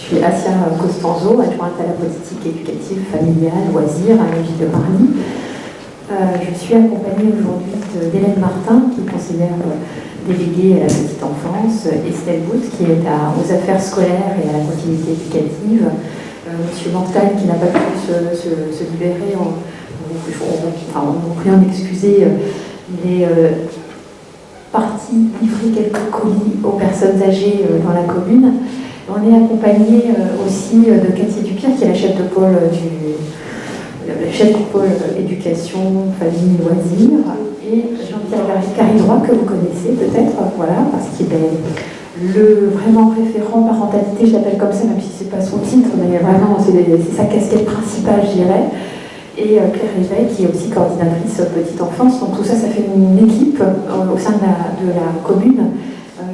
suis Assia Costanzo, adjointe à la politique éducative familiale, loisirs à la ville de Marly. Je suis accompagnée aujourd'hui d'Hélène Martin, qui est conseillère déléguée à la petite enfance, Estelle Boutte, qui est aux affaires scolaires et à la continuité éducative, Monsieur Mortal, qui n'a pas pu se libérer, on vous prie d'en excuser, il est parti livrer quelques colis aux personnes âgées dans la commune. On est accompagné aussi de Cathy Dupierre, qui est la chef de pôle éducation, famille, loisirs, et Jean-Pierre Caridroit, que vous connaissez peut-être, voilà, parce qu'il est le vraiment référent parentalité, je l'appelle comme ça, même si c'est pas son titre, mais vraiment c'est sa casquette principale, je dirais. Et Claire Rivet, qui est aussi coordinatrice petite enfance. Donc tout ça, ça fait une équipe au sein de la commune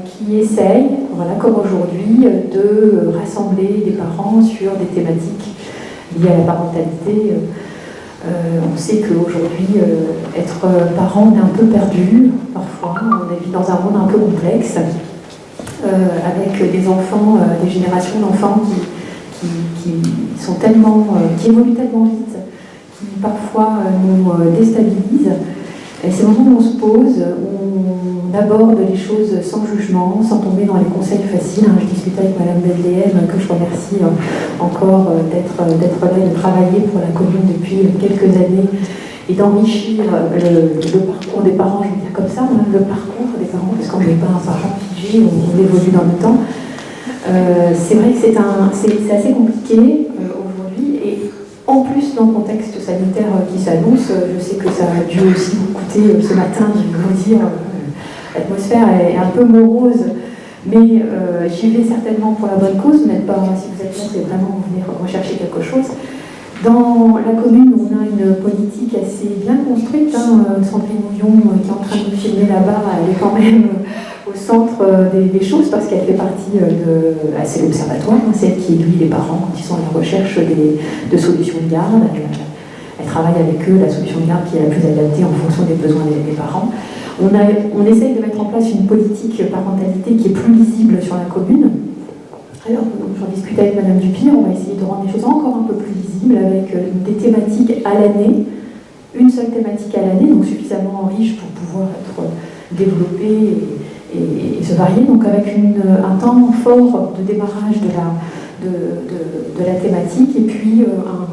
qui essaye, voilà, comme aujourd'hui, de rassembler des parents sur des thématiques liées à la parentalité. On sait qu'aujourd'hui, être parent, on est un peu perdu, parfois. On vit dans un monde un peu complexe, avec des enfants, des générations d'enfants qui évoluent tellement vite, qui parfois nous déstabilisent. Et c'est le moment où on se pose, où on aborde les choses sans jugement, sans tomber dans les conseils faciles. Je discutais avec Madame Bethléem, que je remercie encore d'être là et de travailler pour la commune depuis quelques années et d'enrichir le parcours des parents, je veux dire comme ça, le parcours des parents, parce qu'on n'est pas un parent figé, on évolue dans le temps. C'est vrai que c'est assez compliqué aujourd'hui, et en plus dans le contexte sanitaire qui s'annonce, je sais que ça a dû aussi vous coûter ce matin, je vais vous dire, l'atmosphère est un peu morose, mais j'y vais certainement pour la bonne cause. Vous n'êtes pas, si vous êtes là, c'est vraiment venir rechercher quelque chose. Dans la commune, on a une politique assez bien construite. Sandrine Mouillon, qui est en train de nous filmer là-bas, elle est quand même au centre des choses, parce qu'elle fait partie c'est l'observatoire, c'est elle qui aiguille les parents quand ils sont à la recherche de solutions de garde. Elle travaille avec eux la solution de garde qui est la plus adaptée en fonction des besoins des parents. On essaye de mettre en place une politique parentalité qui est plus lisible sur la commune. Alors, j'en discutais avec Madame Dupierre, on va essayer de rendre les choses encore un peu plus lisibles avec des thématiques à l'année, une seule thématique à l'année, donc suffisamment riche pour pouvoir être développée et se varier, donc avec un temps fort de démarrage de la thématique, et puis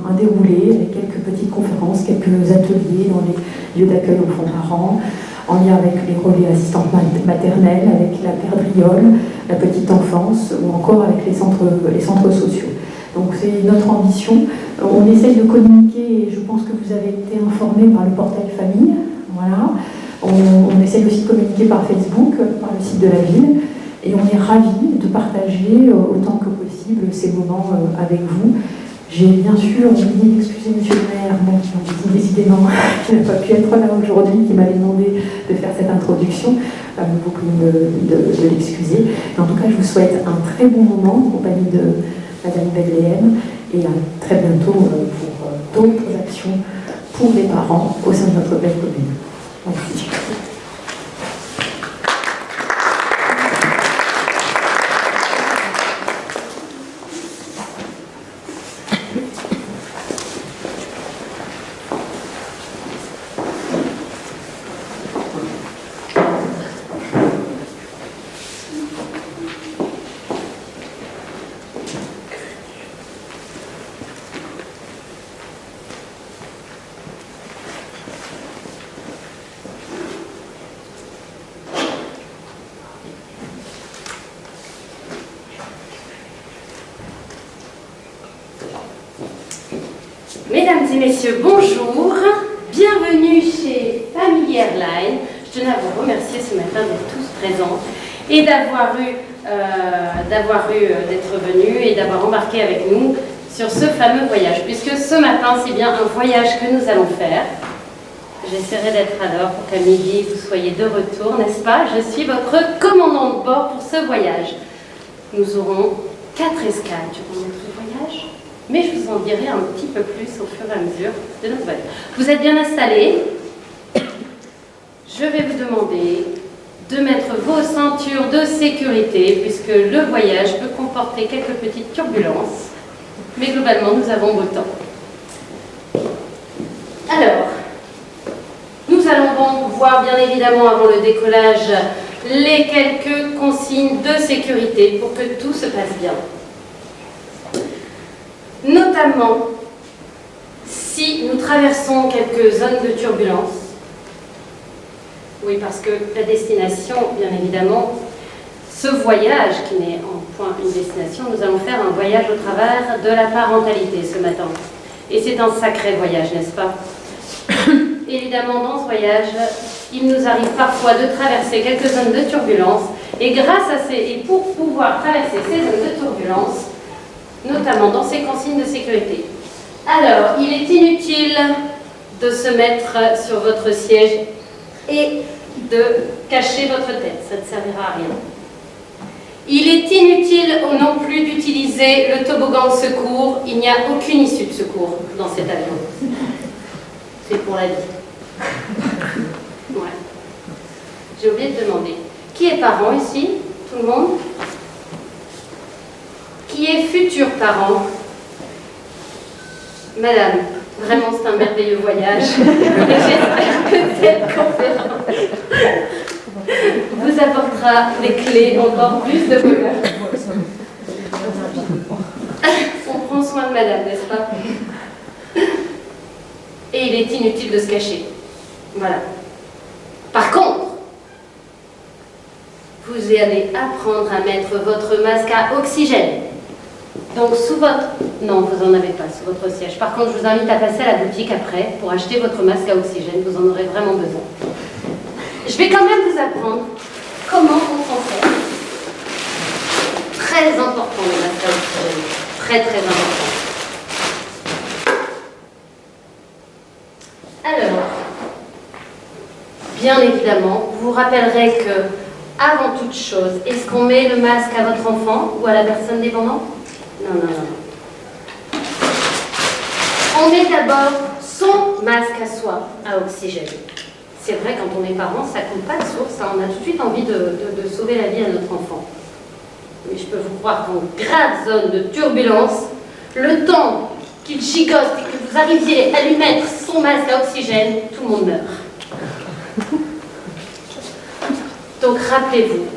un déroulé avec quelques petites conférences, quelques ateliers dans les lieux d'accueil aux fonds parents, en lien avec les relais assistantes maternelles, avec la perdriole, la petite enfance, ou encore avec les centres sociaux. Donc c'est notre ambition. On essaye de communiquer, et je pense que vous avez été informés par le portail famille. Voilà. On essaye aussi de communiquer par Facebook, par le site de la ville, et on est ravis de partager autant que possible ces moments avec vous. J'ai bien sûr oublié d'excuser Monsieur le maire, décidément, qui n'a pas pu être là aujourd'hui, qui m'avait demandé de faire cette introduction. Vous pouvez de l'excuser. En tout cas, je vous souhaite un très bon moment en compagnie de Madame Bethléem, et à très bientôt pour d'autres actions pour les parents au sein de notre belle commune. Merci. Mesdames et messieurs, bonjour, bienvenue chez Family Airlines. Je tenais à vous remercier ce matin d'être tous présents et d'être venus et d'avoir embarqué avec nous sur ce fameux voyage, puisque ce matin c'est bien un voyage que nous allons faire. J'essaierai d'être à l'heure pour qu'à midi vous soyez de retour, n'est-ce pas? Je suis votre commandant de bord pour ce voyage. Nous aurons 4 escales durant notre voyage, mais je vous en dirai un petit peu plus au fur et à mesure de notre voyage. Vous êtes bien installés? Je vais vous demander de mettre vos ceintures de sécurité, puisque le voyage peut comporter quelques petites turbulences, mais globalement, nous avons beau temps. Alors, nous allons donc voir, bien évidemment, avant le décollage, les quelques consignes de sécurité pour que tout se passe bien. Notamment, si nous traversons quelques zones de turbulence. Oui, parce que la destination, bien évidemment, ce voyage qui n'est en point une destination, nous allons faire un voyage au travers de la parentalité ce matin. Et c'est un sacré voyage, n'est-ce pas? Évidemment, dans ce voyage, il nous arrive parfois de traverser quelques zones de turbulence, et pour pouvoir traverser ces zones de turbulence, notamment dans ces consignes de sécurité. Alors, il est inutile de se mettre sur votre siège et de cacher votre tête, ça ne servira à rien. Il est inutile non plus d'utiliser le toboggan de secours, il n'y a aucune issue de secours dans cet avion. C'est pour la vie. Ouais. J'ai oublié de demander. Qui est parent ici? Tout le monde? Qui est futur parent? Madame, vraiment c'est un merveilleux voyage. J'espère que cette conférence vous apportera des clés encore plus de bonheur. On prend soin de madame, n'est-ce pas? Et il est inutile de se cacher. Voilà. Par contre, vous allez apprendre à mettre votre masque à oxygène. Donc sous votre... Non, vous n'en avez pas sous votre siège. Par contre, je vous invite à passer à la boutique après pour acheter votre masque à oxygène. Vous en aurez vraiment besoin. Je vais quand même vous apprendre comment on s'en sert. Très important le masque à oxygène. Très très important. Alors, bien évidemment, vous vous rappellerez que, avant toute chose, est-ce qu'on met le masque à votre enfant ou à la personne dépendante? Non, non, non. On met d'abord son masque à soi, à oxygène. C'est vrai, quand on est parent, ça ne coule pas de source, hein. On a tout de suite envie de sauver la vie à notre enfant. Mais je peux vous croire qu'en grave zone de turbulence, le temps qu'il gigote et que vous arriviez à lui mettre son masque à oxygène, tout le monde meurt. Donc rappelez-vous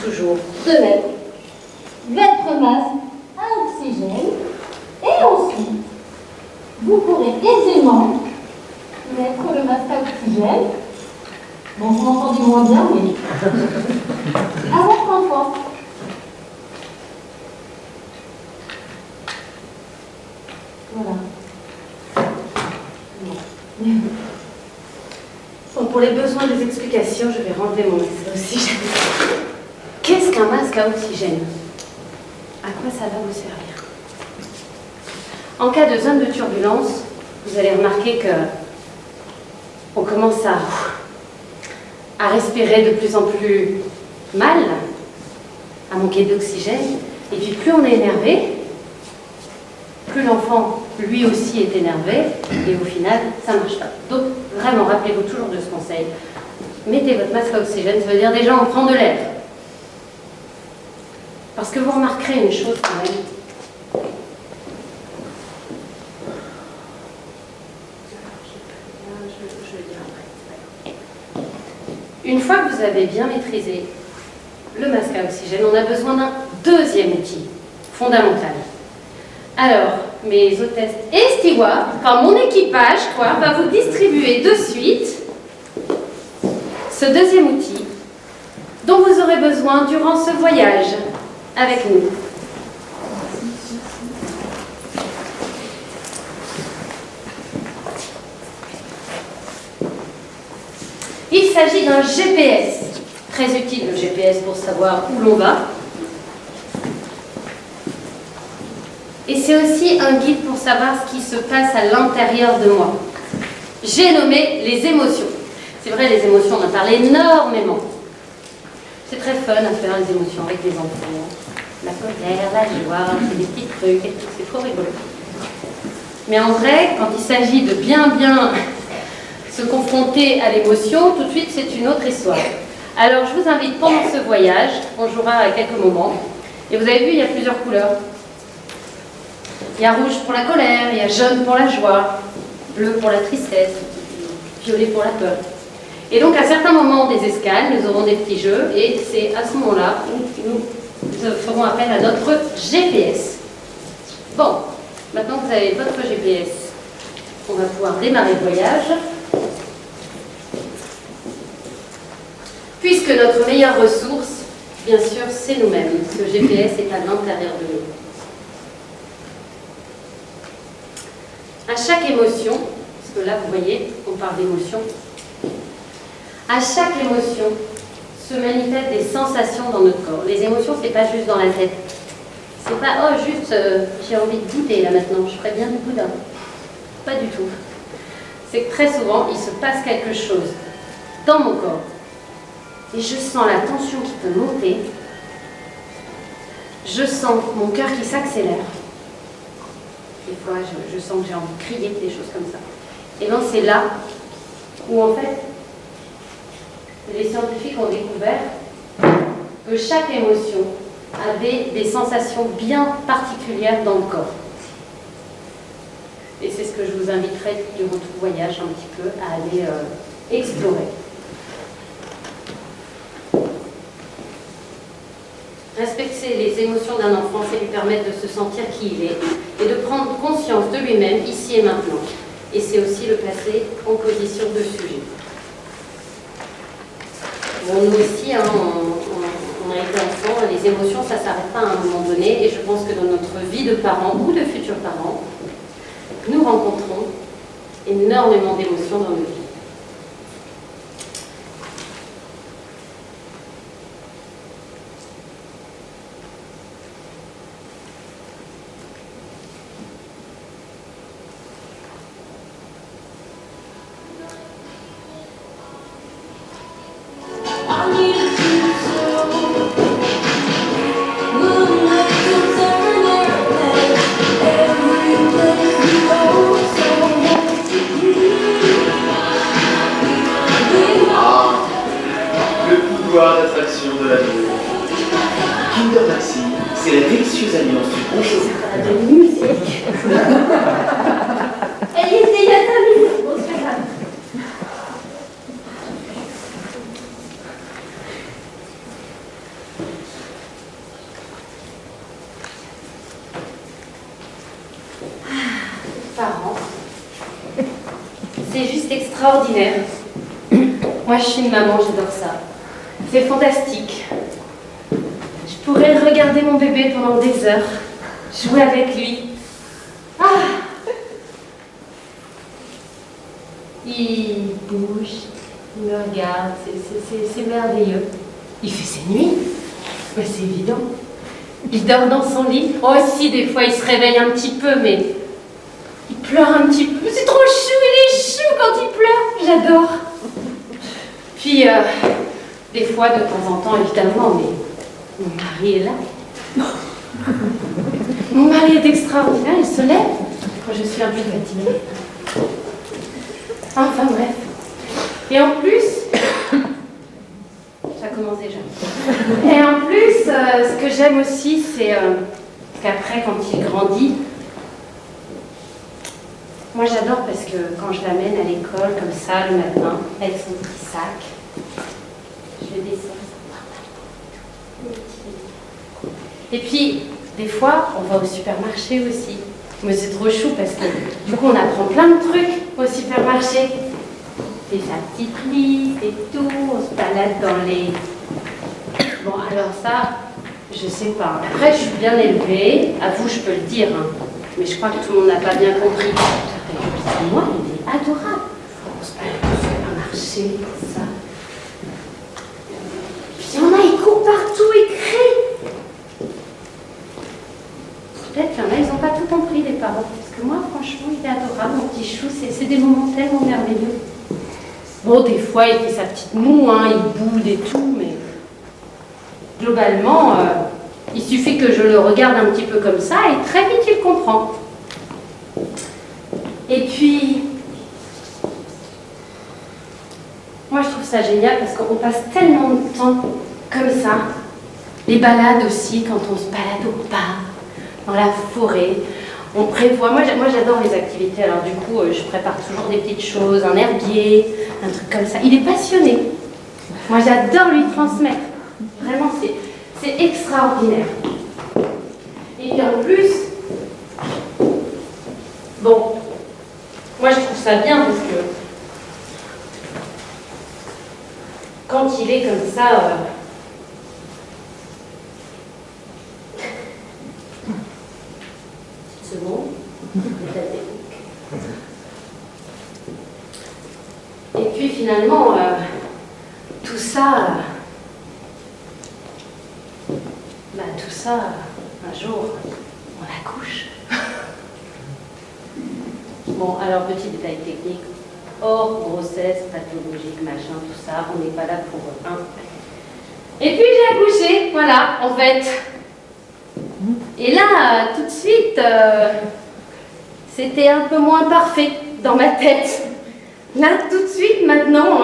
toujours de mettre votre masque à oxygène et ensuite vous pourrez aisément mettre le masque à oxygène. Bon, vous m'entendez moins bien, mais à votre enfant. Voilà. Bon, pour les besoins des explications, je vais renlever mon masque à oxygène. Qu'est-ce qu'un masque à oxygène? À quoi ça va vous servir? En cas de zone de turbulence, vous allez remarquer que on commence à respirer de plus en plus mal, à manquer d'oxygène, et puis plus on est énervé, plus l'enfant, lui aussi, est énervé, et au final, ça ne marche pas. Donc, vraiment, rappelez-vous toujours de ce conseil. Mettez votre masque à oxygène, ça veut dire déjà on prend de l'air. Parce que vous remarquerez une chose quand même. Je le dirai après. Une fois que vous avez bien maîtrisé le masque à oxygène, on a besoin d'un deuxième outil fondamental. Alors, mes hôtesses et stewards, enfin mon équipage, va vous distribuer de suite ce deuxième outil dont vous aurez besoin durant ce voyage avec nous. Il s'agit d'un GPS, très utile le GPS pour savoir où l'on va. Et c'est aussi un guide pour savoir ce qui se passe à l'intérieur de moi. J'ai nommé les émotions. C'est vrai, les émotions, on en parle énormément. C'est très fun à faire les émotions avec les enfants. La colère, la joie, c'est des petits trucs et tout, c'est trop rigolo. Mais en vrai, quand il s'agit de bien se confronter à l'émotion, tout de suite c'est une autre histoire. Alors, je vous invite pendant ce voyage, on jouera à quelques moments, et vous avez vu, il y a plusieurs couleurs. Il y a rouge pour la colère, il y a jaune pour la joie, bleu pour la tristesse, violet pour la peur. Et donc, à certains moments des escales, nous aurons des petits jeux, et c'est à ce moment-là où nous ferons appel à notre GPS. Bon, maintenant que vous avez votre GPS, on va pouvoir démarrer le voyage. Puisque notre meilleure ressource, bien sûr, c'est nous-mêmes. Ce GPS est à l'intérieur de nous. À chaque émotion, parce que là, vous voyez, on parle d'émotion. À chaque émotion se manifestent des sensations dans notre corps. Les émotions, c'est pas juste dans la tête. C'est pas, oh, juste, j'ai envie de goûter là maintenant, je ferais bien du boudin. Pas du tout. C'est que très souvent, il se passe quelque chose dans mon corps. Et je sens la tension qui peut monter. Je sens mon cœur qui s'accélère. Des fois, je sens que j'ai envie de crier, des choses comme ça. Et bien, c'est là où, en fait, les scientifiques ont découvert que chaque émotion avait des sensations bien particulières dans le corps. Et c'est ce que je vous inviterai durant tout le voyage un petit peu à aller explorer. Respecter les émotions d'un enfant, c'est lui permettre de se sentir qui il est et de prendre conscience de lui-même ici et maintenant. Et c'est aussi le placer en position de sujet. Bon, nous aussi, hein, on a été enfants, les émotions, ça ne s'arrête pas à un moment donné. Et je pense que dans notre vie de parents ou de futurs parents, nous rencontrons énormément d'émotions dans nos vies. D'attraction de l'amour. Kinder Maxi, c'est la délicieuse alliance du bon chocolat. De musique. Elle y était il y a 5 minutes. Bon, c'est pas grave. Parents, c'est juste extraordinaire. Moi, je suis une maman, j'adore ça. C'est fantastique. Je pourrais regarder mon bébé pendant des heures, jouer avec lui. Ah! Il bouge, il me regarde, c'est merveilleux. Il fait ses nuits, mais c'est évident. Il dort dans son lit. Oh si, des fois il se réveille un petit peu, mais il pleure un petit peu. C'est trop chou, il est chou quand il pleure. J'adore. Puis, des fois, de temps en temps, évidemment, mais mon mari est là. Mon mari est extraordinaire, il se lève quand je suis un peu fatiguée. Enfin bref. Et en plus, ça commence déjà. Et en plus, ce que j'aime aussi, c'est qu'après, quand il grandit, moi j'adore parce que quand je l'amène à l'école comme ça le matin, avec son petit sac, je le descends. Et puis, des fois, on va au supermarché aussi. Mais c'est trop chou parce que du coup, on apprend plein de trucs au supermarché. On fait sa petite liste et tout, on se balade dans les... Bon, alors ça, je sais pas. Après, je suis bien élevée, à vous, je peux le dire, hein. Mais je crois que tout le monde n'a pas bien compris. Moi, il est adorable. On se balade au supermarché, ça. Puis il y en a, ils courent partout, ils crient. Peut-être qu'il y en a, ils n'ont pas tout compris, les parents. Parce que moi, franchement, il est adorable, mon petit chou. C'est des moments tellement merveilleux. Bon, des fois, il fait sa petite moue, hein, il boude et tout, mais globalement, il suffit que je le regarde un petit peu comme ça et très vite, il comprend. Et puis, moi, je trouve trouve ça génial parce qu'on passe tellement de temps comme ça. Les balades aussi, quand on se balade au parc, dans la forêt. On prévoit, moi j'adore les activités, alors du coup je prépare toujours des petites choses, un herbier, un truc comme ça. Il est passionné. Moi j'adore lui transmettre. Vraiment, c'est extraordinaire. Et puis en plus, bon, moi je trouve ça bien parce que quand il est comme ça, petite seconde, la technique. Et puis finalement, tout ça, un jour, on l'accouche. Bon, alors petit détail technique, hors grossesse, pathologique, machin, tout ça, on n'est pas là pour un. Et puis j'ai accouché, voilà, en fait. Et là, tout de suite, c'était un peu moins parfait dans ma tête. Là, tout de suite, maintenant,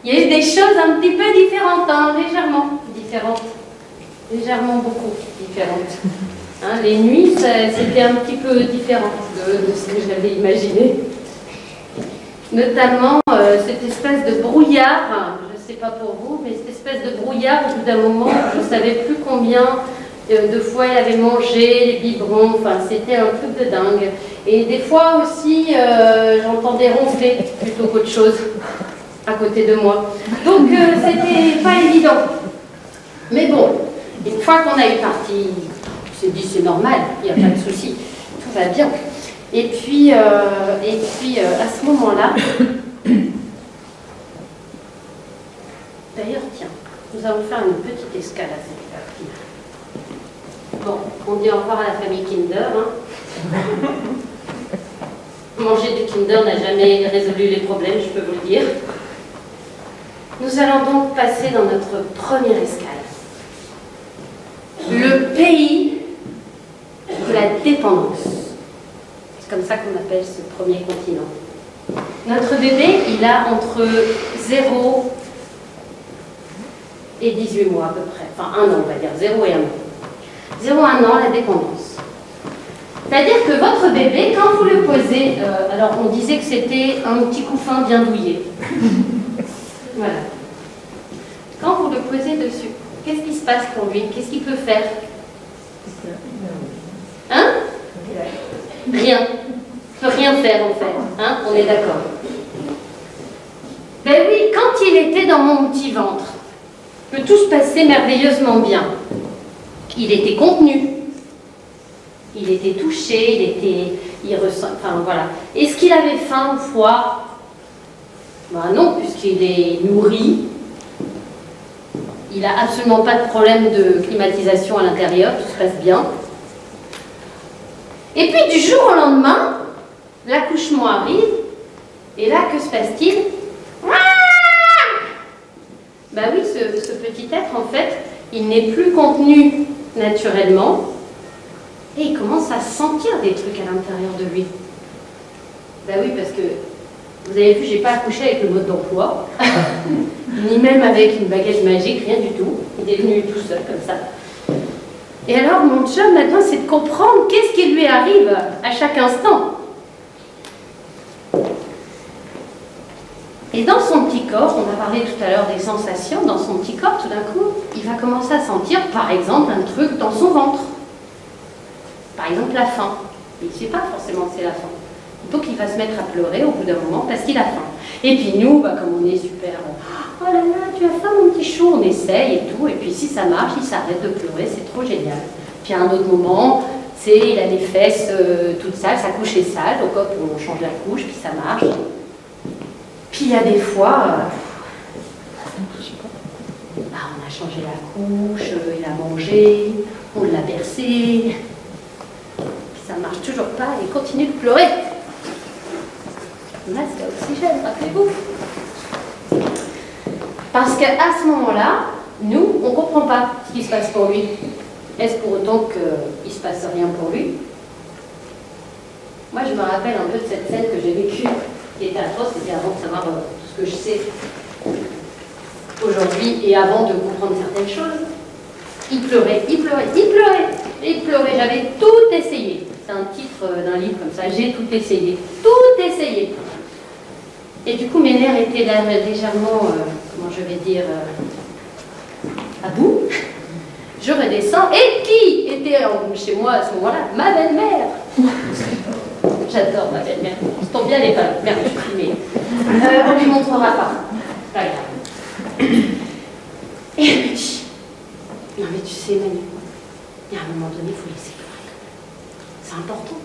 il y a eu des choses un petit peu différentes, hein, légèrement différentes. Légèrement beaucoup différentes. Hein, les nuits, c'était un petit peu différent de ce que j'avais imaginé. Notamment cette espèce de brouillard, je ne sais pas pour vous, mais cette espèce de brouillard, au bout d'un moment, je ne savais plus combien de fois il avait mangé, les biberons, enfin c'était un truc de dingue. Et des fois aussi, j'entendais ronfler plutôt qu'autre chose à côté de moi. Donc c'était pas évident. Mais bon, une fois qu'on a eu parti, on s'est dit c'est normal, il n'y a pas de souci, tout va bien. Et puis à ce moment-là, d'ailleurs, tiens, nous allons faire une petite escale à cette partie. Bon, on dit au revoir à la famille Kinder. Hein. Manger du Kinder n'a jamais résolu les problèmes, je peux vous le dire. Nous allons donc passer dans notre première escale. Le pays de la dépendance. C'est comme ça qu'on appelle ce premier continent. Notre bébé, il a entre 0 et 18 mois à peu près. Enfin, 1 an, on va dire. 0 et 1 an. 0 à 1 an, la dépendance. C'est-à-dire que votre bébé, quand vous le posez... alors, on disait que c'était un petit couffin bien douillé. Voilà. Quand vous le posez dessus, qu'est-ce qui se passe pour lui? Qu'est-ce qu'il peut faire? Hein? Rien. Il ne peut rien faire en fait. Hein? On est d'accord. Ben oui, quand il était dans mon petit ventre, que tout se passait merveilleusement bien. Il était contenu. Il était touché, il ressent, enfin voilà. Est-ce qu'il avait faim ou froid? Ben non, puisqu'il est nourri. Il n'a absolument pas de problème de climatisation à l'intérieur, tout se passe bien. Et puis du jour au lendemain, l'accouchement arrive, et là, que se passe-t-il? Ben oui, ce petit être, en fait, il n'est plus contenu naturellement, et il commence à sentir des trucs à l'intérieur de lui. Ben oui, parce que, vous avez vu, je n'ai pas accouché avec le mode d'emploi, ni même avec une baguette magique, rien du tout. Il est venu tout seul, comme ça. Et alors, mon job maintenant, c'est de comprendre qu'est-ce qui lui arrive à chaque instant. Et dans son petit corps, on a parlé tout à l'heure des sensations, dans son petit corps, tout d'un coup, il va commencer à sentir, par exemple, un truc dans son ventre. Par exemple, la faim. Il ne sait pas forcément que c'est la faim. Donc il va se mettre à pleurer au bout d'un moment parce qu'il a faim. Et puis nous, bah, comme on est super, oh là là, tu as faim mon petit chou, on essaye et tout. Et puis si ça marche, il s'arrête de pleurer, c'est trop génial. Puis à un autre moment, il a les fesses toutes sales, sa couche est sale, donc hop, on change la couche, puis ça marche. Puis il y a des fois, on a changé la couche, il a mangé, on l'a bercé, puis ça marche toujours pas, il continue de pleurer. Masque à oxygène, rappelez-vous. Parce qu'à ce moment-là, nous, on ne comprend pas ce qui se passe pour lui. Est-ce pour autant qu'il ne se passe rien pour lui? Moi, je me rappelle un peu de cette scène que j'ai vécue, qui était atroce, c'était avant de savoir tout ce que je sais. aujourd'hui et avant de comprendre certaines choses. Il pleurait, il pleurait, il pleurait, il pleurait. J'avais tout essayé. C'est un titre d'un livre comme ça. J'ai tout essayé. Tout essayé. Et du coup, mes nerfs étaient là, légèrement, comment je vais dire, à bout. Je redescends. Et qui était chez moi à ce moment-là? Ma belle-mère. J'adore ma belle-mère. Ça tombe bien, elle n'est pas là. Merde, je suis filmée. On ne lui montrera pas. Pas grave. Et elle me dit, non mais tu sais, Manu, il y a un moment donné, il faut laisser pleurer. C'est important.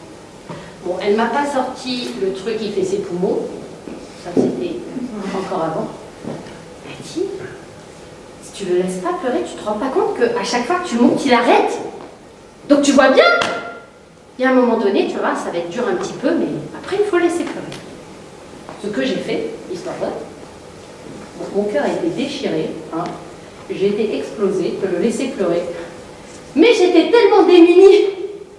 Bon, elle ne m'a pas sorti le truc qui fait ses poumons. Ça, c'était encore avant. Elle dit, si tu ne le laisses pas pleurer, tu ne te rends pas compte qu'à chaque fois que tu montes, il arrête. Donc tu vois bien. Il y a un moment donné, tu vois, ça va être dur un petit peu, mais après, il faut laisser pleurer. Ce que j'ai fait, histoire vraie. Mon cœur a été déchiré. Hein. J'ai été explosée de le laisser pleurer. Mais j'étais tellement démunie,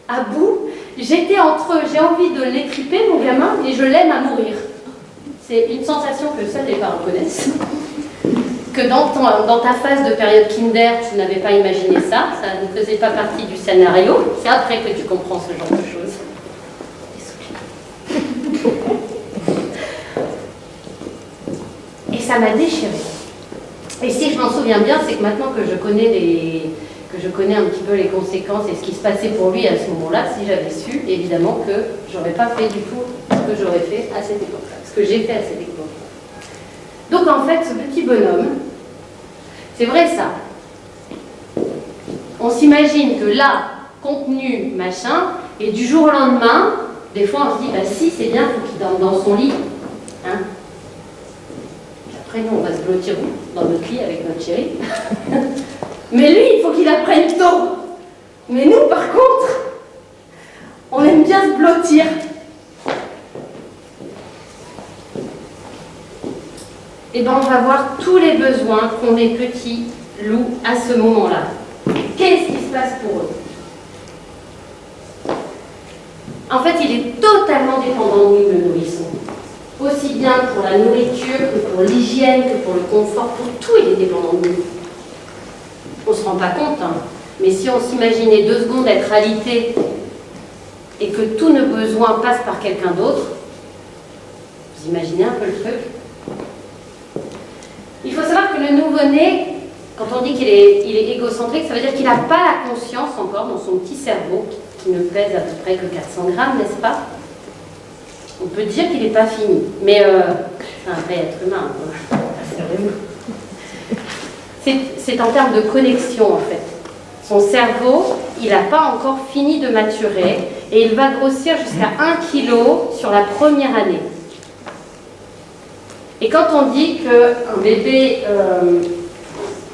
à bout, j'étais entre eux, j'ai envie de l'étriper, mon gamin, et je l'aime à mourir. C'est une sensation que seuls les parents connaissent. Que dans ta phase de période kinder, tu n'avais pas imaginé ça, ça ne faisait pas partie du scénario. C'est après que tu comprends ce genre de choses. Et ça m'a déchirée. Et si je m'en souviens bien, c'est que maintenant que je connais un petit peu les conséquences et ce qui se passait pour lui à ce moment-là, si j'avais su, évidemment que j'aurais pas fait du tout ce que j'aurais fait à cette époque-là, ce que j'ai fait à cette époque-là. Donc en fait, ce petit bonhomme, c'est vrai ça. On s'imagine que là, contenu, machin, et du jour au lendemain, des fois on se dit, bah si, c'est bien, il faut qu'il dorme dans son lit. Hein? Après, nous, on va se blottir dans notre lit avec notre chéri. Mais lui, il faut qu'il apprenne tôt. Mais nous, par contre, on aime bien se blottir. Et bien, on va voir tous les besoins qu'ont les petits loups à ce moment-là. Qu'est-ce qui se passe pour eux? En fait, il est totalement dépendant de nous, le nourrisson. Aussi bien pour la nourriture que pour l'hygiène, que pour le confort, pour tout, il est dépendant de nous. On ne se rend pas compte, hein. Mais si on s'imaginait 2 secondes être alité et que tous nos besoins passent par quelqu'un d'autre, vous imaginez un peu le truc? Il faut savoir que le nouveau-né, quand on dit qu'il est égocentrique, ça veut dire qu'il n'a pas la conscience encore dans son petit cerveau, qui ne pèse à peu près que 400 grammes, n'est-ce pas? On peut dire qu'il n'est pas fini, mais c'est un vrai être humain. C'est en termes de connexion, en fait. Son cerveau, il n'a pas encore fini de maturer et il va grossir jusqu'à 1 kg sur la première année. Et quand on dit qu'un bébé,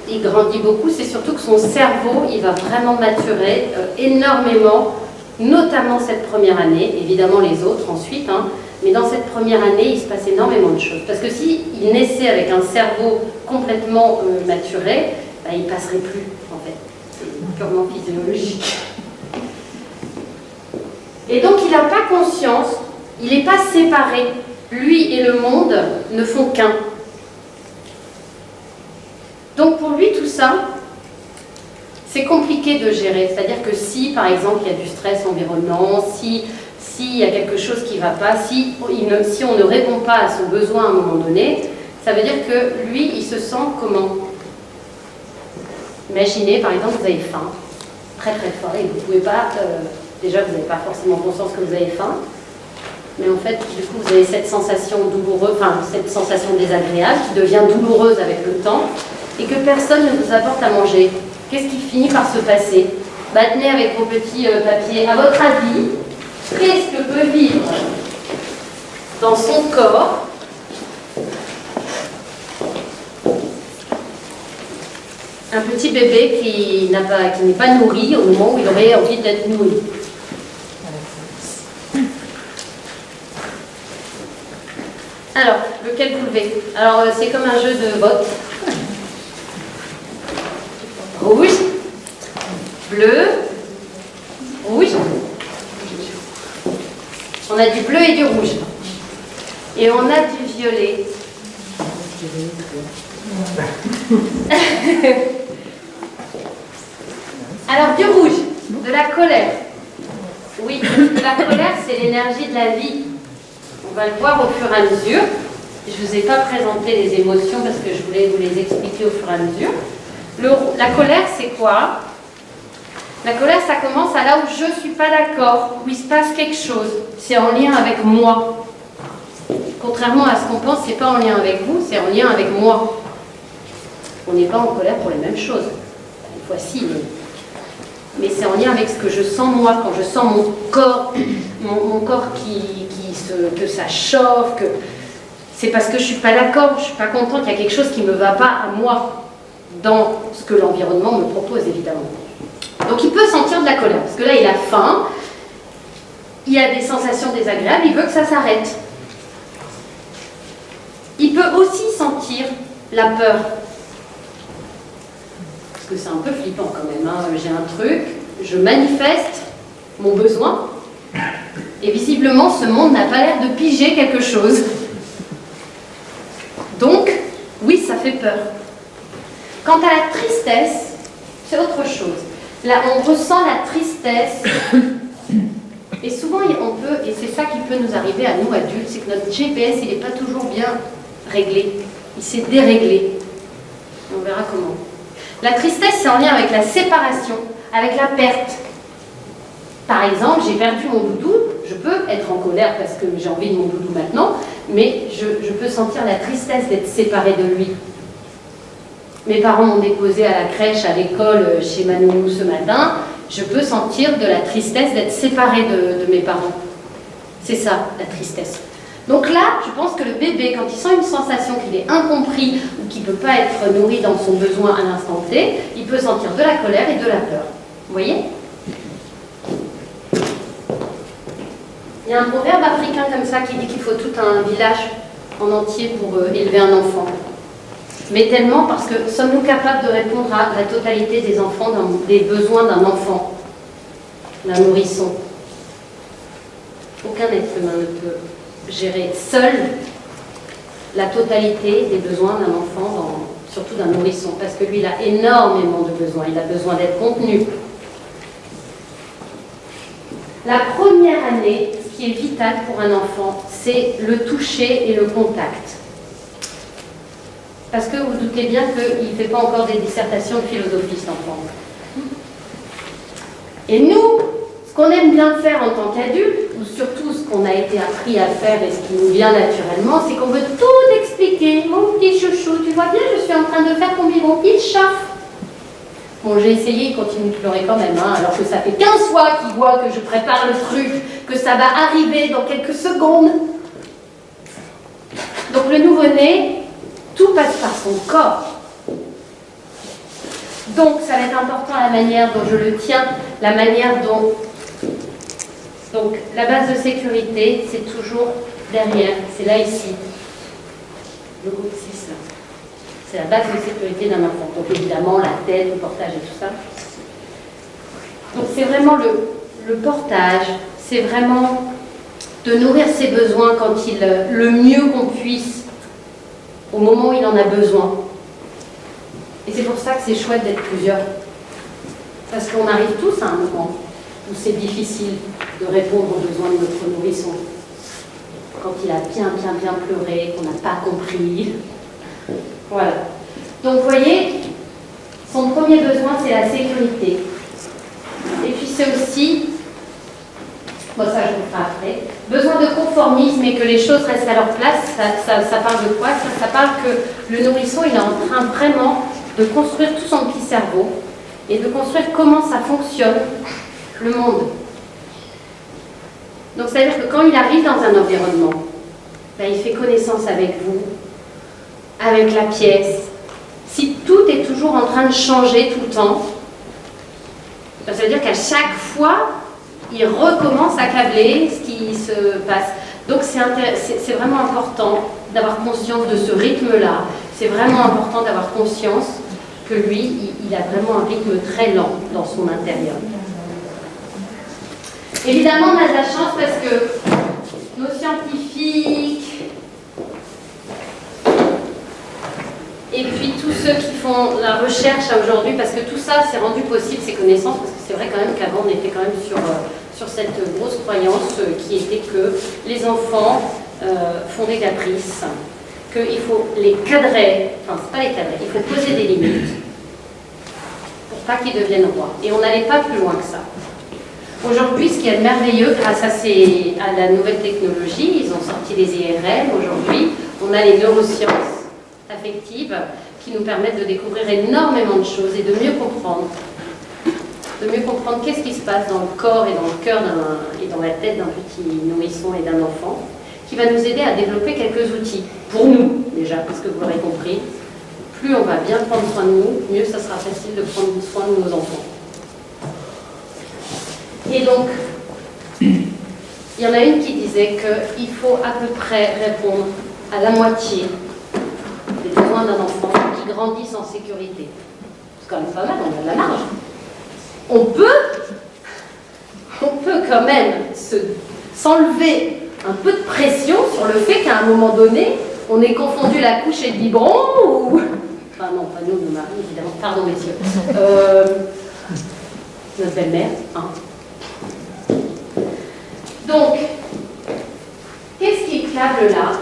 il grandit beaucoup, c'est surtout que son cerveau, il va vraiment maturer énormément, notamment cette première année, évidemment les autres ensuite, hein, mais dans cette première année, il se passe énormément de choses. Parce que s'il naissait avec un cerveau complètement maturé, bah, il ne passerait plus, en fait. C'est purement physiologique. Et donc, il n'a pas conscience, il n'est pas séparé. Lui et le monde ne font qu'un. Donc, pour lui, tout ça, c'est compliqué de gérer. C'est-à-dire que si, par exemple, il y a du stress environnant, s'il y a quelque chose qui ne va pas, si on ne répond pas à son besoin à un moment donné, ça veut dire que lui, il se sent comment? Imaginez, par exemple, vous avez faim, très très fort, et vous ne pouvez pas, déjà vous n'avez pas forcément conscience que vous avez faim, mais en fait, du coup, vous avez cette sensation douloureuse, enfin, cette sensation désagréable qui devient douloureuse avec le temps, et que personne ne vous apporte à manger. Qu'est-ce qui finit par se passer? Bah, tenez avec vos petits papiers. À votre avis, qu'est-ce que peut vivre dans son corps un petit bébé qui n'est pas nourri au moment où il aurait envie d'être nourri? Alors, lequel vous levez? Alors, c'est comme un jeu de vote. Rouge, bleu, rouge. On a du bleu et du rouge. Et on a du violet. Alors, du rouge, de la colère. Oui, la colère, c'est l'énergie de la vie. On va le voir au fur et à mesure. Je ne vous ai pas présenté les émotions parce que je voulais vous les expliquer au fur et à mesure. La colère, c'est quoi? La colère, ça commence à là où je ne suis pas d'accord, où il se passe quelque chose. C'est en lien avec moi. Contrairement à ce qu'on pense, ce n'est pas en lien avec vous, c'est en lien avec moi. On n'est pas en colère pour les mêmes choses. Une fois si, mais c'est en lien avec ce que je sens moi, quand je sens mon corps que ça chauffe, que c'est parce que je ne suis pas d'accord, je ne suis pas contente, il y a quelque chose qui ne me va pas à moi dans ce que l'environnement me propose, évidemment. Donc il peut sentir de la colère, parce que là il a faim, il a des sensations désagréables, il veut que ça s'arrête. Il peut aussi sentir la peur. Parce que c'est un peu flippant quand même, hein. J'ai un truc, je manifeste mon besoin, et visiblement ce monde n'a pas l'air de piger quelque chose. Donc, oui, ça fait peur. Quant à la tristesse, c'est autre chose. Là, on ressent la tristesse, et souvent on peut, et c'est ça qui peut nous arriver à nous adultes, c'est que notre GPS, il n'est pas toujours bien réglé, il s'est déréglé. On verra comment. La tristesse, c'est en lien avec la séparation, avec la perte. Par exemple, j'ai perdu mon doudou, je peux être en colère parce que j'ai envie de mon doudou maintenant, mais je peux sentir la tristesse d'être séparée de lui. Mes parents m'ont déposé à la crèche, à l'école, chez ma nounou ce matin, je peux sentir de la tristesse d'être séparée de mes parents. C'est ça, la tristesse. Donc là, je pense que le bébé, quand il sent une sensation qu'il est incompris ou qu'il ne peut pas être nourri dans son besoin à l'instant T, il peut sentir de la colère et de la peur. Vous voyez ? Il y a un proverbe africain comme ça qui dit qu'il faut tout un village en entier pour élever un enfant. Mais tellement parce que sommes-nous capables de répondre à la totalité des enfants, des besoins d'un enfant, d'un nourrisson? Aucun être humain ne peut gérer seul la totalité des besoins d'un enfant, surtout d'un nourrisson, parce que lui, il a énormément de besoins, il a besoin d'être contenu. La première année, ce qui est vital pour un enfant, c'est le toucher et le contact. Parce que vous doutez bien qu'il ne fait pas encore des dissertations de philosophie, cet enfant. Et nous, ce qu'on aime bien faire en tant qu'adulte, ou surtout ce qu'on a été appris à faire et ce qui nous vient naturellement, c'est qu'on veut tout expliquer. Mon petit chouchou, tu vois bien, je suis en train de faire ton biberon, il chauffe. Bon, j'ai essayé, il continue de pleurer quand même, hein, alors que ça fait 15 fois qu'il voit que je prépare le truc, que ça va arriver dans quelques secondes. Donc le nouveau-né, tout passe par son corps. Donc ça va être important la manière dont je le tiens, la manière dont... Donc la base de sécurité, c'est toujours derrière, c'est là ici. Le groupe 6 là. C'est la base de sécurité d'un enfant. Donc évidemment, la tête, le portage et tout ça. Donc c'est vraiment le portage, c'est vraiment de nourrir ses besoins quand le mieux qu'on puisse, au moment où il en a besoin. Et c'est pour ça que c'est chouette d'être plusieurs. Parce qu'on arrive tous à un moment où c'est difficile de répondre aux besoins de notre nourrisson. Quand il a bien pleuré, qu'on n'a pas compris. Voilà. Donc, vous voyez, son premier besoin, c'est la sécurité. Et puis, c'est aussi, bon, ça, je vous ferai après, besoin de conformisme et que les choses restent à leur place. Ça parle de quoi? Ça parle que le nourrisson, il est en train vraiment de construire tout son petit cerveau et de construire comment ça fonctionne, le monde. Donc, c'est-à-dire que quand il arrive dans un environnement, ben, il fait connaissance avec vous, avec la pièce. Si tout est toujours en train de changer tout le temps, ça veut dire qu'à chaque fois, il recommence à câbler ce qui se passe. Donc c'est vraiment important d'avoir conscience de ce rythme-là. C'est vraiment important d'avoir conscience que lui, il a vraiment un rythme très lent dans son intérieur. Évidemment, on a de la chance parce que nos scientifiques Et puis tous ceux qui font la recherche aujourd'hui, parce que tout ça s'est rendu possible, ces connaissances, parce que c'est vrai quand même qu'avant on était quand même sur cette grosse croyance qui était que les enfants font des caprices, qu'il faut les cadrer, enfin c'est pas les cadrer, il faut poser des limites pour pas qu'ils deviennent rois. Et on n'allait pas plus loin que ça. Aujourd'hui, ce qui est merveilleux, grâce à la nouvelle technologie, ils ont sorti les IRM aujourd'hui, on a les neurosciences affectives qui nous permettent de découvrir énormément de choses et de mieux comprendre. De mieux comprendre qu'est-ce qui se passe dans le corps et dans le cœur et dans la tête d'un petit nourrisson et d'un enfant, qui va nous aider à développer quelques outils. Pour nous, déjà, parce que vous l'aurez compris, plus on va bien prendre soin de nous, mieux ça sera facile de prendre soin de nos enfants. Et donc, il y en a une qui disait qu'il faut à peu près répondre à la moitié des besoins d'un enfant qui grandissent en sécurité. C'est quand même pas mal, on a de la marge. On peut quand même s'enlever un peu de pression sur le fait qu'à un moment donné, on ait confondu la couche et le biberon ou... Enfin non, pas nous, nos maris, évidemment. Pardon, messieurs. Notre belle-mère, hein. Donc, qu'est-ce qui câble là?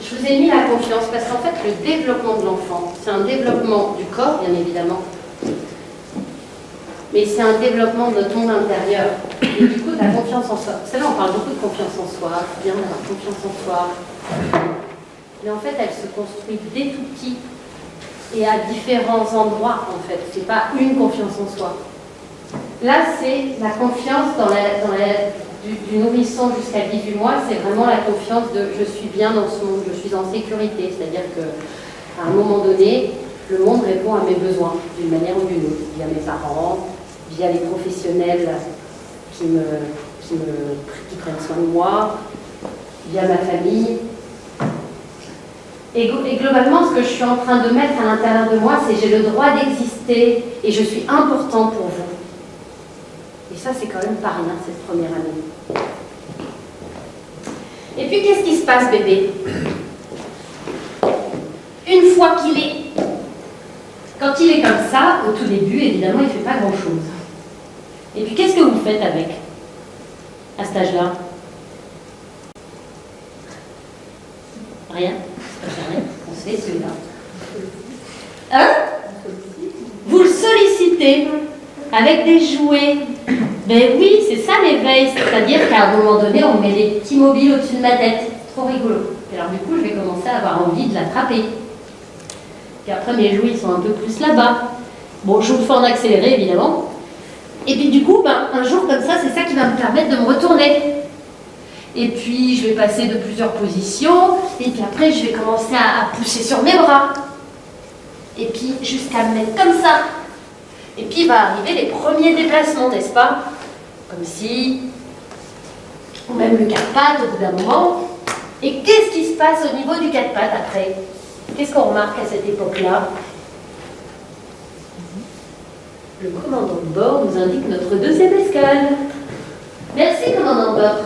Je vous ai mis la confiance parce qu'en fait, le développement de l'enfant, c'est un développement du corps, bien évidemment, mais c'est un développement de notre monde intérieur. Et du coup, de la confiance en soi. Vous savez, on parle beaucoup de confiance en soi, c'est bien d'avoir confiance en soi. Mais en fait, elle se construit dès tout petit et à différents endroits, en fait. C'est pas une confiance en soi. Là, c'est la confiance du nourrisson jusqu'à 18 mois, c'est vraiment la confiance de je suis bien dans ce monde, je suis en sécurité. C'est-à-dire qu'à un moment donné, le monde répond à mes besoins d'une manière ou d'une autre, via mes parents, via les professionnels qui prennent soin de moi, via ma famille. Et globalement, ce que je suis en train de mettre à l'intérieur de moi, c'est j'ai le droit d'exister et je suis important pour vous. Et ça, c'est quand même pas rien, cette première année. Et puis, qu'est-ce qui se passe, bébé? Une fois qu'il est... Quand il est comme ça, au tout début, évidemment, il ne fait pas grand-chose. Et puis, qu'est-ce que vous faites avec, à cet âge-là? Rien. Rien. On sait, celui-là. Hein? Vous le sollicitez avec des jouets. Ben oui, c'est ça l'éveil. C'est-à-dire qu'à un moment donné, on met des petits mobiles au-dessus de ma tête. C'est trop rigolo. Et alors, du coup, je vais commencer à avoir envie de l'attraper. Puis après, mes jouets, ils sont un peu plus là-bas. Bon, je vous le fais en accéléré, évidemment. Et puis, du coup, un jour comme ça, c'est ça qui va me permettre de me retourner. Et puis, je vais passer de plusieurs positions. Et puis après, je vais commencer à pousser sur mes bras. Et puis, jusqu'à me mettre comme ça. Et puis, va arriver les premiers déplacements, n'est-ce pas? Comme si... Ou même le quatre-pattes, au bout d'un moment. Et qu'est-ce qui se passe au niveau du quatre-pattes après? Qu'est-ce qu'on remarque à cette époque-là? Le commandant de bord nous indique notre deuxième escale. Merci, commandant de bord.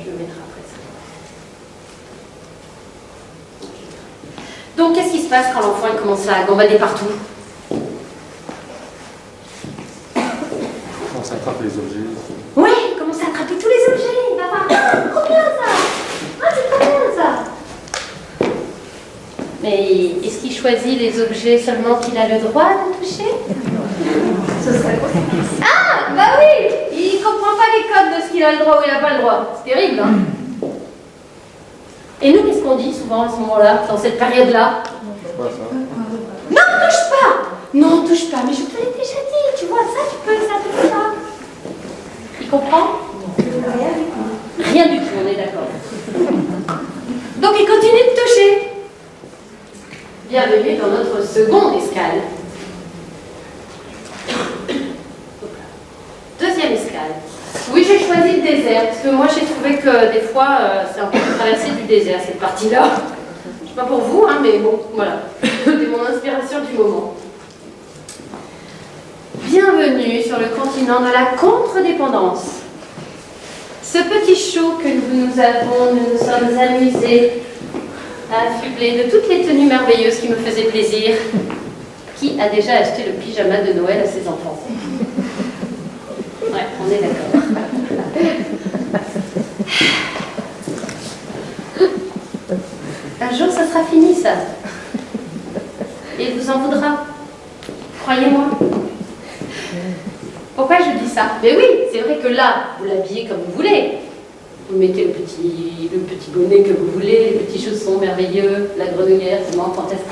Je vais mettre après ça. Donc, qu'est-ce qui se passe quand l'enfant commence à gambader partout? On s'attrape les objets. Oui, il commence à attraper tous les objets. Il va voir. C'est trop bien ça. Ah, c'est trop bien ça. Mais est-ce qu'il choisit les objets seulement qu'il a le droit de toucher? Ce serait quoi? Ah, bah oui. Il ne comprend pas les codes de ce qu'il a le droit ou il n'a pas le droit. C'est terrible, hein? Et nous, qu'est-ce qu'on dit souvent à ce moment-là, dans cette période-là? Quoi ça? Non, touche pas. Non, touche pas. Mais je te l'ai déjà dit. Tu vois, ça, tu peux, ça, tu peux, ça. Il comprend? Rien du tout. Rien du tout, on est d'accord. Donc, il continue de toucher. Bienvenue dans notre seconde escale. Deuxième escale. Oui, j'ai choisi le désert, parce que moi, j'ai trouvé que des fois, c'est un peu traversé du désert, cette partie-là. Je sais pas pour vous, hein, mais bon, voilà. C'est mon inspiration du moment. Bienvenue sur le continent de la contre-dépendance. Ce petit show que nous nous sommes amusés à affubler de toutes les tenues merveilleuses qui me faisaient plaisir. Qui a déjà acheté le pyjama de Noël à ses enfants? Ouais, on est d'accord. Un jour, ça sera fini, ça. Et il vous en voudra. Croyez-moi. Pourquoi je dis ça? Mais oui, c'est vrai que là, vous l'habillez comme vous voulez. Vous mettez le petit bonnet que vous voulez, les petits chaussons merveilleux, la grenouillère, c'est vraiment fantastique.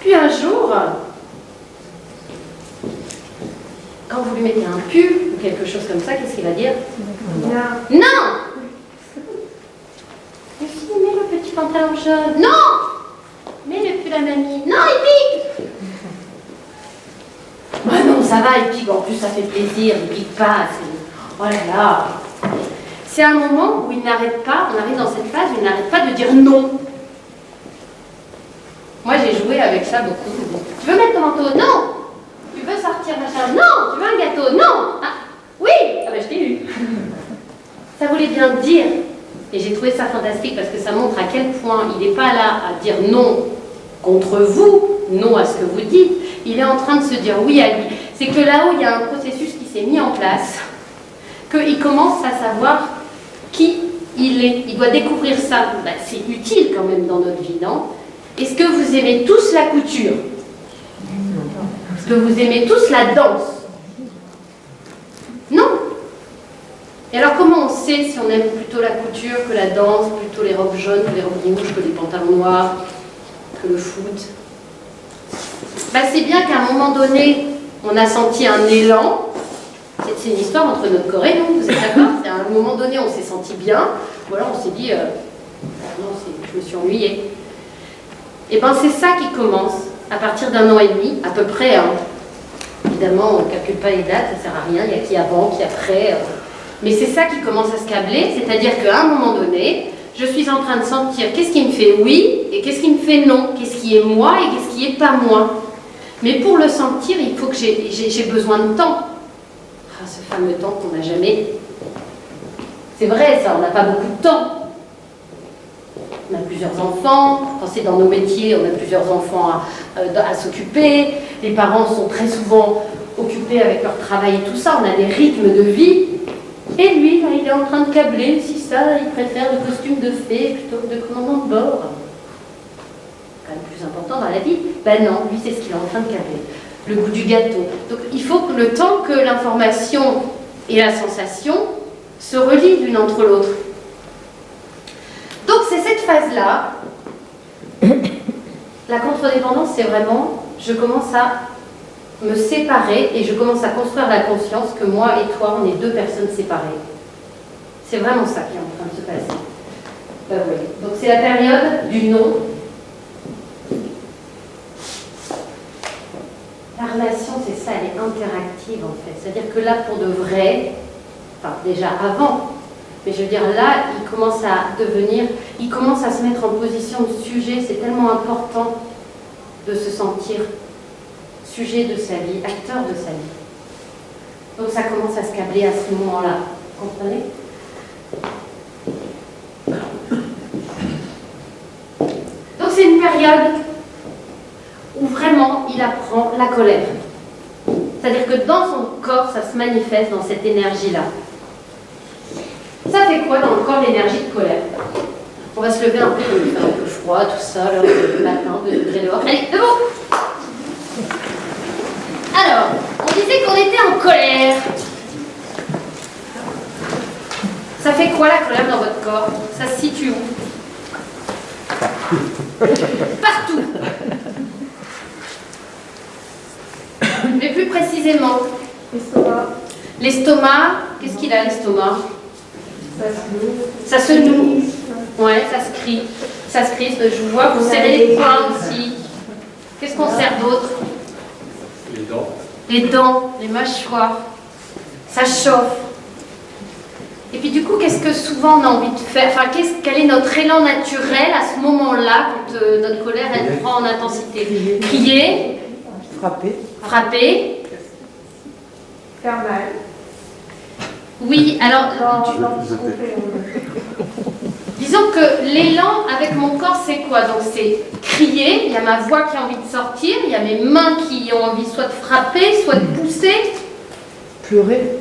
Puis un jour, quand vous lui mettez un pull ou quelque chose comme ça, qu'est-ce qu'il va dire? Non. Non. Mais si, mets le petit pantalon jaune. Non. Mets le pull à mamie. Non, il pique. Ah non, ça va, il pique. En plus, ça fait plaisir. Il pique pas. Oh là là. C'est un moment où il n'arrête pas, on arrive dans cette phase où il n'arrête pas de dire non. Moi, j'ai joué avec ça beaucoup. Tu veux mettre ton manteau? Non. Tu veux sortir machin? Non. Tu veux un gâteau? Non. Ah, oui. Ah ben, je t'ai eu. Ça voulait bien dire. Et j'ai trouvé ça fantastique parce que ça montre à quel point il n'est pas là à dire non contre vous, non à ce que vous dites. Il est en train de se dire oui à lui. C'est que là-haut, il y a un processus qui s'est mis en place, qu'il commence à savoir qui il est. Il doit découvrir ça. Ben, c'est utile quand même dans notre vie, non? Est-ce que vous aimez tous la couture? Est-ce que vous aimez tous la danse? Non. Et alors comment on sait si on aime plutôt la couture que la danse, plutôt les robes jaunes, que les robes rouges, que les pantalons noirs, que le foot? Ben, c'est bien qu'à un moment donné, on a senti un élan. C'est une histoire entre notre corps et nous, vous êtes d'accord? C'est à un moment donné, on s'est senti bien, ou alors on s'est dit, non, je me suis ennuyée. Et bien c'est ça qui commence à partir d'1 an et demi, à peu près. Hein. Évidemment, on ne calcule pas les dates, ça ne sert à rien, il y a qui avant, qui après. Mais c'est ça qui commence à se câbler, c'est-à-dire qu'à un moment donné, je suis en train de sentir qu'est-ce qui me fait oui et qu'est-ce qui me fait non, qu'est-ce qui est moi et qu'est-ce qui n'est pas moi. Mais pour le sentir, il faut que j'ai besoin de temps. Ah, ce fameux temps qu'on n'a jamais. C'est vrai ça, on n'a pas beaucoup de temps. On a plusieurs enfants, quand c'est dans nos métiers, on a plusieurs enfants à s'occuper. Les parents sont très souvent occupés avec leur travail et tout ça, on a des rythmes de vie. Et lui, là, il est en train de câbler, si ça, il préfère le costume de fée plutôt que de commandant de bord. C'est quand même plus important dans la vie. Ben non, lui, c'est ce qu'il est en train de câbler. Le goût du gâteau. Donc il faut que le temps que l'information et la sensation se relient l'une entre l'autre. Donc c'est cette phase-là. La contre-dépendance, c'est vraiment, je commence à me séparer et je commence à construire la conscience que moi et toi, on est deux personnes séparées. C'est vraiment ça qui est en train de se passer. Ben oui. Donc c'est la période du non. La relation, c'est ça, elle est interactive en fait. C'est-à-dire que là, pour de vrai, enfin déjà avant, mais je veux dire là, il commence à se mettre en position de sujet. C'est tellement important de se sentir sujet de sa vie, acteur de sa vie. Donc ça commence à se câbler à ce moment-là. Vous comprenez? Donc c'est une période où vraiment il apprend la colère. C'est-à-dire que dans son corps, ça se manifeste dans cette énergie-là. Ça fait quoi dans le corps l'énergie de colère? On va se lever un peu, il fait un peu froid, tout ça, là, le matin, 2 degrés dehors. Allez, debout! Alors, on disait qu'on était en colère. Ça fait quoi la colère dans votre corps? Ça se situe où? Partout. Mais plus précisément. L'estomac. L'estomac, qu'est-ce qu'il a l'estomac? Ça se noue. Ouais, ça se crie. Ça se crispe. Je vous vois, vous serrez les poings aussi. Qu'est-ce qu'on serre d'autre? Les dents. Les dents, les mâchoires. Ça chauffe. Et puis du coup, qu'est-ce que souvent on a envie de faire? Enfin, quel est notre élan naturel à ce moment-là, quand notre colère, elle prend en intensité? Crier. Frapper. Frapper. Faire mal. Oui, alors, disons que l'élan avec mon corps, c'est quoi? Donc c'est crier, il y a ma voix qui a envie de sortir, il y a mes mains qui ont envie soit de frapper, soit de pousser. Pleurer.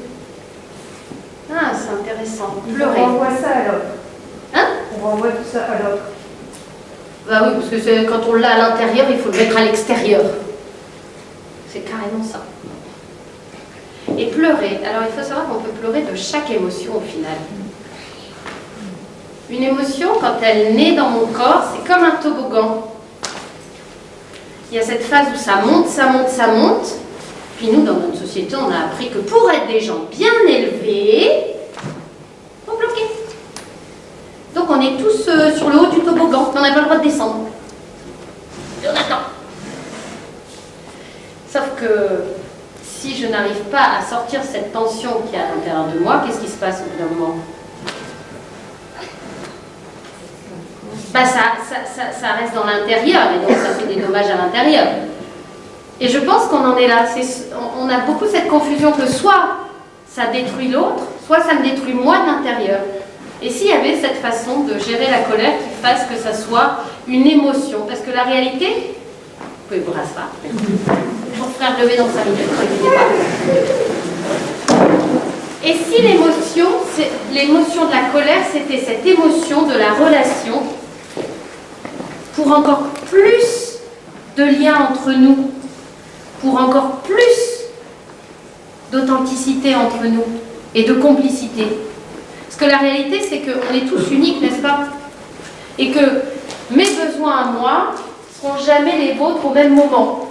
Ah, c'est intéressant. Pleurer. On renvoie ça à l'autre. Hein? On renvoie tout ça à l'autre. Bah oui, parce que quand on l'a à l'intérieur, il faut le mettre à l'extérieur. C'est carrément ça. Et pleurer. Alors il faut savoir qu'on peut pleurer de chaque émotion au final. Une émotion, quand elle naît dans mon corps, c'est comme un toboggan. Il y a cette phase où ça monte, ça monte, ça monte. Puis nous, dans notre société, on a appris que pour être des gens bien élevés, il faut bloquer. Donc on est tous sur le haut du toboggan, mais on n'a pas le droit de descendre. Et on attend. Sauf que si je n'arrive pas à sortir cette tension qui est à l'intérieur de moi, qu'est-ce qui se passe au bout d'un moment? Bah ça reste dans l'intérieur, et donc ça fait des dommages à l'intérieur. Et je pense qu'on en est là. On a beaucoup cette confusion que soit ça détruit l'autre, soit ça me détruit moi de l'intérieur. Et s'il y avait cette façon de gérer la colère qui fasse que ça soit une émotion, parce que la réalité, vous pouvez vous rasseoir. Je vous ferai relever dans 5 minutes, ne vous inquiétez pas. Et si l'émotion de la colère, c'était cette émotion de la relation, pour encore plus de liens entre nous, pour encore plus d'authenticité entre nous et de complicité. Parce que la réalité, c'est qu'on est tous uniques, n'est-ce pas? Et que mes besoins à moi ne seront jamais les vôtres au même moment.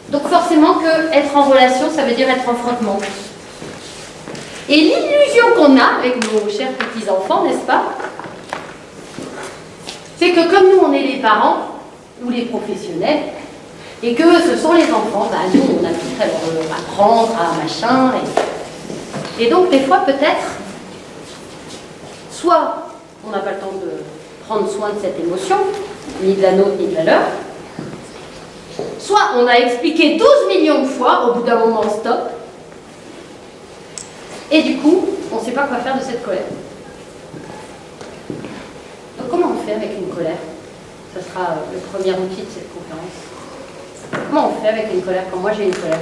Donc forcément que être en relation, ça veut dire être en frottement. Et l'illusion qu'on a avec nos chers petits-enfants, n'est-ce pas? C'est que comme nous, on est les parents ou les professionnels, et que ce sont les enfants, bah, nous, on a tout à leur apprendre, à machin. Et donc, des fois, peut-être, soit on n'a pas le temps de prendre soin de cette émotion, ni de la nôtre, ni de la leur, soit on a expliqué 12 millions de fois, au bout d'un moment, stop, et du coup, on ne sait pas quoi faire de cette colère. Donc, comment on fait avec une colère? Ce sera le premier outil de cette conférence. Comment on fait avec une colère quand moi j'ai une colère?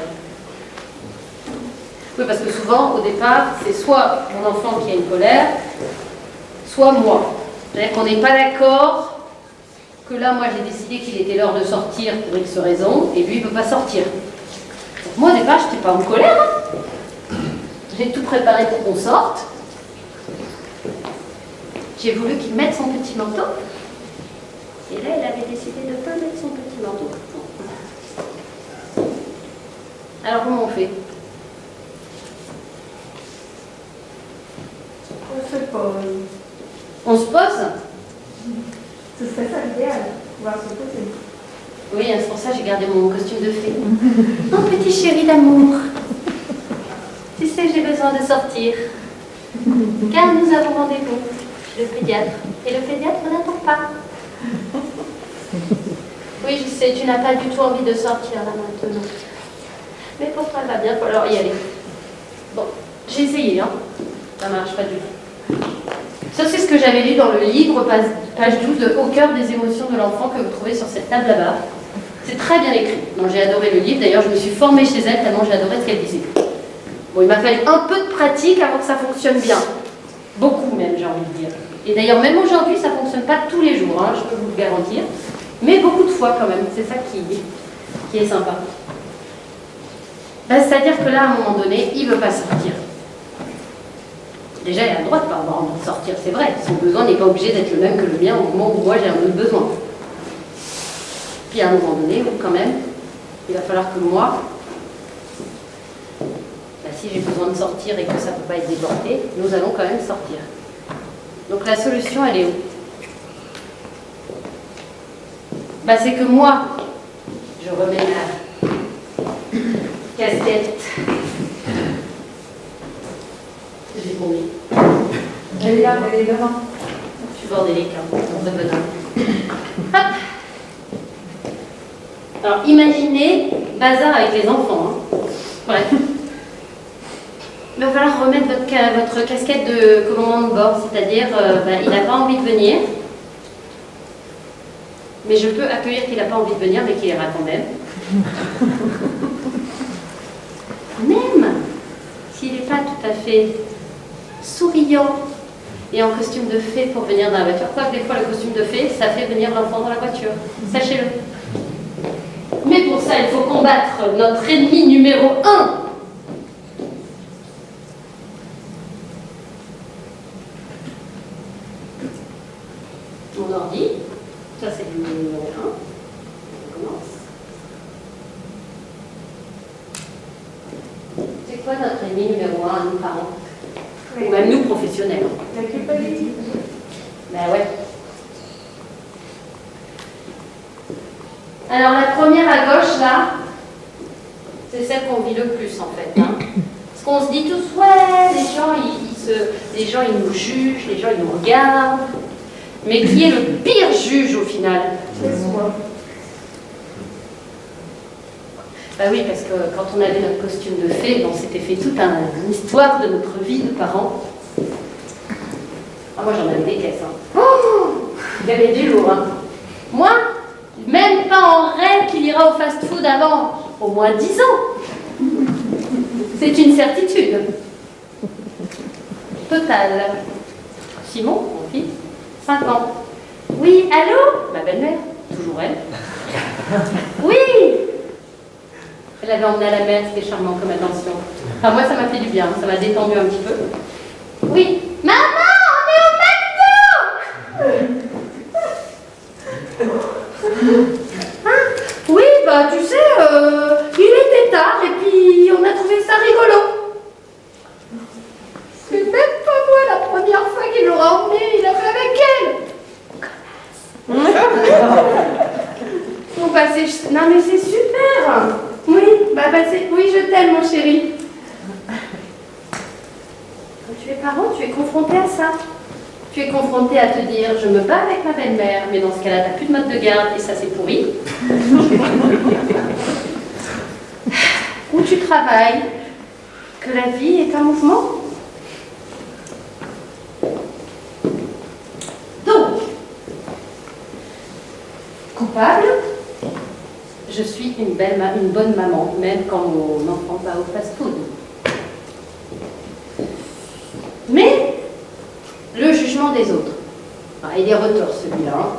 Oui, parce que souvent, au départ, c'est soit mon enfant qui a une colère, soit moi. C'est-à-dire qu'on n'est pas d'accord que là, moi, j'ai décidé qu'il était l'heure de sortir pour X raison, et lui, il ne peut pas sortir. Donc, moi, au départ, je n'étais pas en colère. Hein. J'ai tout préparé pour qu'on sorte. J'ai voulu qu'il mette son petit manteau. Et là, il avait décidé de ne pas mettre son petit manteau. Alors, comment on fait? On se pose. On se pose? Ce serait ça l'idéal, pouvoir se poser. Oui, c'est pour ça que j'ai gardé mon costume de fée. Mon petit chéri d'amour. Tu sais, j'ai besoin de sortir. Car nous avons rendez-vous chez le pédiatre. Et le pédiatre n'attend pas. Oui, je sais, tu n'as pas du tout envie de sortir là maintenant. Mais pourquoi il va bien falloir y aller. Bon, j'ai essayé, hein. Ça ne marche pas du tout. Ça, c'est ce que j'avais lu dans le livre, page 12, de Au cœur des émotions de l'enfant, que vous trouvez sur cette table là-bas. C'est très bien écrit. Donc, j'ai adoré le livre. D'ailleurs, je me suis formée chez elle tellement j'ai adoré ce qu'elle disait. Bon, il m'a fallu un peu de pratique avant que ça fonctionne bien. Beaucoup même, j'ai envie de dire. Et d'ailleurs, même aujourd'hui, ça ne fonctionne pas tous les jours, hein, je peux vous le garantir. Mais beaucoup de fois quand même. C'est ça qui est sympa. Ben, c'est-à-dire que là, à un moment donné, il ne veut pas sortir. Déjà, il a le droit de ne pas avoir envie de sortir, c'est vrai. Son besoin n'est pas obligé d'être le même que le mien au moment où moi j'ai un autre besoin. Puis à un moment donné, quand même, il va falloir que moi, si j'ai besoin de sortir et que ça ne peut pas être débordé, nous allons quand même sortir. Donc la solution, elle est où? Ben, c'est que moi, je remets ma casquette. J'ai combien? Elle est là, elle est devant. Je suis bordélique, hein, de bonheur. Hop. Alors, imaginez bazar avec les enfants. Hein. Bref. il va falloir remettre votre casquette de commandant de bord, c'est-à-dire il n'a pas envie de venir, mais je peux accueillir qu'il n'a pas envie de venir, mais qu'il ira quand même. Même s'il n'est pas tout à fait souriant et en costume de fée pour venir dans la voiture, quoique des fois le costume de fée, ça fait venir l'enfant dans la voiture, sachez-le. Mais pour ça, il faut combattre notre ennemi numéro 1. Mon ordi, ça c'est le numéro 1. On commence. C'est quoi notre ennemi numéro 1 à nous parents? Ou même nous professionnels? La culpabilité. Ben ouais. Alors la première à gauche là, c'est celle qu'on vit le plus en fait. Hein. Parce qu'on se dit tous, ouais, les gens ils nous jugent, les gens ils nous regardent. Mais qui est le pire juge au final? C'est soi. Bah oui, parce que quand on avait notre costume de fée, on s'était fait toute une histoire de notre vie de parents. Ah, moi j'en avais des caisses. Hein. Oh, il y avait du lourd. Hein. Moi, même pas en rêve qu'il ira au fast-food avant au moins 10 ans. C'est une certitude. Totale. Simon, mon fils, 5 ans. Oui, allô? Ma belle-mère, toujours elle. Oui! Elle l'avait emmené à la mer, c'était charmant comme attention. Enfin, moi, ça m'a fait du bien, ça m'a détendu un petit peu. Oui. Maman, on est au McDo! Hein? Oui, bah, tu sais, il était tard et puis on a trouvé ça rigolo. C'est même pas moi la première fois qu'il l'aura emmené, il a fait avec elle. Bon, bah, non, mais c'est super! Oui, oui, je t'aime, mon chéri. Quand tu es parent, tu es confronté à ça. Tu es confronté à te dire, je me bats avec ma belle-mère, mais dans ce cas-là, tu n'as plus de mode de garde et ça, c'est pourri. Où tu travailles, que la vie est un mouvement. Donc, coupable, je suis une bonne maman, même quand mon enfant va au fast-food. Mais, le jugement des autres. Ah, il est retors celui-là. Hein.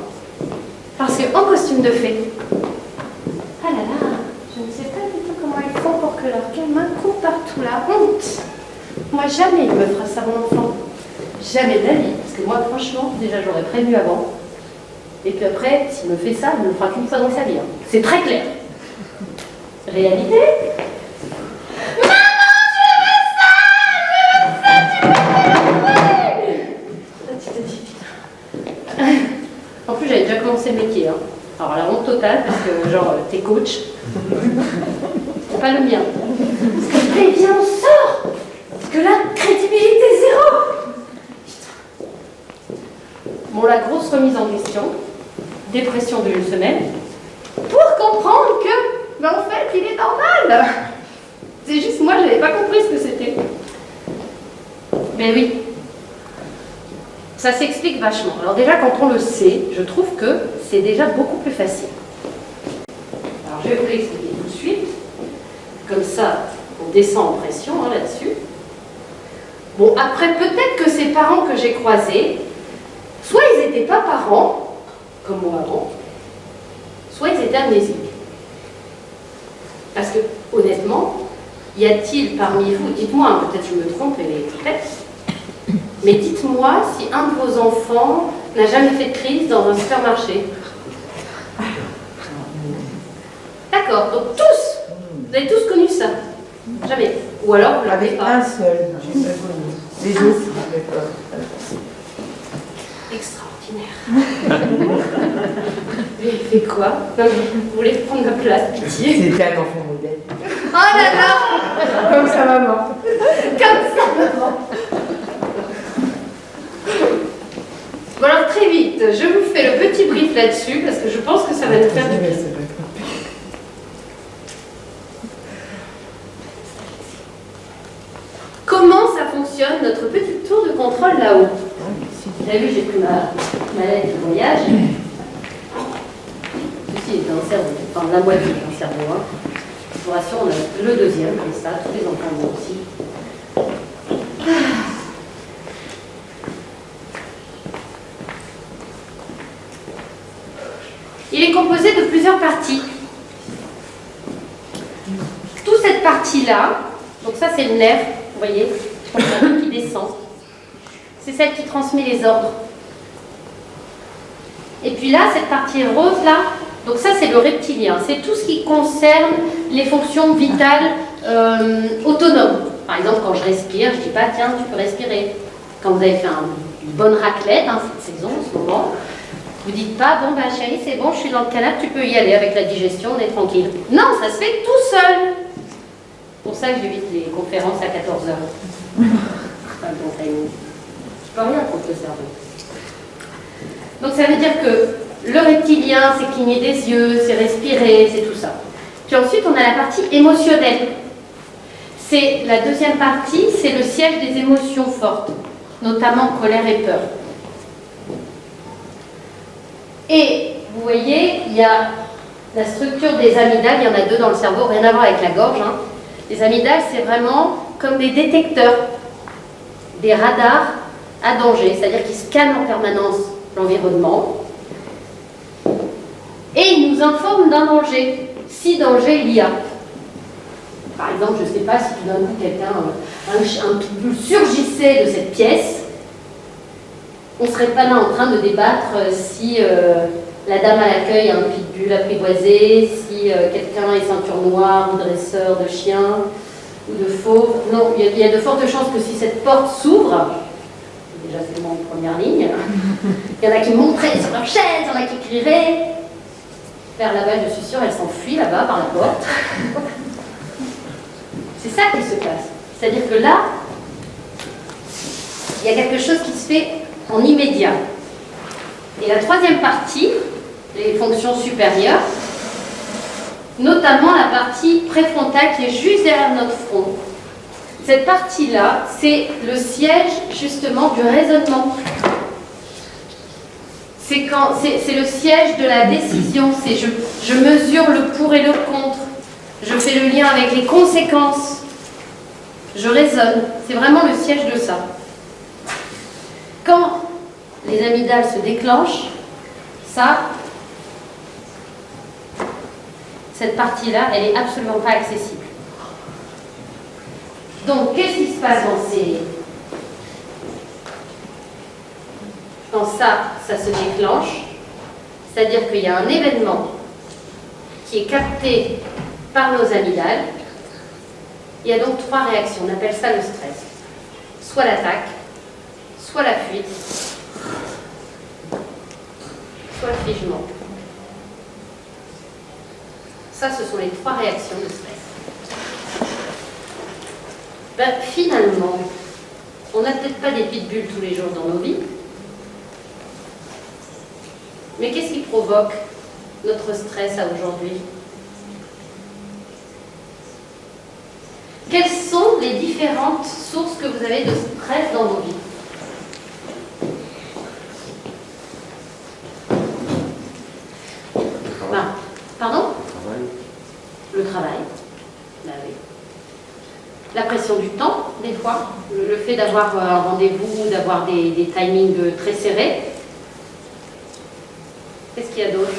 Parce qu'en costume de fée, ah là là, je ne sais pas du tout comment ils font pour que leur gamin court partout la honte. Moi, jamais il me fera ça, mon enfant. Jamais de la vie. Parce que moi, franchement, déjà, j'aurais prévu avant. Et puis après, s'il me fait ça, il ne le fera qu'une fois dans sa vie. Hein. C'est très clair. Réalité? Maman, je veux ça! Je veux ça! Tu te dis, putain. En plus, j'avais déjà commencé le métier. Hein. Alors, la honte totale, parce que, genre, t'es coach. C'est pas le mien. Parce que, viens, on sort! Parce que là, crédibilité zéro! Putain. Bon, la grosse remise en question. Dépression d'une semaine, pour comprendre que, ben en fait, il est normal. C'est juste moi, je n'avais pas compris ce que c'était. Mais oui, ça s'explique vachement. Alors déjà, quand on le sait, je trouve que c'est déjà beaucoup plus facile. Alors je vais vous l'expliquer tout de suite. Comme ça, on descend en pression hein, là-dessus. Bon, après, peut-être que ces parents que j'ai croisés, soit ils n'étaient pas parents, comme moi avant, soit ils étaient amnésiques. Parce que, honnêtement, y a-t-il parmi vous, dites-moi, hein, peut-être je me trompe, mais dites-moi si un de vos enfants n'a jamais fait de crise dans un supermarché. D'accord, donc tous, vous avez tous connu ça. Jamais. Ou alors, vous l'avez avec pas. un seul, j'ai pas connu. Les autres, je n'avais pas. Extraordinaire. Mais il fait quoi? Non, vous voulez prendre ma place, pitié. C'était un enfant modèle. Oh là là! Comme sa maman. Comme ça, maman. Bon alors très vite, je vous fais le petit brief là-dessus parce que je pense que ça va nous faire du bien. Comment là-haut. Vous avez vu, j'ai pris ma lettre de voyage. Ceci est un cerveau, enfin la moitié d'un cerveau. Hein. Je vous rassure, on a le deuxième, comme ça, tous les enfants vont aussi. Il est composé de plusieurs parties. Toute cette partie-là, donc ça c'est le nerf, vous voyez, qui descend. C'est celle qui transmet les ordres. Et puis là, cette partie rose-là, donc ça c'est le reptilien. C'est tout ce qui concerne les fonctions vitales autonomes. Par exemple, quand je respire, je ne dis pas « tiens, tu peux respirer ». Quand vous avez fait une bonne raclette, hein, cette saison, en ce moment, vous ne dites pas « bon, bah chérie, c'est bon, je suis dans le canapé, tu peux y aller avec la digestion, on est tranquille ». Non, ça se fait tout seul. C'est pour ça que j'évite les conférences à 14h. Enfin, bon timing. Je peux rien contre le cerveau. Donc ça veut dire que le reptilien, c'est cligner des yeux, c'est respirer, c'est tout ça. Puis ensuite, on a la partie émotionnelle. C'est la deuxième partie, c'est le siège des émotions fortes, notamment colère et peur. Et vous voyez, il y a la structure des amygdales, il y en a deux dans le cerveau, rien à voir avec la gorge. Hein. Les amygdales, c'est vraiment comme des détecteurs, des radars à danger, c'est-à-dire qu'ils scannent en permanence l'environnement et ils nous informent d'un danger, si danger il y a. Par exemple, je ne sais pas si tout d'un coup quelqu'un, un pitbull surgissait de cette pièce, on ne serait pas là en train de débattre si la dame à l'accueil a un pitbull apprivoisé, si quelqu'un est ceinture noire ou dresseur de chiens ou de fauves. Non, il y a de fortes chances que si cette porte s'ouvre, déjà c'est moi en première ligne, il y en a qui monteraient sur leur chaise, il y en a qui crieraient. Vers là-bas, je suis sûre, elle s'enfuit là-bas par la porte. C'est ça qui se passe. C'est-à-dire que là, il y a quelque chose qui se fait en immédiat. Et la troisième partie, les fonctions supérieures, notamment la partie préfrontale qui est juste derrière notre front. Cette partie-là, c'est le siège justement du raisonnement. C'est le siège de la décision. C'est je mesure le pour et le contre. Je fais le lien avec les conséquences. Je raisonne. C'est vraiment le siège de ça. Quand les amygdales se déclenchent, cette partie-là, elle n'est absolument pas accessible. Donc, qu'est-ce qui se passe quand ça se déclenche? C'est-à-dire qu'il y a un événement qui est capté par nos amygdales. Il y a donc trois réactions. On appelle ça le stress. Soit l'attaque, soit la fuite, soit le figement. Ça, ce sont les trois réactions de stress. Ben, finalement, on n'a peut-être pas des pitbulls tous les jours dans nos vies, mais qu'est-ce qui provoque notre stress à aujourd'hui? Quelles sont les différentes sources que vous avez de stress dans vos vies? Pardon? Le travail. Ben oui. La pression du temps, des fois. Le fait d'avoir un rendez-vous, d'avoir des timings très serrés. Qu'est-ce qu'il y a d'autre?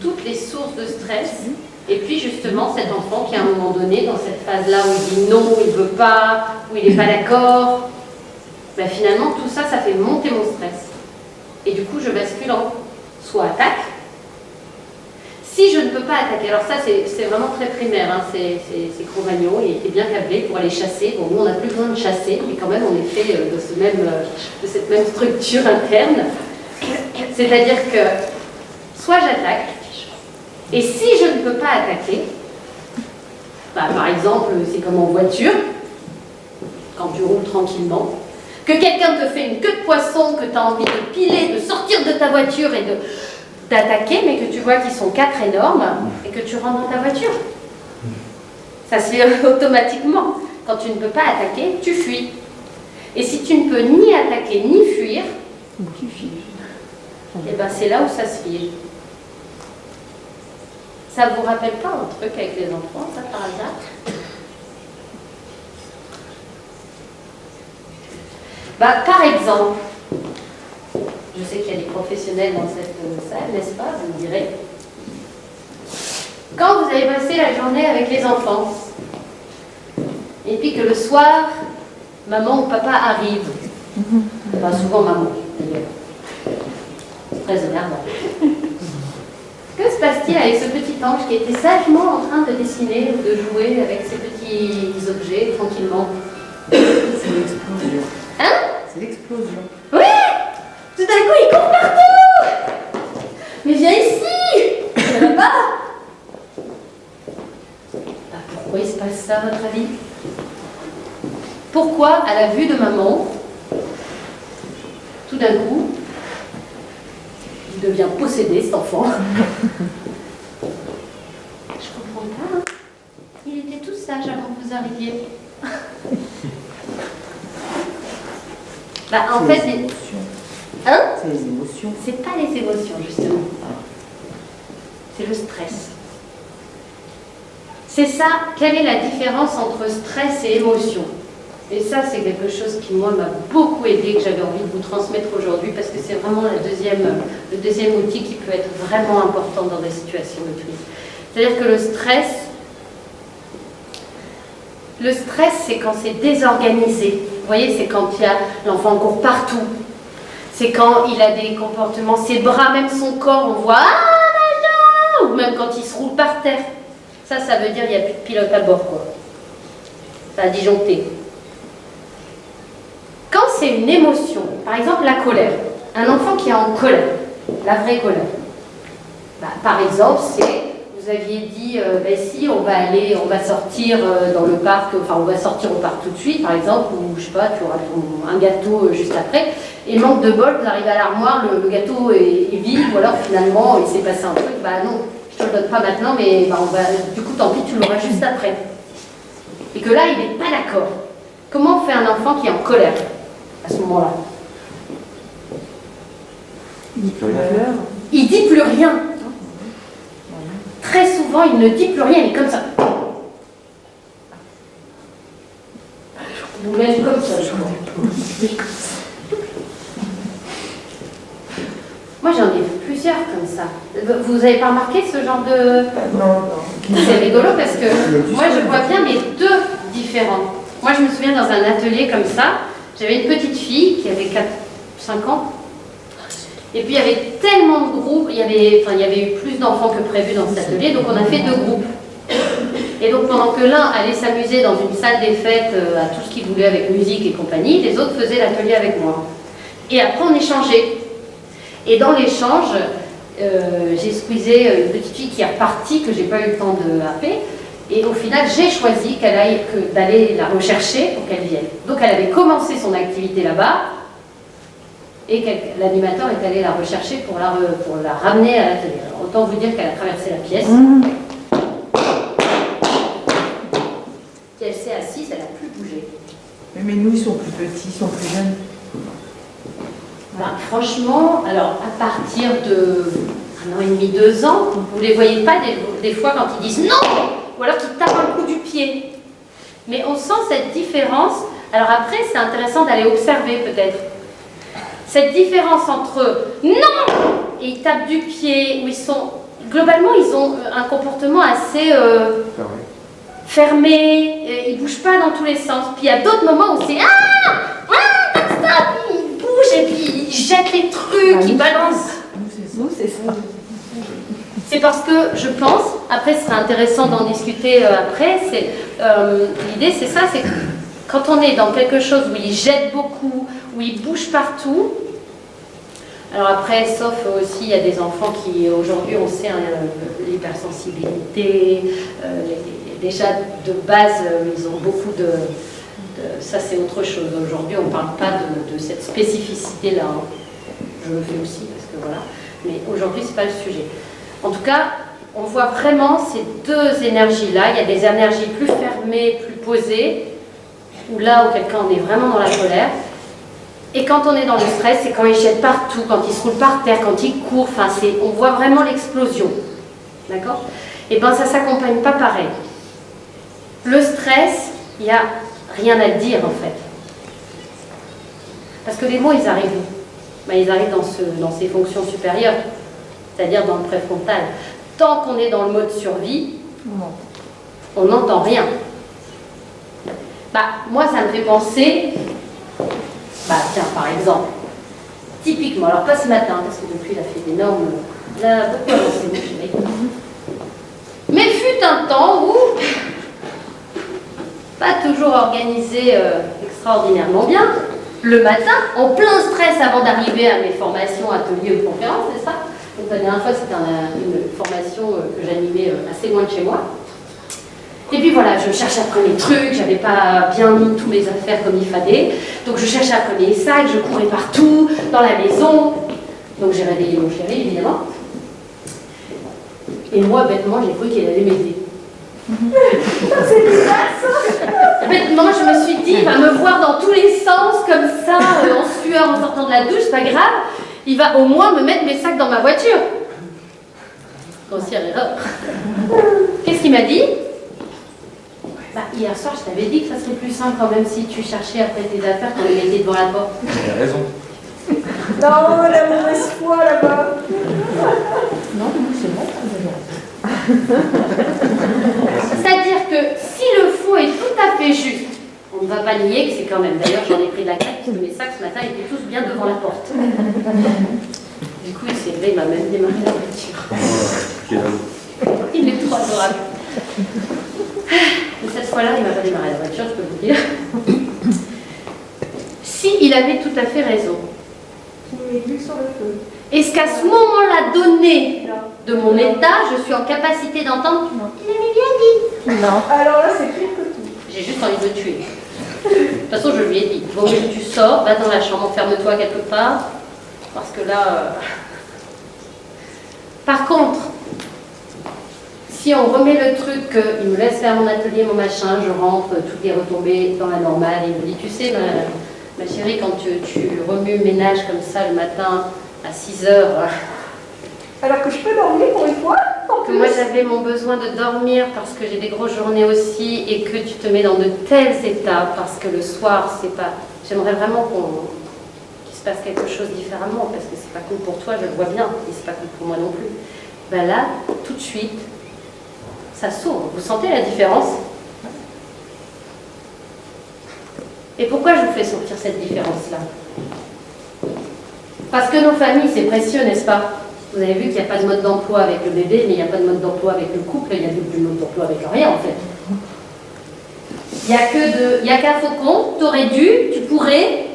Toutes les sources de stress. Et puis justement, cet enfant qui à un moment donné, dans cette phase-là où il dit non, il ne veut pas, où il n'est pas d'accord, ben finalement, tout ça, ça fait monter mon stress. Et du coup, je bascule en soit attaque. Si je ne peux pas attaquer, alors ça, c'est vraiment très primaire, hein, c'est Cro-Magnon, il était bien câblé pour aller chasser. Bon, nous, on n'a plus besoin de chasser, mais quand même, on est fait de cette même structure interne. C'est-à-dire que soit j'attaque, et si je ne peux pas attaquer, bah, par exemple, c'est comme en voiture, quand tu roules tranquillement, que quelqu'un te fait une queue de poisson, que tu as envie de piler, de sortir de ta voiture et d'attaquer, mais que tu vois qu'ils sont 4 énormes, et que tu rentres dans ta voiture. Ça se fait automatiquement. quand tu ne peux pas attaquer, tu fuis. Et si tu ne peux ni attaquer ni fuir, Tu figes. et ben c'est là où ça se fige. Ça vous rappelle pas un truc avec les enfants, ça par hasard? Par exemple, je sais qu'il y a des professionnels dans cette salle, n'est-ce pas? Vous me direz. Quand vous avez passé la journée avec les enfants, et puis que le soir, maman ou papa arrive, enfin souvent maman, d'ailleurs, c'est très énervant. Que se passe-t-il avec ce petit ange qui était sagement en train de dessiner ou de jouer avec ces petits objets tranquillement? C'est l'explosion. Hein? C'est l'explosion. Oui! Tout d'un coup, il court partout! Mais viens ici! Ça va pas? Pourquoi il se passe ça, à votre avis? Pourquoi, à la vue de maman, tout d'un coup, il devient possédé, cet enfant? Je comprends pas. Hein. Il était tout sage avant que vous arriviez. En fait, les émotions. Hein? C'est les émotions. C'est pas les émotions, justement. C'est le stress. C'est ça, quelle est la différence entre stress et émotion? Et ça, c'est quelque chose qui, moi, m'a beaucoup aidé, que j'avais envie de vous transmettre aujourd'hui, parce que c'est vraiment le deuxième outil qui peut être vraiment important dans des situations de crise. C'est-à-dire que le stress, c'est quand c'est désorganisé. Vous voyez, c'est quand il y a l'enfant court partout. C'est quand il a des comportements, ses bras, même son corps, on voit « Ah, machin !» ou même quand il se roule par terre. Ça veut dire qu'il n'y a plus de pilote à bord, quoi. Ça a disjoncté. Quand c'est une émotion, par exemple la colère, un enfant qui est en colère, la vraie colère, par exemple, c'est, vous aviez dit, si on va sortir dans le parc, enfin on va sortir au parc tout de suite, par exemple, ou je sais pas, tu auras un gâteau juste après, et manque de bol, vous arrivez à l'armoire, le gâteau est vide, ou alors finalement il s'est passé un truc, non, je te le donne pas maintenant, mais du coup tant pis, tu l'auras juste après. Et que là, il n'est pas d'accord. Comment on fait un enfant qui est en colère à ce moment-là? Il pleure. Il dit plus rien. Très souvent, il ne dit plus rien, il est comme ça. Vous mettez comme ça, je crois. Moi, j'en ai vu plusieurs comme ça. Vous n'avez pas remarqué ce genre de... Non. C'est rigolo parce que moi, je vois bien les deux différents. Moi, je me souviens dans un atelier comme ça, j'avais une petite fille qui avait 5 ans. Et puis, il y avait tellement de groupes, il y avait eu plus d'enfants que prévu dans cet atelier, donc on a fait 2 groupes. Et donc, pendant que l'un allait s'amuser dans une salle des fêtes à tout ce qu'il voulait avec musique et compagnie, les autres faisaient l'atelier avec moi. Et après, on échangeait. Et dans l'échange, j'ai squeezé une petite fille qui est repartie, que j'ai pas eu le temps de happer. Et au final, j'ai choisi d'aller la rechercher pour qu'elle vienne. Donc, elle avait commencé son activité là-bas. Et l'animateur est allé la rechercher pour la ramener à l'atelier. Autant vous dire qu'elle a traversé la pièce. Puis elle s'est assise, elle n'a plus bougé. Mais nous, ils sont plus petits, ils sont plus jeunes. Franchement, alors à partir de 1 an et demi, 2 ans, vous ne les voyez pas des fois quand ils disent non, ou alors qu'ils tapent un coup du pied. Mais on sent cette différence. Alors après, c'est intéressant d'aller observer peut-être. Cette différence entre non et ils tapent du pied, où globalement, ils ont un comportement assez fermé, ils ne bougent pas dans tous les sens. Puis il y a d'autres moments où c'est comme ça, puis ils bougent et puis ils jettent les trucs, ils balancent. Nous, c'est ça. C'est parce que je pense, après ce sera intéressant d'en discuter après, l'idée c'est ça, c'est que quand on est dans quelque chose où ils jettent beaucoup, où ils bougent partout, alors après, sauf aussi, il y a des enfants qui, aujourd'hui, on sait, l'hypersensibilité, déjà de base, ils ont beaucoup de ça c'est autre chose. Aujourd'hui, on ne parle pas de cette spécificité-là. Hein. Je le fais aussi, parce que voilà. Mais aujourd'hui, ce n'est pas le sujet. En tout cas, on voit vraiment ces 2 énergies-là. Il y a des énergies plus fermées, plus posées, ou là, auquel cas on est vraiment dans la colère. Et quand on est dans le stress, c'est quand il jette partout, quand il se roule par terre, quand il court, enfin, on voit vraiment l'explosion. D'accord? Et bien, ça ne s'accompagne pas pareil. Le stress, il n'y a rien à dire, en fait. Parce que les mots, ils arrivent où? Ben, ils arrivent dans ces fonctions supérieures, c'est-à-dire dans le préfrontal. Tant qu'on est dans le mode survie, on n'entend rien. Bah, moi, ça me fait penser... Bah, tiens, par exemple, typiquement, alors pas ce matin, parce que depuis, il a fait d'énormes... Là, beaucoup avancé, mon chéri. Mais fut un temps où, pas toujours organisé extraordinairement bien, le matin, en plein stress avant d'arriver à mes formations, ateliers ou conférences, c'est ça? Donc la dernière fois, c'était une formation que j'animais assez loin de chez moi. Et puis voilà, je cherchais après mes trucs, j'avais pas bien mis tous mes affaires comme il fallait. Donc je cherchais après mes sacs, je courais partout, dans la maison. Donc j'ai réveillé mon chéri, évidemment. Et moi, bêtement, j'ai cru qu'il allait m'aider. C'est bizarre ça. Bêtement, je me suis dit, il va me voir dans tous les sens, comme ça, en sueur, en sortant de la douche, c'est pas grave. Il va au moins me mettre mes sacs dans ma voiture. Grossière erreur. Qu'est-ce qu'il m'a dit? Bah, hier soir, je t'avais dit que ça serait plus simple quand même si tu cherchais après tes affaires quand les mettais devant la porte. Il a raison. Non, la mauvaise foi là-bas. Non, c'est bon. C'est-à-dire que si le faux est tout à fait juste, on ne va pas nier que c'est quand même. D'ailleurs, j'en ai pris de la claque parce que mes sacs ce matin étaient tous bien devant la porte. Du coup, il s'est levé, il m'a même démarré la voiture. Il est trop adorable. Mais cette fois-là, il ne m'a pas démarré la voiture, je peux vous dire. Si, il avait tout à fait raison. Tu me mets l'huile sur le feu. Est-ce qu'à ce moment-là donné de mon état, je suis en capacité d'entendre « Il avait bien dit ». Non. Alors là, c'est pire que tout. J'ai juste envie de le tuer. De toute façon, je lui ai dit, vaut mieux que tu sors, va dans la chambre, enferme-toi quelque part, parce que là... Par contre, si on remet le truc qu'il me laisse faire mon atelier, mon machin, je rentre, tout est retombé dans la normale, il me dit, tu sais, ma chérie, quand tu remues ménage comme ça le matin à 6 heures... Alors que je peux dormir pour une fois. Que moi j'avais mon besoin de dormir parce que j'ai des grosses journées aussi et que tu te mets dans de tels états parce que le soir c'est pas... J'aimerais vraiment qu'il se passe quelque chose différemment parce que c'est pas cool pour toi, je le vois bien, et c'est pas cool pour moi non plus. Ben là, tout de suite, ça s'ouvre. Vous sentez la différence? Et pourquoi je vous fais sortir cette différence-là? Parce que nos familles, c'est précieux, n'est-ce pas? Vous avez vu qu'il n'y a pas de mode d'emploi avec le bébé, mais il n'y a pas de mode d'emploi avec le couple, il y a du mode d'emploi avec rien en fait. Il n'y a qu'un faucon, tu aurais dû, tu pourrais.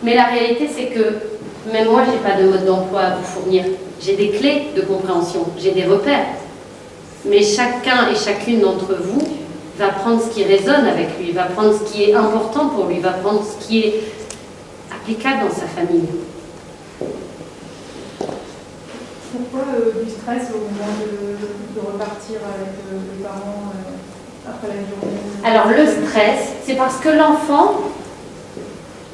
Mais la réalité c'est que même moi je n'ai pas de mode d'emploi à vous fournir. J'ai des clés de compréhension, j'ai des repères. Mais chacun et chacune d'entre vous va prendre ce qui résonne avec lui, va prendre ce qui est important pour lui, va prendre ce qui est applicable dans sa famille. Pourquoi du stress au moment de repartir avec les parents après la journée? Alors le stress, c'est parce que l'enfant,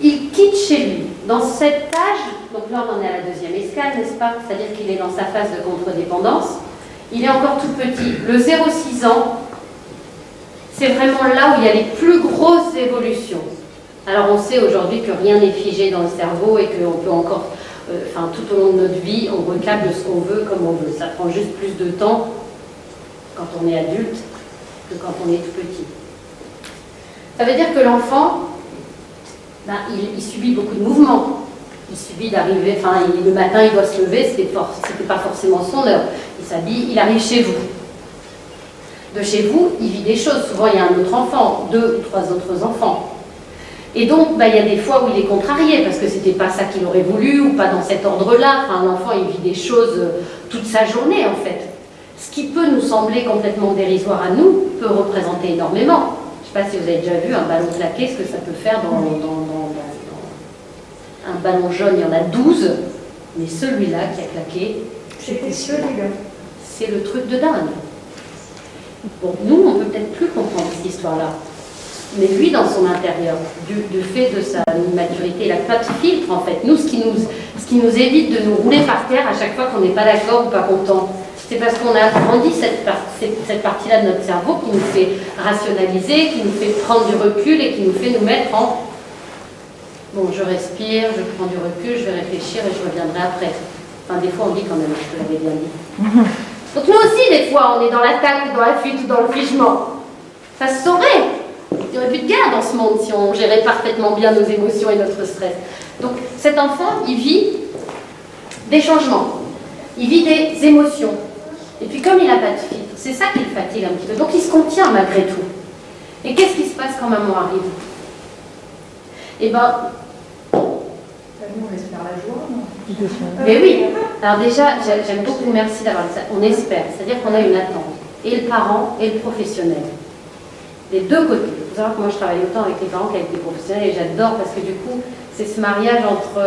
il quitte chez lui. Dans cet âge, donc là on en est à la deuxième escale, n'est-ce pas? C'est-à-dire qu'il est dans sa phase de contre-dépendance. Il est encore tout petit. Le 0-6 ans, c'est vraiment là où il y a les plus grosses évolutions. Alors on sait aujourd'hui que rien n'est figé dans le cerveau et qu'on peut encore... tout au long de notre vie, on recable ce qu'on veut comme on veut. Ça prend juste plus de temps quand on est adulte que quand on est tout petit. Ça veut dire que l'enfant, il subit beaucoup de mouvements. Il subit d'arriver, le matin il doit se lever, c'était pas forcément son heure. Il s'habille, il arrive chez vous. De chez vous, il vit des choses. Souvent il y a un autre enfant, 2 ou 3 autres enfants. Et donc, il y a des fois où il est contrarié, parce que c'était pas ça qu'il aurait voulu, ou pas dans cet ordre-là. L'enfant, il vit des choses toute sa journée, en fait. Ce qui peut nous sembler complètement dérisoire à nous, peut représenter énormément. Je ne sais pas si vous avez déjà vu un ballon claqué, ce que ça peut faire dans un ballon jaune, il y en a 12, mais celui-là qui a claqué, C'était celui-là. c'est le truc de dingue. Bon, nous, on peut peut-être plus comprendre cette histoire-là. Mais lui, dans son intérieur, du fait de sa maturité, il n'a pas de filtre en fait. Nous, ce qui nous évite de nous rouler par terre à chaque fois qu'on n'est pas d'accord ou pas content, c'est parce qu'on a agrandi cette partie-là de notre cerveau qui nous fait rationaliser, qui nous fait prendre du recul et qui nous fait nous mettre en bon, je respire, je prends du recul, je vais réfléchir et je reviendrai après. Enfin, des fois, on dit quand même, je te l'avais bien dit. Donc nous aussi, des fois, on est dans l'attaque, dans la fuite ou dans le figement. Ça se saurait. Il n'y aurait plus de guerre dans ce monde si on gérait parfaitement bien nos émotions et notre stress. Donc cet enfant, il vit des changements, il vit des émotions. Et puis comme il n'a pas de filtre, c'est ça qui le fatigue un petit peu. Donc il se contient malgré tout. Et qu'est-ce qui se passe quand maman arrive? Eh ben, Nous, on espère la joie, non? mais oui. Alors déjà, j'aime beaucoup, merci d'avoir dit ça. On espère, c'est-à-dire qu'on a une attente. Et le parent et le professionnel. Des deux côtés. Il faut savoir que moi je travaille autant avec les parents qu'avec les professionnels et j'adore parce que du coup c'est ce mariage entre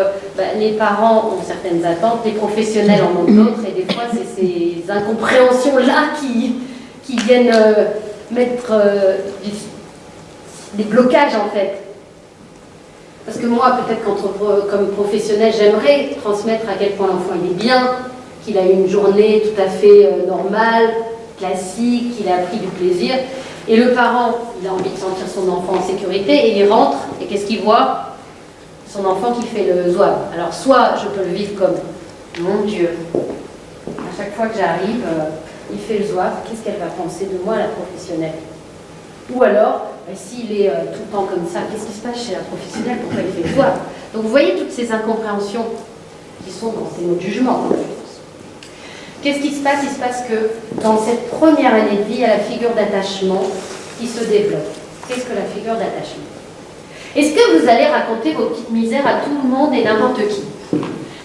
les parents ont certaines attentes, les professionnels en ont d'autres et des fois c'est ces incompréhensions-là qui viennent mettre des blocages en fait. Parce que moi peut-être comme professionnel j'aimerais transmettre à quel point l'enfant il est bien, qu'il a eu une journée tout à fait normale, classique, qu'il a pris du plaisir. Et le parent, il a envie de sentir son enfant en sécurité et il rentre et qu'est-ce qu'il voit? Son enfant qui fait le zouave. Alors soit je peux le vivre comme mon Dieu, à chaque fois que j'arrive, il fait le zouave, qu'est-ce qu'elle va penser de moi, la professionnelle? Ou alors, s'il est tout le temps comme ça, qu'est-ce qui se passe chez la professionnelle? Pourquoi il fait le zouave? Donc vous voyez toutes ces incompréhensions qui sont dans ces mots de jugement. Qu'est-ce qui se passe? Il se passe que dans cette première année de vie, il y a la figure d'attachement qui se développe. Qu'est-ce que la figure d'attachement? Est-ce que vous allez raconter vos petites misères à tout le monde et n'importe qui?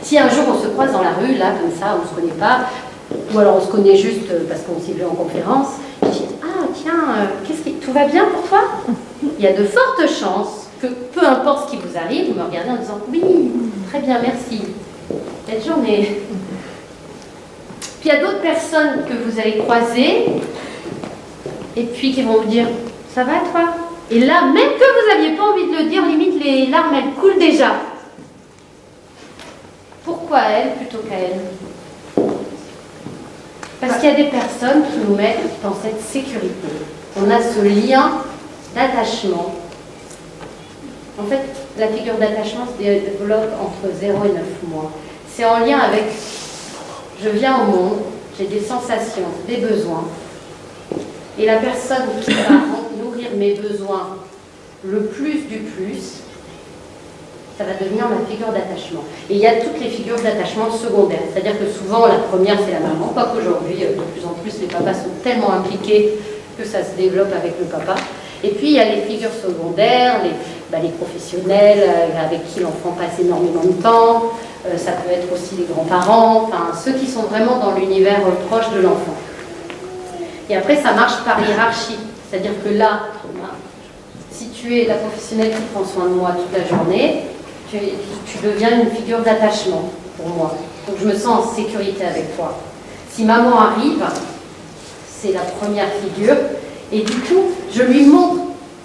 Si un jour on se croise dans la rue, là, comme ça, on ne se connaît pas, ou alors on se connaît juste parce qu'on s'est vu en conférence, et je dis, ah tiens, tout va bien pour toi? Il y a de fortes chances que, peu importe ce qui vous arrive, vous me regardez en disant, oui, très bien, merci. Belle journée. Puis il y a d'autres personnes que vous allez croiser et puis qui vont vous dire « ça va toi ?» Et là, même que vous n'aviez pas envie de le dire, limite les larmes elles coulent déjà. Pourquoi elle plutôt qu'à elle? Parce qu'il y a des personnes qui nous mettent dans cette sécurité. On a ce lien d'attachement. En fait, la figure d'attachement se développe entre 0 et 9 mois. C'est en lien avec je viens au monde, j'ai des sensations, des besoins. Et la personne qui va nourrir mes besoins le plus du plus, ça va devenir ma figure d'attachement. Et il y a toutes les figures d'attachement secondaires. C'est-à-dire que souvent, la première, c'est la maman. Pas qu'aujourd'hui, de plus en plus, les papas sont tellement impliqués que ça se développe avec le papa. Et puis, il y a les figures secondaires, les professionnels avec qui l'enfant passe énormément de temps. Ça peut être aussi les grands-parents, enfin ceux qui sont vraiment dans l'univers proche de l'enfant. Et après, ça marche par hiérarchie. C'est-à-dire que là, si tu es la professionnelle qui prend soin de moi toute la journée, tu deviens une figure d'attachement pour moi. Donc je me sens en sécurité avec toi. Si maman arrive, c'est la première figure, et du coup, je lui montre.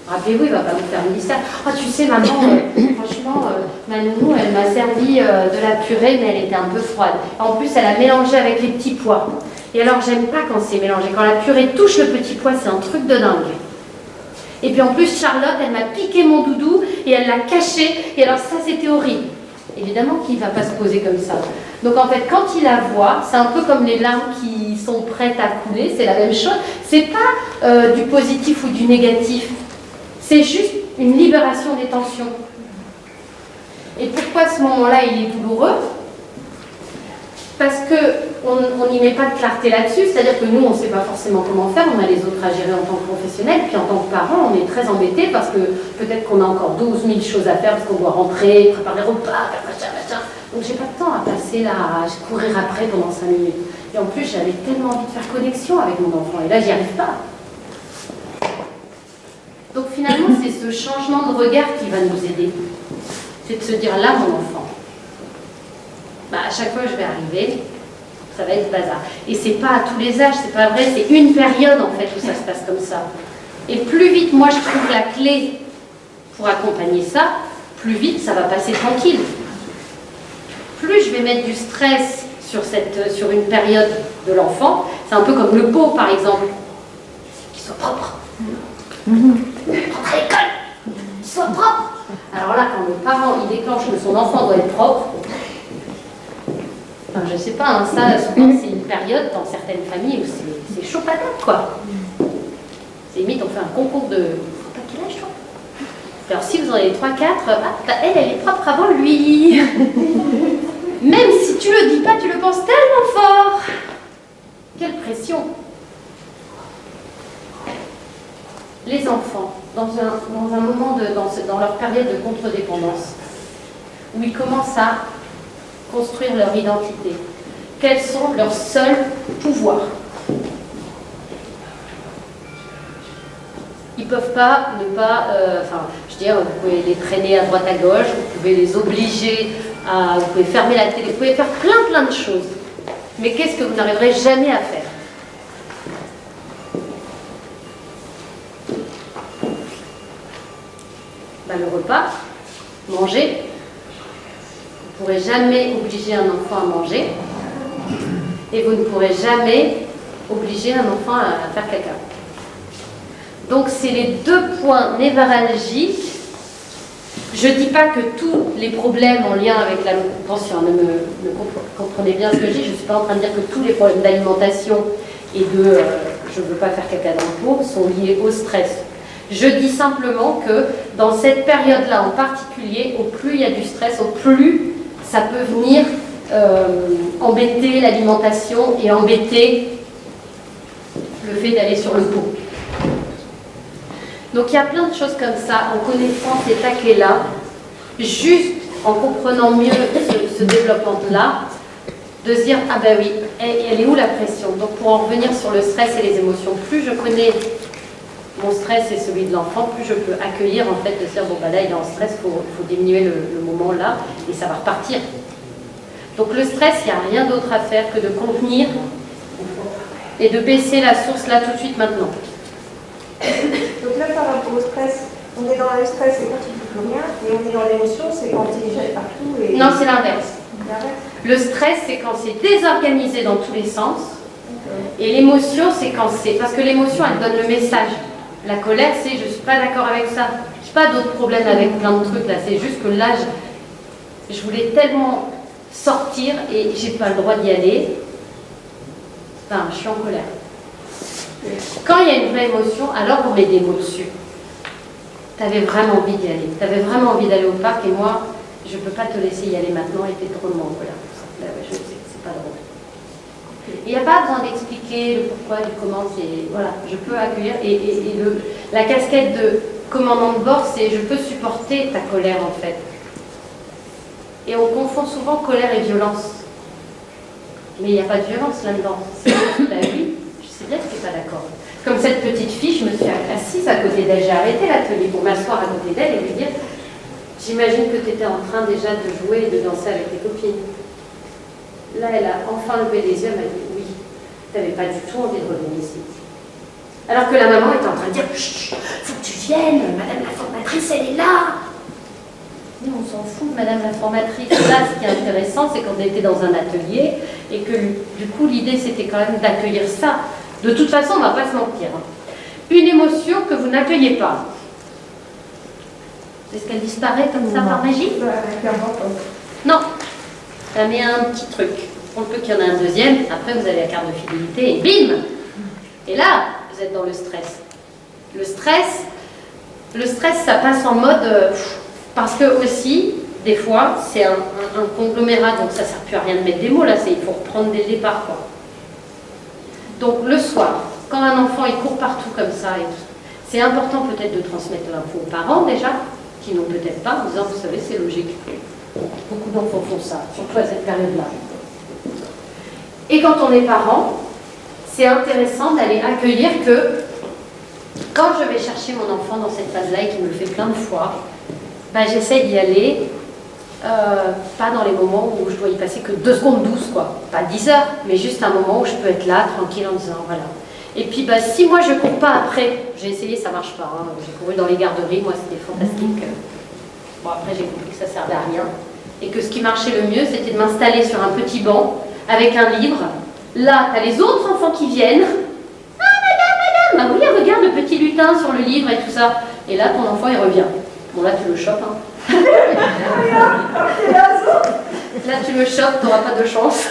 Rappelez-vous, il ne va pas vous faire une liste. Ah, tu sais, maman, franchement, ma nounou, elle m'a servi de la purée, mais elle était un peu froide. En plus, elle a mélangé avec les petits pois. Et alors, j'aime pas quand c'est mélangé. Quand la purée touche le petit pois, c'est un truc de dingue. Et puis en plus, Charlotte, elle m'a piqué mon doudou et elle l'a caché. Et alors ça, c'était horrible. Évidemment qu'il ne va pas se poser comme ça. Donc en fait, quand il la voit, c'est un peu comme les larmes qui sont prêtes à couler. C'est la même chose. C'est pas du positif ou du négatif. C'est juste une libération des tensions. Et pourquoi ce moment-là, il est douloureux? Parce qu'on n'y met pas de clarté là-dessus, c'est-à-dire que nous, on ne sait pas forcément comment faire, on a les autres à gérer en tant que professionnels, puis en tant que parents, on est très embêtés parce que peut-être qu'on a encore 12 000 choses à faire, parce qu'on doit rentrer, préparer le repas, machin. Donc j'ai pas de temps à passer là, à courir après pendant 5 minutes. Et en plus, j'avais tellement envie de faire connexion avec mon enfant, et là, j'y arrive pas. Donc finalement, c'est ce changement de regard qui va nous aider. C'est de se dire, là, mon enfant, à chaque fois que je vais arriver, ça va être bazar. Et c'est pas à tous les âges, c'est pas vrai, c'est une période en fait où ça se passe comme ça. Et plus vite, moi, je trouve la clé pour accompagner ça, plus vite, ça va passer tranquille. Plus je vais mettre du stress sur une période de l'enfant, c'est un peu comme le pot, par exemple, qu'il soit propre. Rentre à l'école, qu'il soit propre. Alors là, quand le parent, il déclenche que son enfant doit être propre, enfin, je sais pas, hein, ça, souvent, c'est une période dans certaines familles où c'est chaud patate, quoi. C'est limite, on fait un concours de... Faut pas qu'il âge, toi. Alors, si vous en avez 3-4, elle est propre avant lui. Même si tu le dis pas, tu le penses tellement fort. Quelle pression. Les enfants, dans un moment, dans leur période de contre-dépendance, où ils commencent à construire leur identité, quels sont leurs seuls pouvoirs? Ils ne peuvent pas ne pas, je veux dire, vous pouvez les traîner à droite à gauche, vous pouvez les obliger à, vous pouvez fermer la télé, vous pouvez faire plein de choses. Mais qu'est-ce que vous n'arriverez jamais à faire? Ben, le repas, manger. Vous ne pourrez jamais obliger un enfant à manger. Et vous ne pourrez jamais obliger un enfant à faire caca. Donc, c'est les deux points névralgiques. Je ne dis pas que tous les problèmes en lien avec la pension, ne comprenez bien ce que je dis, je ne suis pas en train de dire que tous les problèmes d'alimentation et de je ne veux pas faire caca dans le pot sont liés au stress. Je dis simplement que dans cette période-là en particulier, au plus il y a du stress, au plus ça peut venir embêter l'alimentation et embêter le fait d'aller sur le pot. Donc il y a plein de choses comme ça, en connaissant ces taquets-là, juste en comprenant mieux ce développement-là, de se dire, ah ben oui, elle est où la pression? Donc pour en revenir sur le stress et les émotions, plus je connais mon stress et celui de l'enfant, plus je peux accueillir en fait, de se dire, bon ben là il est en stress, il faut diminuer le moment là, et ça va repartir. Donc le stress, il n'y a rien d'autre à faire que de contenir et de baisser la source là tout de suite maintenant. Donc là, par rapport au stress, on est dans le stress, c'est quand il ne fait plus rien, et on est dans l'émotion, c'est quand il jette partout. Et... Non, c'est l'inverse. Le stress, c'est quand c'est désorganisé dans tous les sens, et l'émotion, c'est quand c'est... Parce que l'émotion, elle donne le message. La colère, c'est je ne suis pas d'accord avec ça. Je n'ai pas d'autres problèmes avec plein de trucs là, c'est juste que là, je voulais tellement sortir et j'ai pas le droit d'y aller. Enfin, je suis en colère. Quand il y a une vraie émotion, alors on met des mots dessus. Tu avais vraiment envie d'y aller. Tu avais vraiment envie d'aller au parc et moi, je ne peux pas te laisser y aller maintenant et tu es drôlement en colère. Je sais que c'est pas drôle. Il n'y a pas besoin d'expliquer le pourquoi, du comment. Voilà, je peux accueillir. La casquette de commandant de bord, c'est je peux supporter ta colère en fait. Et on confond souvent colère et violence. Mais il n'y a pas de violence là-dedans. C'est bah oui. C'est bien que tu n'es pas d'accord. Comme cette petite fille, je me suis assise à côté d'elle. J'ai arrêté l'atelier pour m'asseoir à côté d'elle et lui dire j'imagine que tu étais en train déjà de jouer et de danser avec tes copines. Là, elle a enfin levé les yeux, elle m'a dit oui, tu n'avais pas du tout envie de revenir ici. Alors que la maman était en train de dire chut, faut que tu viennes, madame la formatrice, elle est là. Nous, on s'en fout, madame la formatrice. Là, ce qui est intéressant, c'est qu'on était dans un atelier et que du coup, l'idée, c'était quand même d'accueillir ça. De toute façon, on ne va pas se mentir. Une émotion que vous n'accueillez pas. Est-ce qu'elle disparaît comme ça par magie? Non. Ça met un petit truc. On peut qu'il y en ait un deuxième. Après, vous avez la carte de fidélité et bim! Et là, vous êtes dans le stress. Le stress, ça passe en mode... parce que aussi, des fois, c'est un conglomérat, donc ça ne sert plus à rien de mettre des mots, là, il faut reprendre dès le départ, quoi. Donc, le soir, quand un enfant, il court partout comme ça, c'est important peut-être de transmettre l'info aux parents, déjà, qui n'ont peut-être pas, en disant, vous savez, c'est logique. Beaucoup d'enfants font ça, surtout à cette période-là. Et quand on est parent, c'est intéressant d'aller accueillir que, quand je vais chercher mon enfant dans cette phase-là et qu'il me le fait plein de fois, ben, j'essaie d'y aller, pas dans les moments où je dois y passer que 2 secondes 12, quoi. Pas 10 heures, mais juste un moment où je peux être là, tranquille, en disant, voilà. Et puis bah, si moi je cours pas après, j'ai essayé, ça marche pas, hein. J'ai couru dans les garderies, moi c'était fantastique. Bon après j'ai compris que ça servait à rien. Et que ce qui marchait le mieux, c'était de m'installer sur un petit banc avec un livre. Là, tu as les autres enfants qui viennent. Ah, madame, bah oui, regarde le petit lutin sur le livre et tout ça. Et là, ton enfant, il revient. Bon, là, tu le chopes. Hein. Là, tu le chopes, tu n'auras pas de chance.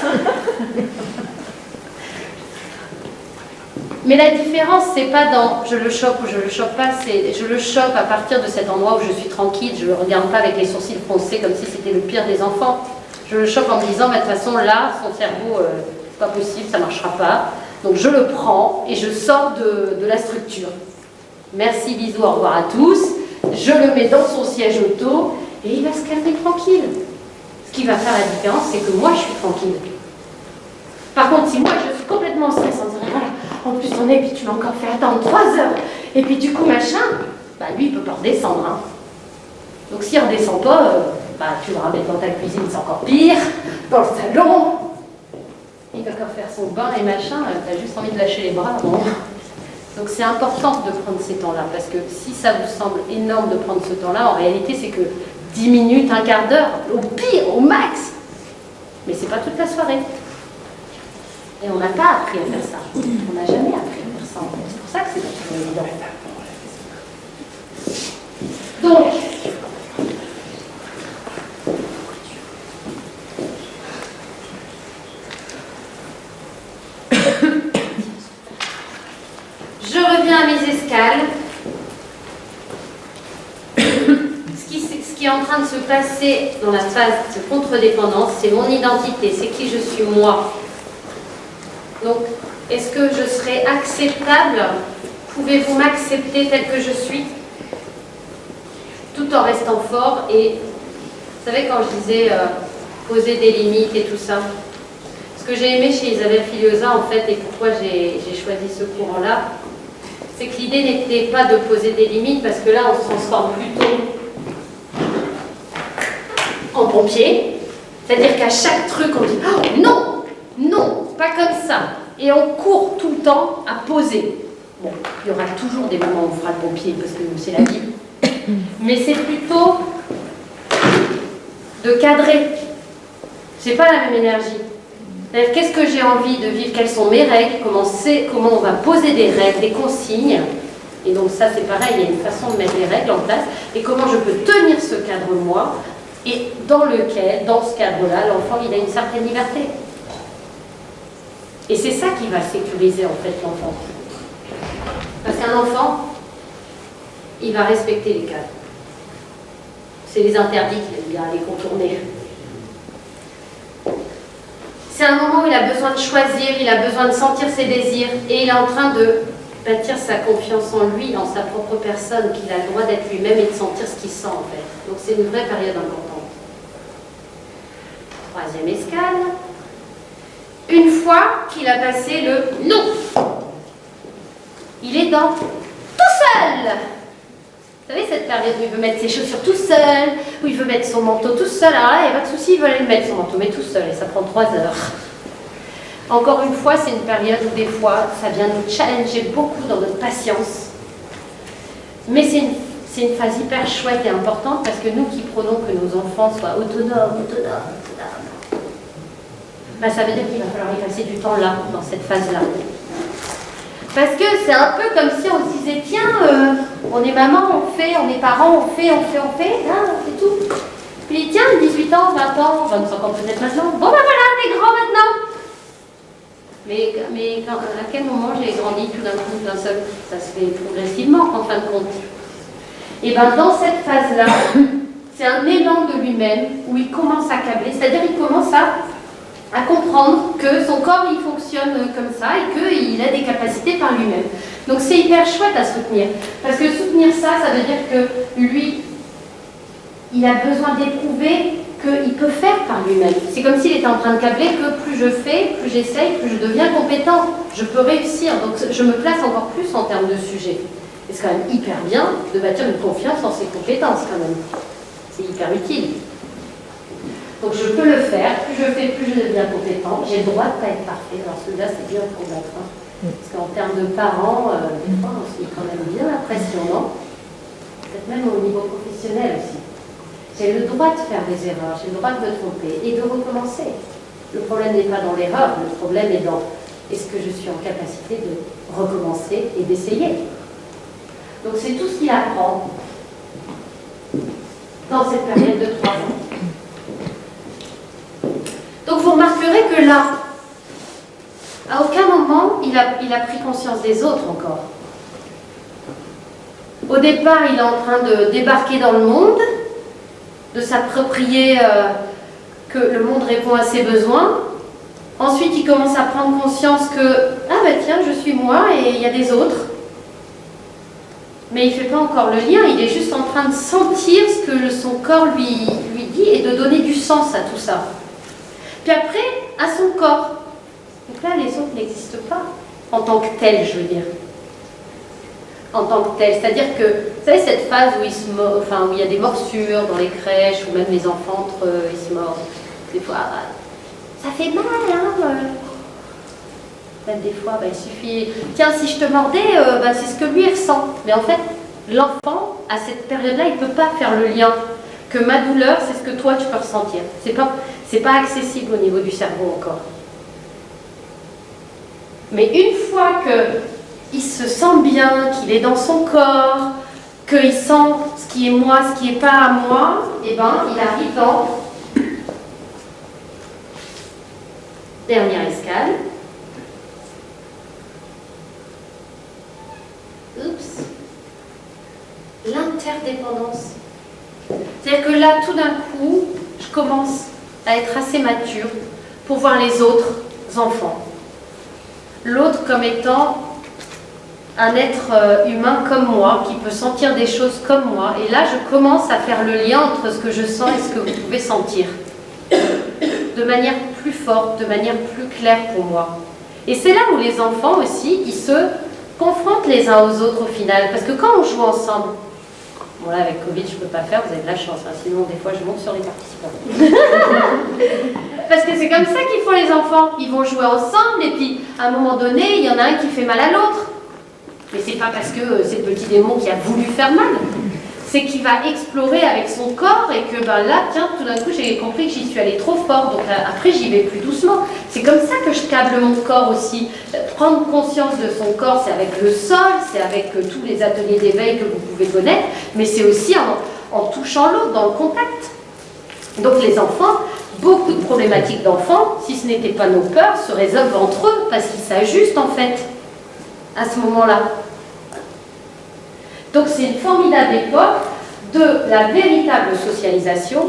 Mais la différence, c'est pas dans je le chope ou je le chope pas, c'est je le chope à partir de cet endroit où je suis tranquille, je le regarde pas avec les sourcils froncés comme si c'était le pire des enfants. Je le chope en me disant, bah, de toute façon, là, son cerveau, c'est pas possible, ça marchera pas. Donc je le prends et je sors de la structure. Merci, bisous, au revoir à tous. Je le mets dans son siège auto et il va se calmer tranquille. Ce qui va faire la différence, c'est que moi, je suis tranquille. Par contre, si moi, je suis complètement en stress, en disant, voilà, en plus on est, et puis tu m'as encore fait attendre 3 heures, et puis du coup, machin, bah lui, il peut pas redescendre. Hein. Donc s'il redescend pas, bah tu le ramènes dans ta cuisine, c'est encore pire, dans le salon. Il va encore faire son bain et machin, t'as juste envie de lâcher les bras. Bon. Donc c'est important de prendre ces temps-là, parce que si ça vous semble énorme de prendre ce temps-là, en réalité, c'est que 10 minutes, un quart d'heure, au pire, au max. Mais c'est pas toute la soirée. Et on n'a pas appris à faire ça. On n'a jamais appris à faire ça, en fait. C'est pour ça que c'est pas toujours évident. Donc, je reviens à mes escales. Ce qui est en train de se passer dans la phase de contre-dépendance, c'est mon identité, c'est qui je suis moi. Donc, est-ce que je serai acceptable? Pouvez-vous m'accepter tel que je suis? Tout en restant fort. Et vous savez, quand je disais poser des limites et tout ça, ce que j'ai aimé chez Isabelle Filiosa, en fait, et pourquoi j'ai choisi ce courant-là, c'est que l'idée n'était pas de poser des limites, parce que là, on se transforme plutôt en pompier. C'est-à-dire qu'à chaque truc, on dit « Oh, non, non, pas comme ça !» Et on court tout le temps à poser. Bon, il y aura toujours des moments où on fera le pompier, parce que c'est la vie. Mais c'est plutôt de cadrer. C'est pas la même énergie. C'est-à-dire, qu'est-ce que j'ai envie de vivre? Quelles sont mes règles? Comment on va poser des règles, des consignes? Et donc ça, c'est pareil, il y a une façon de mettre les règles en place. Et comment je peux tenir ce cadre, moi, et dans ce cadre-là, l'enfant, il a une certaine liberté. Et c'est ça qui va sécuriser, en fait, l'enfant. Parce qu'un enfant, il va respecter les cadres. C'est les interdits qu'il aime bien les contourner. C'est un moment où il a besoin de choisir, il a besoin de sentir ses désirs, et il est en train de bâtir sa confiance en lui, en sa propre personne, qu'il a le droit d'être lui-même et de sentir ce qu'il sent, en fait. Donc c'est une vraie période importante. 3e escale. Une fois qu'il a passé le non, il est dans tout seul. Vous savez, cette période où il veut mettre ses chaussures tout seul, où il veut mettre son manteau tout seul. Alors là, il n'y a pas de souci, il veut aller mettre son manteau, mais tout seul, et ça prend 3 heures. Encore une fois, c'est une période où des fois, ça vient nous challenger beaucoup dans notre patience. Mais c'est une phase hyper chouette et importante, parce que nous qui prenons que nos enfants soient autonomes, ben, ça veut dire qu'il va falloir y passer du temps là, dans cette phase-là. Parce que c'est un peu comme si on se disait, tiens, on est maman, on fait, on est parents, on fait, là, on fait tout. Puis tiens, 18 ans, 20 ans, 25 ans peut-être maintenant, bon ben voilà, t'es grand maintenant. Mais à quel moment j'ai grandi tout d'un coup, d'un seul? Ça se fait progressivement, en fin de compte. Et bien dans cette phase-là, c'est un élan de lui-même où il commence à câbler, c'est-à-dire il commence à comprendre que son corps il fonctionne comme ça et qu'il a des capacités par lui-même. Donc c'est hyper chouette à soutenir. Parce que soutenir ça, ça veut dire que lui, il a besoin d'éprouver qu'il peut faire par lui-même. C'est comme s'il était en train de câbler que plus je fais, plus j'essaye, plus je deviens compétent. Je peux réussir. Donc je me place encore plus en termes de sujet. Et c'est quand même hyper bien de bâtir une confiance en ses compétences quand même. C'est hyper utile. Donc je peux le faire, plus je fais, plus je deviens compétent. J'ai le droit de ne pas être parfait. Alors celui-là, c'est bien pour combattre. Hein. Parce qu'en termes de parents, des fois, on se met quand même bien la pression, non? Peut-être même au niveau professionnel aussi. J'ai le droit de faire des erreurs, j'ai le droit de me tromper et de recommencer. Le problème n'est pas dans l'erreur, le problème est dans est-ce que je suis en capacité de recommencer et d'essayer. Donc c'est tout ce qu'il apprend dans cette période de 3 ans. Donc vous remarquerez que là, à aucun moment il a pris conscience des autres encore. Au départ, il est en train de débarquer dans le monde, de s'approprier que le monde répond à ses besoins. Ensuite, il commence à prendre conscience que « Ah ben tiens, je suis moi et il y a des autres ». Mais il ne fait pas encore le lien, il est juste en train de sentir ce que son corps lui dit et de donner du sens à tout ça. Puis après, à son corps. Donc là, les autres n'existent pas en tant que tels, je veux dire. En tant que tels. C'est-à-dire que, vous savez, cette phase où où il y a des morsures dans les crèches, ou même les enfants entre eux, ils se mordent. Des fois, ça fait mal, hein. Même des fois, il suffit... Tiens, si je te mordais, c'est ce que lui ressent. Mais en fait, l'enfant, à cette période-là, il ne peut pas faire le lien. Que ma douleur, c'est ce que toi, tu peux ressentir. C'est pas accessible au niveau du cerveau encore. Mais une fois qu'il se sent bien, qu'il est dans son corps, qu'il sent ce qui est moi, ce qui n'est pas à moi, eh ben, il arrive dans dernière escale. Oups. L'interdépendance. C'est-à-dire que là, tout d'un coup, je commence à être assez mature pour voir les autres enfants. L'autre comme étant un être humain comme moi, qui peut sentir des choses comme moi. Et là, je commence à faire le lien entre ce que je sens et ce que vous pouvez sentir. De manière plus forte, de manière plus claire pour moi. Et c'est là où les enfants aussi, ils se confrontent les uns aux autres au final. Parce que quand on joue ensemble, bon là avec Covid je ne peux pas faire, vous avez de la chance, hein, sinon des fois je monte sur les participants. Parce que c'est comme ça qu'ils font les enfants, ils vont jouer ensemble et puis à un moment donné, il y en a un qui fait mal à l'autre. Mais c'est pas parce que c'est le petit démon qui a voulu faire mal, c'est qu'il va explorer avec son corps et que là, tiens, tout d'un coup j'ai compris que j'y suis allée trop fort, donc après j'y vais plus doucement. C'est comme ça que je câble mon corps aussi. Prendre conscience de son corps, c'est avec le sol, c'est avec tous les ateliers d'éveil que vous pouvez connaître, mais c'est aussi en touchant l'autre, dans le contact. Donc les enfants, beaucoup de problématiques d'enfants, si ce n'était pas nos peurs, se résolvent entre eux, parce qu'ils s'ajustent en fait, à ce moment-là. Donc c'est une formidable époque de la véritable socialisation.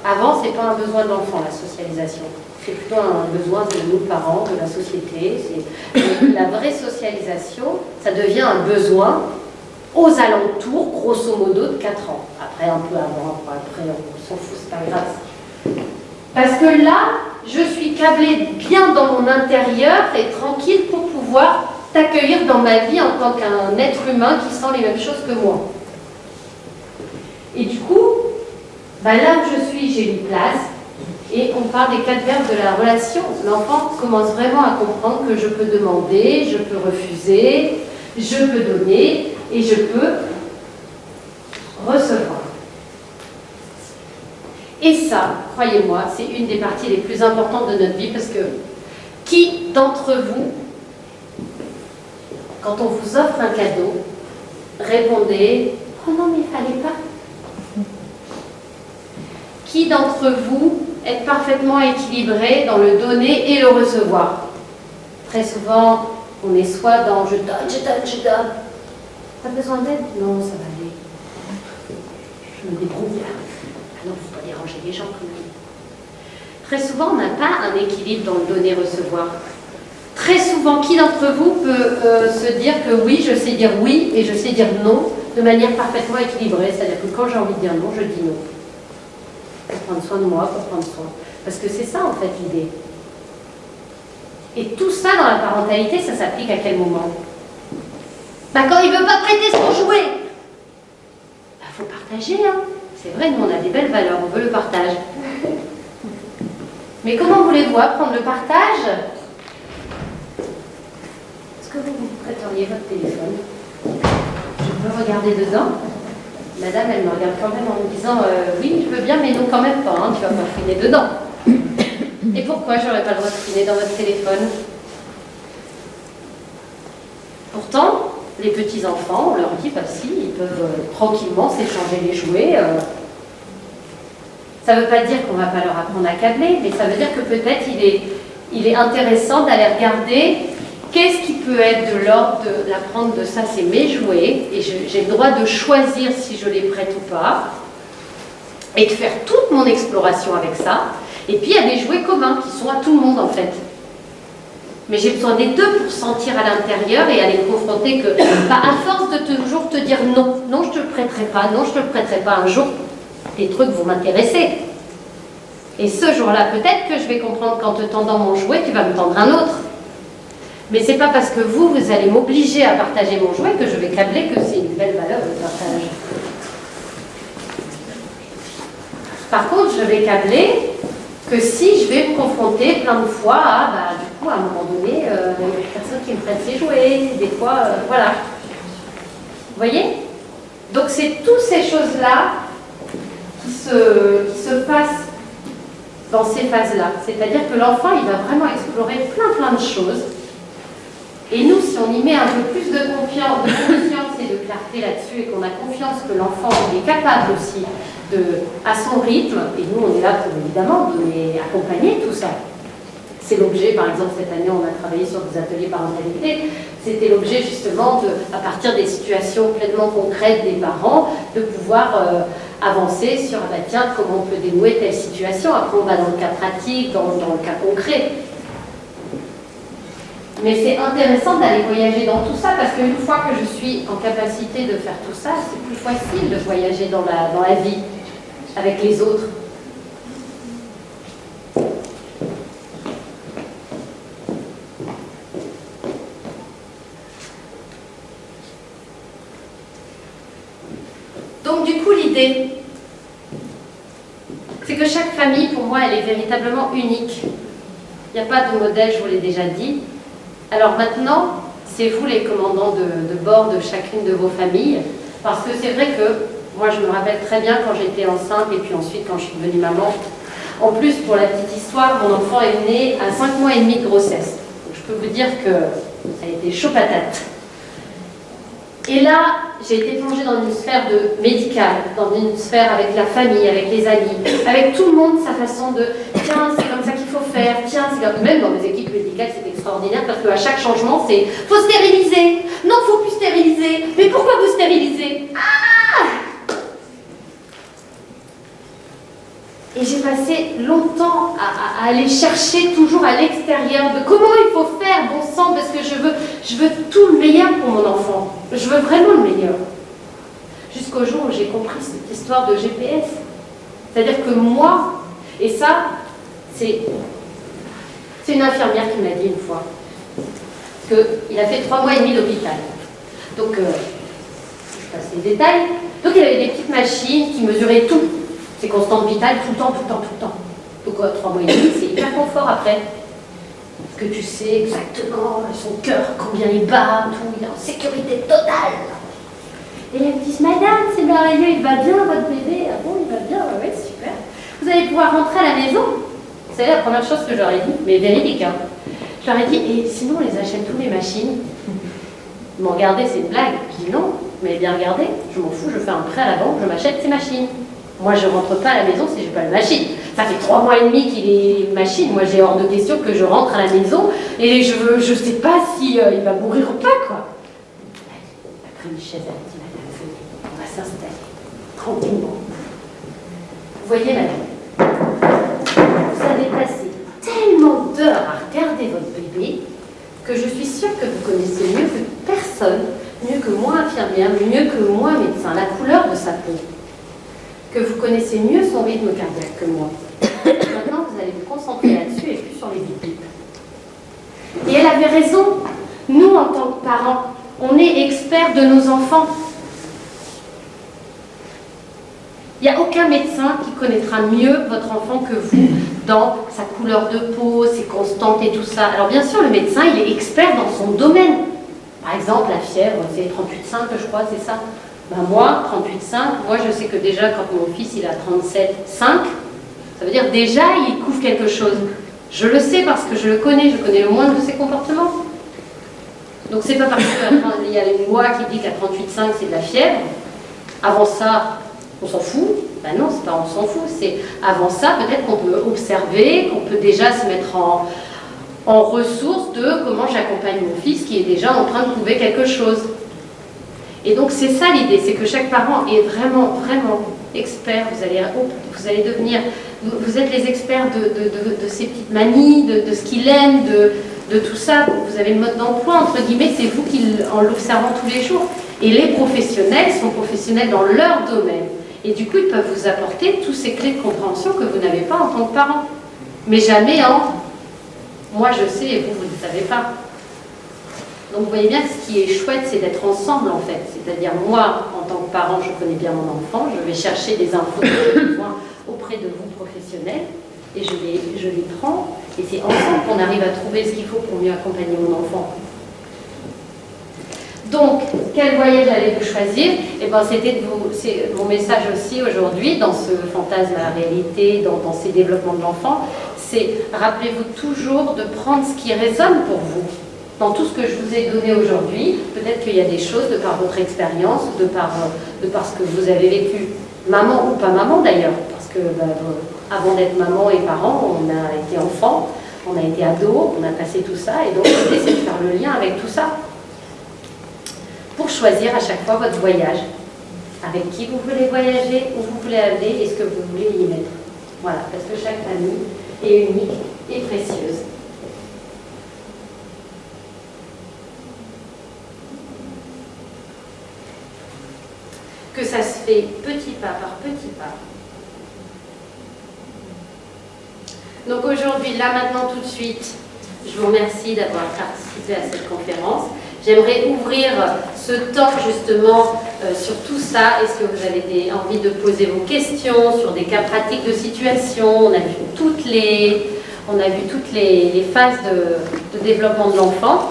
Avant, ce n'est pas un besoin de l'enfant, la socialisation. C'est plutôt un besoin de nous, parents, de la société. La vraie socialisation, ça devient un besoin aux alentours, grosso modo, de 4 ans. Après, un peu avant, après, on s'en fout, c'est pas grave. Parce que là, je suis câblée bien dans mon intérieur et tranquille pour pouvoir t'accueillir dans ma vie en tant qu'un être humain qui sent les mêmes choses que moi. Et du coup, là où je suis, j'ai une place. Et on parle des 4 verbes de la relation. L'enfant commence vraiment à comprendre que je peux demander, je peux refuser, je peux donner et je peux recevoir. Et ça, croyez-moi, c'est une des parties les plus importantes de notre vie parce que qui d'entre vous, quand on vous offre un cadeau, répondez « Oh non, mais il ne fallait pas ». Qui d'entre vous est parfaitement équilibré dans le donner et le recevoir? Très souvent, on est soit dans « je donne, je donne, je donne ». T'as besoin d'aide? Non, ça va aller. Je me débrouille. Ah non, il ne faut pas déranger les gens quand même. Très souvent, on n'a pas un équilibre dans le donner-recevoir. Très souvent, qui d'entre vous peut se dire que oui, je sais dire oui et je sais dire non de manière parfaitement équilibrée? C'est-à-dire que quand j'ai envie de dire non, je dis non. Pour prendre soin de moi, pour prendre soin. Parce que c'est ça en fait l'idée. Et tout ça dans la parentalité, ça s'applique à quel moment? Quand il ne veut pas prêter son jouet, faut partager, hein. C'est vrai, nous on a des belles valeurs, on veut le partage. Mais comment voulez-vous apprendre le partage? Est-ce que vous prêteriez votre téléphone? Je peux regarder dedans. Madame, elle me regarde quand même en me disant oui, je veux bien, mais non, quand même pas, hein, tu vas pas fouiner dedans. Et pourquoi j'aurais pas le droit de fouiner dans votre téléphone? Pourtant, les petits-enfants, on leur dit, bah si, ils peuvent tranquillement s'échanger les jouets. Ça ne veut pas dire qu'on ne va pas leur apprendre à câbler, mais ça veut dire que peut-être il est intéressant d'aller regarder qu'est-ce qui peut être de l'ordre d'apprendre de ça, c'est mes jouets, et j'ai le droit de choisir si je les prête ou pas, et de faire toute mon exploration avec ça. Et puis il y a des jouets communs qui sont à tout le monde en fait. Mais j'ai besoin des deux pour sentir à l'intérieur et aller me confronter que, à force de toujours te dire non, non je te le prêterai pas, non je te le prêterai pas, un jour, tes trucs vont m'intéresser. Et ce jour-là, peut-être que je vais comprendre qu'en te tendant mon jouet, tu vas me tendre un autre. Mais c'est pas parce que vous allez m'obliger à partager mon jouet que je vais câbler que c'est une belle valeur de partage. Par contre, je vais câbler que si je vais me confronter plein de fois à, du coup, à un moment donné, il y a des personnes qui me prêtent ses jouets, des fois, voilà. Vous voyez? Donc c'est toutes ces choses-là qui se passent dans ces phases-là. C'est-à-dire que l'enfant, il va vraiment explorer plein de choses. Et nous, si on y met un peu plus de confiance et de clarté là-dessus, et qu'on a confiance que l'enfant est capable aussi à son rythme, et nous on est là pour évidemment accompagner tout ça. C'est l'objet, par exemple cette année on a travaillé sur des ateliers parentalité, c'était l'objet justement à partir des situations pleinement concrètes des parents, de pouvoir avancer sur tiens, comment on peut dénouer telle situation, après on va dans le cas pratique, dans le cas concret. Mais c'est intéressant d'aller voyager dans tout ça, parce qu'une fois que je suis en capacité de faire tout ça, c'est plus facile de voyager dans la vie avec les autres. Donc du coup, l'idée, c'est que chaque famille, pour moi, elle est véritablement unique. Il n'y a pas de modèle, je vous l'ai déjà dit. Alors maintenant, c'est vous les commandants de bord de chacune de vos familles, parce que c'est vrai que moi je me rappelle très bien quand j'étais enceinte et puis ensuite quand je suis devenue maman. En plus, pour la petite histoire, mon enfant est né à 5 mois et demi de grossesse. Donc, je peux vous dire que ça a été chaud patate. Et là, j'ai été plongée dans une sphère médicale, dans une sphère avec la famille, avec les amis, avec tout le monde, sa façon de « tiens, c'est comme ça qu'il faut faire, tiens, c'est comme... » Même dans mes équipes médicales, c'est extraordinaire parce qu'à chaque changement, c'est « faut stériliser, non, faut plus stériliser, mais pourquoi vous stérilisez ?» Et j'ai passé longtemps à aller chercher toujours à l'extérieur de comment il faut faire, bon sang, parce que je veux tout le meilleur pour mon enfant. Je veux vraiment le meilleur. Jusqu'au jour où j'ai compris cette histoire de GPS. C'est-à-dire que moi, et ça, c'est une infirmière qui me l'a dit une fois, qu'il a fait 3 mois et demi d'hôpital. Donc, je passe les détails. Donc, il avait des petites machines qui mesuraient tout. C'est constante vitale tout le temps. Donc 3 mois et demi, c'est hyper confort après. Parce que tu sais exactement son cœur, combien il bat, tout, il est en sécurité totale. Et elles me disent, madame, c'est merveilleux, il va bien votre bébé? Ah bon, il va bien? Oui, super. Vous allez pouvoir rentrer à la maison? Vous savez, la première chose que je leur ai dit, mais véridique, hein. Je leur ai dit, et sinon on les achète tous les machines? Ils m'ont regardé, c'est une blague. Je dis non, mais bien regardez, je m'en fous, je fais un prêt à la banque, je m'achète ces machines. Moi, je ne rentre pas à la maison si je n'ai pas de machine. Ça fait 3 mois et demi qu'il est machine. Moi, j'ai hors de question que je rentre à la maison et je ne sais pas si il va mourir ou pas, quoi. Après une chaise, elle dit, madame, venez, on va s'installer tranquillement. Vous voyez, madame, vous avez passé tellement d'heures à regarder votre bébé que je suis sûre que vous connaissez mieux que personne, mieux que moi infirmière, mieux que moi médecin, la couleur de sa peau. Que vous connaissez mieux son rythme cardiaque que moi. Maintenant, vous allez vous concentrer là-dessus et plus sur les bip-bip. Et elle avait raison. Nous, en tant que parents, on est experts de nos enfants. Il n'y a aucun médecin qui connaîtra mieux votre enfant que vous dans sa couleur de peau, ses constantes et tout ça. Alors bien sûr, le médecin, il est expert dans son domaine. Par exemple, la fièvre, c'est 38,5, je crois, c'est ça. Ben moi, 38,5, moi je sais que déjà quand mon fils il a 37,5, ça veut dire déjà il couvre quelque chose. Je le sais parce que je le connais le moindre de ses comportements. Donc c'est pas parce qu'il y a une loi qui dit qu'à 38,5 c'est de la fièvre. Avant ça, on s'en fout. Ben non, c'est pas on s'en fout. C'est avant ça, peut-être qu'on peut observer, qu'on peut déjà se mettre en ressource de comment j'accompagne mon fils qui est déjà en train de trouver quelque chose. Et donc c'est ça l'idée, c'est que chaque parent est vraiment, vraiment expert. Vous allez devenir, vous êtes les experts de ces petites manies, de ce qu'il aime, de tout ça. Vous avez le mode d'emploi, entre guillemets, c'est vous qui, en l'observant tous les jours. Et les professionnels sont professionnels dans leur domaine. Et du coup, ils peuvent vous apporter toutes ces clés de compréhension que vous n'avez pas en tant que parent. Mais jamais moi je sais et vous ne le savez pas. Donc vous voyez bien que ce qui est chouette, c'est d'être ensemble en fait. C'est-à-dire moi, en tant que parent, je connais bien mon enfant, je vais chercher des infos que j'ai besoin auprès de vous professionnels et je les prends. Et c'est ensemble qu'on arrive à trouver ce qu'il faut pour mieux accompagner mon enfant. Donc, quel voyage allez-vous choisir? Eh ben, c'est mon message aussi aujourd'hui, dans ce fantasme à la réalité, dans ces développements de l'enfant, c'est rappelez-vous toujours de prendre ce qui résonne pour vous. Dans tout ce que je vous ai donné aujourd'hui, peut-être qu'il y a des choses, de par votre expérience, de par ce que vous avez vécu, maman ou pas maman d'ailleurs, parce que avant d'être maman et parent, on a été enfant, on a été ado, on a passé tout ça, et donc l'idée c'est de faire le lien avec tout ça. Pour choisir à chaque fois votre voyage, avec qui vous voulez voyager, où vous voulez aller et ce que vous voulez y mettre. Voilà, parce que chaque famille est unique et précieuse. Que ça se fait petit pas par petit pas. Donc aujourd'hui, là maintenant tout de suite, je vous remercie d'avoir participé à cette conférence. J'aimerais ouvrir ce temps justement sur tout ça. Est-ce que vous avez envie de poser vos questions sur des cas pratiques de situation? On a vu toutes les phases de développement de l'enfant.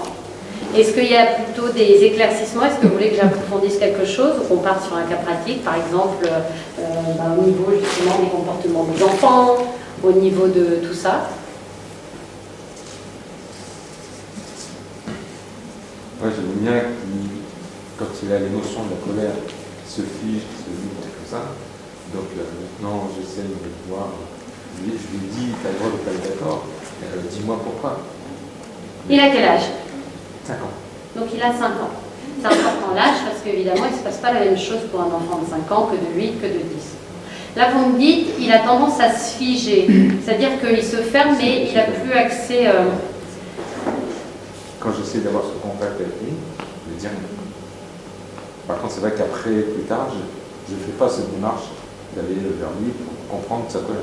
Est-ce qu'il y a plutôt des éclaircissements? Est-ce que vous voulez que j'approfondisse quelque chose ou qu'on parte sur un cas pratique, par exemple au niveau justement des comportements des enfants, au niveau de tout ça? Moi, j'aime bien quand il a l'émotion de la colère, il se fige, il se lutte, tout ça. Donc maintenant, j'essaie de voir. Je lui dis, tu as le droit de ne pas être d'accord. Dis-moi pourquoi. Il a quel âge? 5 ans. Donc il a 5 ans. C'est important l'âge parce qu'évidemment, il ne se passe pas la même chose pour un enfant de 5 ans que de 8, que de 10. Là, vous me dites, il a tendance à se figer. C'est-à-dire qu'il se ferme, mais il n'a plus accès... Quand j'essaie d'avoir ce contact avec lui, je lui dis rien. Par contre, c'est vrai qu'après, plus tard, je ne fais pas cette démarche d'aller vers lui pour comprendre sa colère.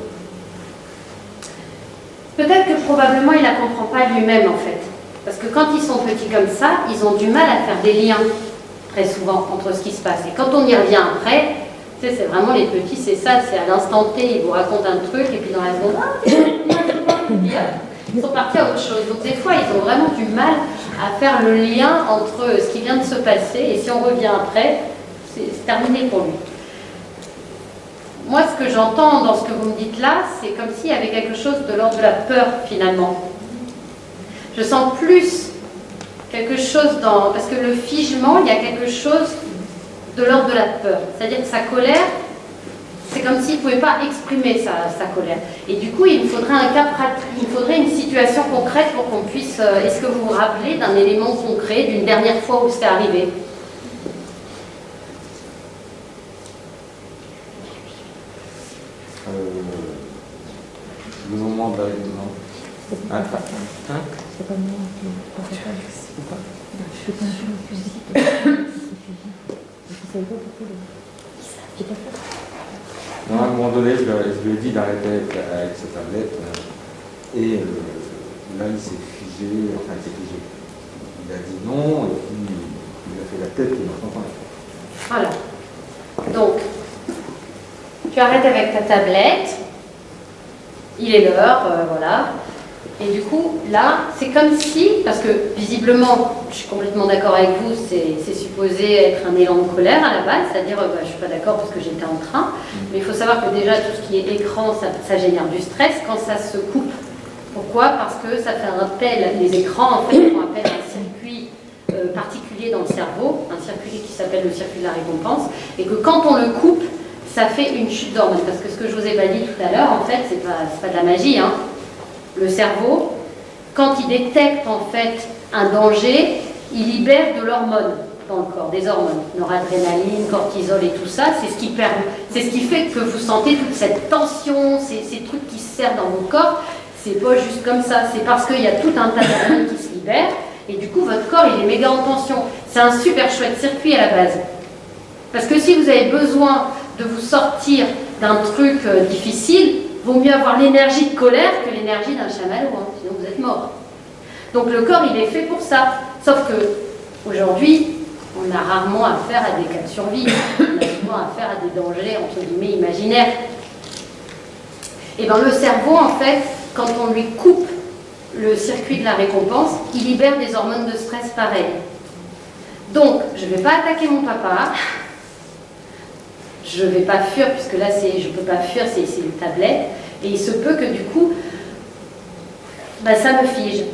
Peut-être que probablement il ne la comprend pas lui-même en fait. Parce que quand ils sont petits comme ça, ils ont du mal à faire des liens, très souvent, entre ce qui se passe. Et quand on y revient après, tu sais, c'est vraiment les petits, c'est ça, c'est à l'instant T, ils vous racontent un truc, et puis dans la seconde, ils sont partis à autre chose. Donc des fois, ils ont vraiment du mal à faire le lien entre ce qui vient de se passer, et si on revient après, c'est terminé pour lui. Moi, ce que j'entends dans ce que vous me dites là, c'est comme s'il y avait quelque chose de l'ordre de la peur, finalement. Je sens plus quelque chose dans... Parce que le figement, il y a quelque chose de l'ordre de la peur. C'est-à-dire que sa colère, c'est comme s'il ne pouvait pas exprimer sa colère. Et du coup, il faudrait un cas pratique, il faudrait une situation concrète pour qu'on puisse... Est-ce que vous vous rappelez d'un élément concret, d'une dernière fois où c'est arrivé ? Le moment de la réunion. Hein? C'est pas moi qui ne pas. Je suis pas Non, à un moment donné, je lui ai dit d'arrêter avec sa tablette. Et là, il s'est figé. Enfin, il s'est figé. Il a dit non, et puis il a fait la tête et il m'a entendu. Voilà. Donc, tu tu arrêtes avec ta tablette, il est l'heure, voilà. Et du coup, là, c'est comme si, parce que visiblement, je suis complètement d'accord avec vous, c'est supposé être un élan de colère à la base, c'est-à-dire, je ne suis pas d'accord parce que j'étais en train, mais il faut savoir que déjà, tout ce qui est écran, ça génère du stress quand ça se coupe. Pourquoi? Parce que ça fait un appel, les écrans, en fait, font appel à un circuit particulier dans le cerveau, un circuit qui s'appelle le circuit de la récompense, et que quand on le coupe, ça fait une chute d'hormones. Parce que ce que je vous ai pas dit tout à l'heure, en fait, c'est pas de la magie, hein. Le cerveau, quand il détecte en fait un danger, il libère de l'hormone dans le corps, des hormones, noradrénaline, cortisol et tout ça. C'est ce qui fait que vous sentez toute cette tension, ces trucs qui se serrent dans vos corps. C'est pas juste comme ça, c'est parce qu'il y a tout un tas d'hormones qui se libèrent et du coup votre corps il est méga en tension. C'est un super chouette circuit à la base. Parce que si vous avez besoin de vous sortir d'un truc difficile, vaut mieux avoir l'énergie de colère que l'énergie d'un chamallow, hein, sinon vous êtes mort. Donc le corps, il est fait pour ça. Sauf que aujourd'hui, on a rarement affaire à des cas de survie. On a souvent affaire à des dangers, entre guillemets, imaginaires. Et bien le cerveau, en fait, quand on lui coupe le circuit de la récompense, il libère des hormones de stress pareilles. Donc, je ne vais pas attaquer mon papa. Je ne vais pas fuir, puisque là, je ne peux pas fuir, c'est une tablette. Et il se peut que du coup, ça me fige.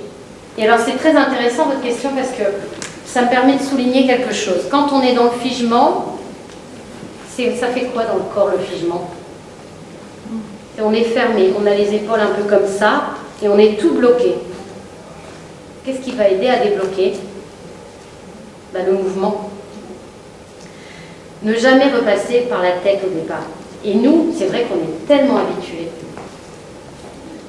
Et alors, c'est très intéressant votre question, parce que ça me permet de souligner quelque chose. Quand on est dans le figement, ça fait quoi dans le corps, le figement? Et on est fermé, on a les épaules un peu comme ça, et on est tout bloqué. Qu'est-ce qui va aider à débloquer? Le mouvement. Ne jamais repasser par la tête au départ. Et nous, c'est vrai qu'on est tellement habitués.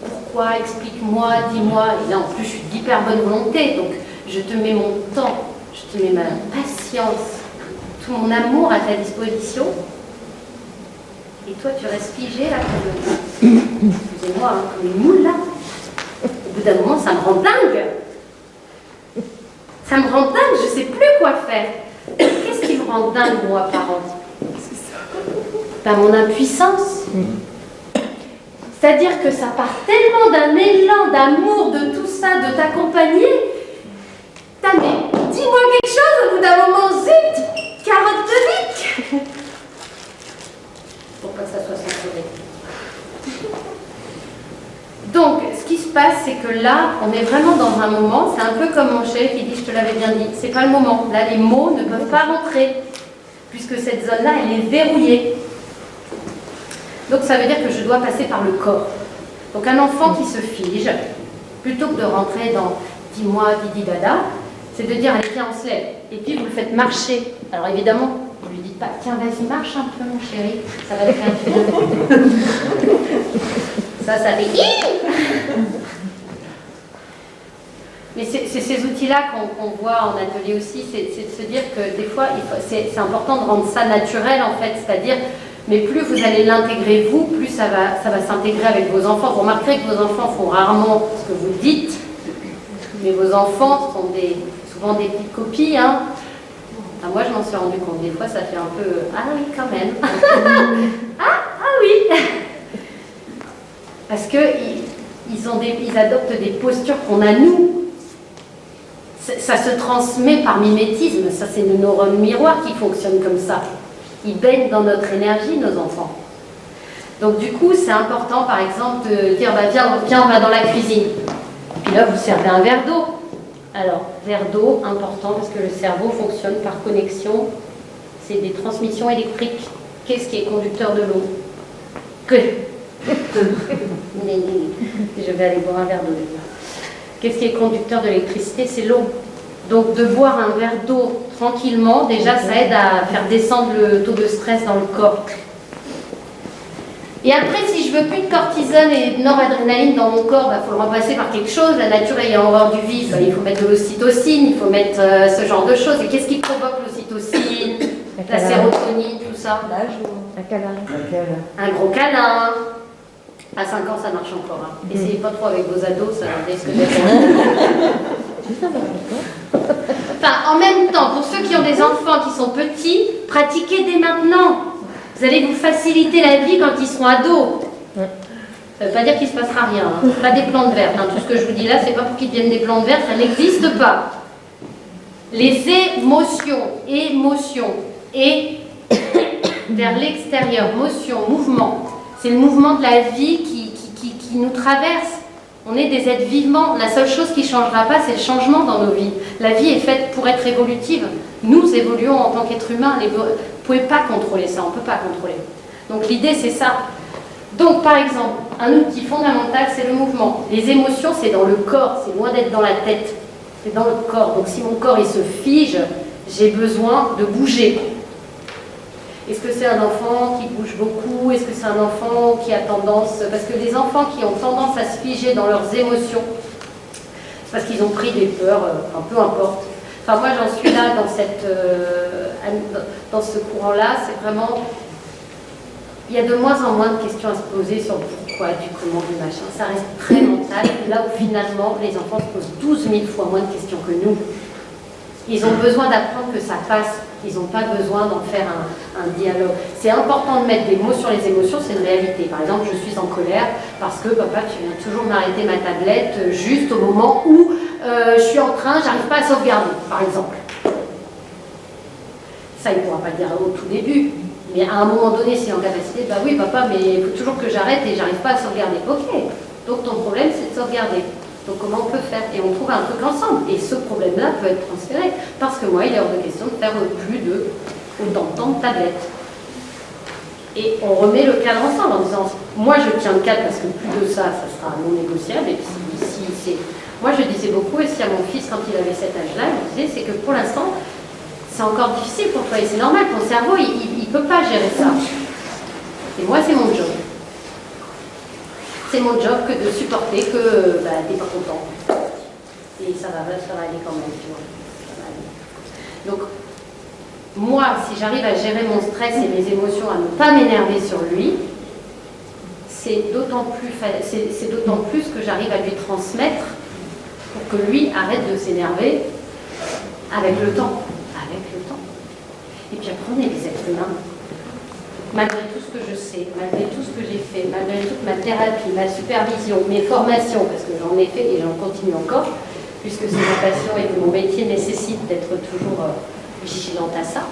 Pourquoi? Explique-moi, dis-moi. Et là, en plus, je suis d'hyper bonne volonté. Donc, je te mets mon temps, je te mets ma patience, tout mon amour à ta disposition. Et toi, tu restes figé, là, comme... Excusez-moi, hein, comme une moule, là. Au bout d'un moment, ça me rend dingue. Ça me rend dingue, je ne sais plus quoi faire. Qu'est-ce qui me rend dingue, moi, parent? Mon impuissance. C'est-à-dire que ça part tellement d'un élan d'amour, de tout ça, de t'accompagner. Mais dis-moi quelque chose, au bout d'un moment, zut, carotte de bique. Pour pas que ça soit censuré. Donc, ce qui se passe, c'est que là, on est vraiment dans un moment, c'est un peu comme mon chef qui dit, je te l'avais bien dit, c'est pas le moment. Là, les mots ne peuvent pas rentrer, puisque cette zone-là, elle est verrouillée. Donc, ça veut dire que je dois passer par le corps. Donc, un enfant qui se fige, plutôt que de rentrer dans « dis-moi, didi, dada », c'est de dire « allez, tiens, on se lève ». Et puis, vous le faites marcher. Alors, évidemment, vous ne lui dites pas « tiens, vas-y, marche un peu, mon chéri, ça va te faire du bien ». Ça fait Mais c'est ces outils-là qu'on voit en atelier aussi, c'est de se dire que des fois, c'est important de rendre ça naturel en fait, c'est-à-dire, mais plus vous allez l'intégrer vous, plus ça va s'intégrer avec vos enfants. Vous remarquerez que vos enfants font rarement ce que vous dites, mais vos enfants sont souvent des petites copies. Hein. Enfin, moi, je m'en suis rendu compte, des fois, ça fait un peu « ah oui, quand même ». ah oui. Parce qu'ils adoptent des postures qu'on a nous. Ça se transmet par mimétisme. Ça, c'est nos neurones miroirs qui fonctionnent comme ça. Ils baignent dans notre énergie, nos enfants. Donc, du coup, c'est important, par exemple, de dire viens, on va dans la cuisine. Puis là, vous servez un verre d'eau. Alors, verre d'eau, important, parce que le cerveau fonctionne par connexion. C'est des transmissions électriques. Qu'est-ce qui est conducteur de l'eau? Je vais aller boire un verre d'eau. Qu'est-ce qui est conducteur de l'électricité? C'est l'eau. Donc de boire un verre d'eau tranquillement, déjà ça aide à faire descendre le taux de stress dans le corps. Et après, si je veux plus de cortisone et de noradrénaline dans mon corps, il faut le remplacer par quelque chose. La nature ayant horreur du vide, il faut mettre de l'ocytocine, il faut mettre ce genre de choses. Et qu'est-ce qui provoque l'ocytocine? La sérotonine, tout ça. Un câlin. Un gros câlin. À 5 ans, ça marche encore. Hein. Essayez pas trop avec vos ados, ça risque d'être... Enfin, en même temps, pour ceux qui ont des enfants qui sont petits, pratiquez dès maintenant. Vous allez vous faciliter la vie quand ils seront ados. Ça ne veut pas dire qu'il ne se passera rien. Hein. Pas des plantes vertes. Hein. Tout ce que je vous dis là, c'est pas pour qu'ils deviennent des plantes vertes, ça n'existe pas. Les émotions et vers l'extérieur, motion, mouvement. C'est le mouvement de la vie qui nous traverse. On est des êtres vivants. La seule chose qui ne changera pas, c'est le changement dans nos vies. La vie est faite pour être évolutive. Nous évoluons en tant qu'êtres humains. Vous ne pouvez pas contrôler ça, on ne peut pas contrôler. Donc l'idée, c'est ça. Donc, par exemple, un outil fondamental, c'est le mouvement. Les émotions, c'est dans le corps, c'est loin d'être dans la tête. C'est dans le corps. Donc, si mon corps, il se fige, j'ai besoin de bouger. Est-ce que c'est un enfant qui bouge beaucoup? Est-ce que c'est un enfant qui a tendance... Parce que les enfants qui ont tendance à se figer dans leurs émotions, c'est parce qu'ils ont pris des peurs, enfin, peu importe. Enfin, moi, j'en suis là dans ce courant-là, c'est vraiment... Il y a de moins en moins de questions à se poser sur le pourquoi, du comment, du machin. Ça reste très mental. Là où finalement, les enfants se posent 12 000 fois moins de questions que nous. Ils ont besoin d'apprendre que ça passe. Ils n'ont pas besoin d'en faire un dialogue. C'est important de mettre des mots sur les émotions, c'est une réalité. Par exemple, je suis en colère parce que papa, tu viens toujours m'arrêter ma tablette juste au moment où je suis en train, j'arrive pas à sauvegarder, par exemple. Ça, il ne pourra pas le dire au tout début. Mais à un moment donné, s'il est en capacité, bah oui, papa, mais il faut toujours que j'arrête et j'arrive pas à sauvegarder. Ok, donc ton problème, c'est de sauvegarder. Donc comment on peut faire? Et on trouve un truc ensemble. Et ce problème-là peut être transféré. Parce que moi, il est hors de question de faire plus de autant de temps de tablette. Et on remet le cadre ensemble en disant, moi je tiens le cadre parce que plus de ça, ça sera non négociable. Et puis si c'est... Moi je disais beaucoup, et si à mon fils, quand il avait cet âge-là, je disais, c'est que pour l'instant, c'est encore difficile pour toi. Et c'est normal, ton cerveau, il ne peut pas gérer ça. Et moi, c'est mon job. C'est mon job que de supporter que bah, t'es pas content. Et ça va aller quand même, tu vois. Ça va aller. Donc, moi, si j'arrive à gérer mon stress et mes émotions, à ne pas m'énerver sur lui, c'est d'autant plus que j'arrive à lui transmettre pour que lui arrête de s'énerver avec le temps. Avec le temps. Et puis après, on est des êtres humains. Malgré tout ce que je sais, malgré tout ce que j'ai fait, malgré toute ma thérapie, ma supervision, mes formations, parce que j'en ai fait et j'en continue encore, puisque c'est ma passion et que mon métier nécessite d'être toujours vigilante à ça.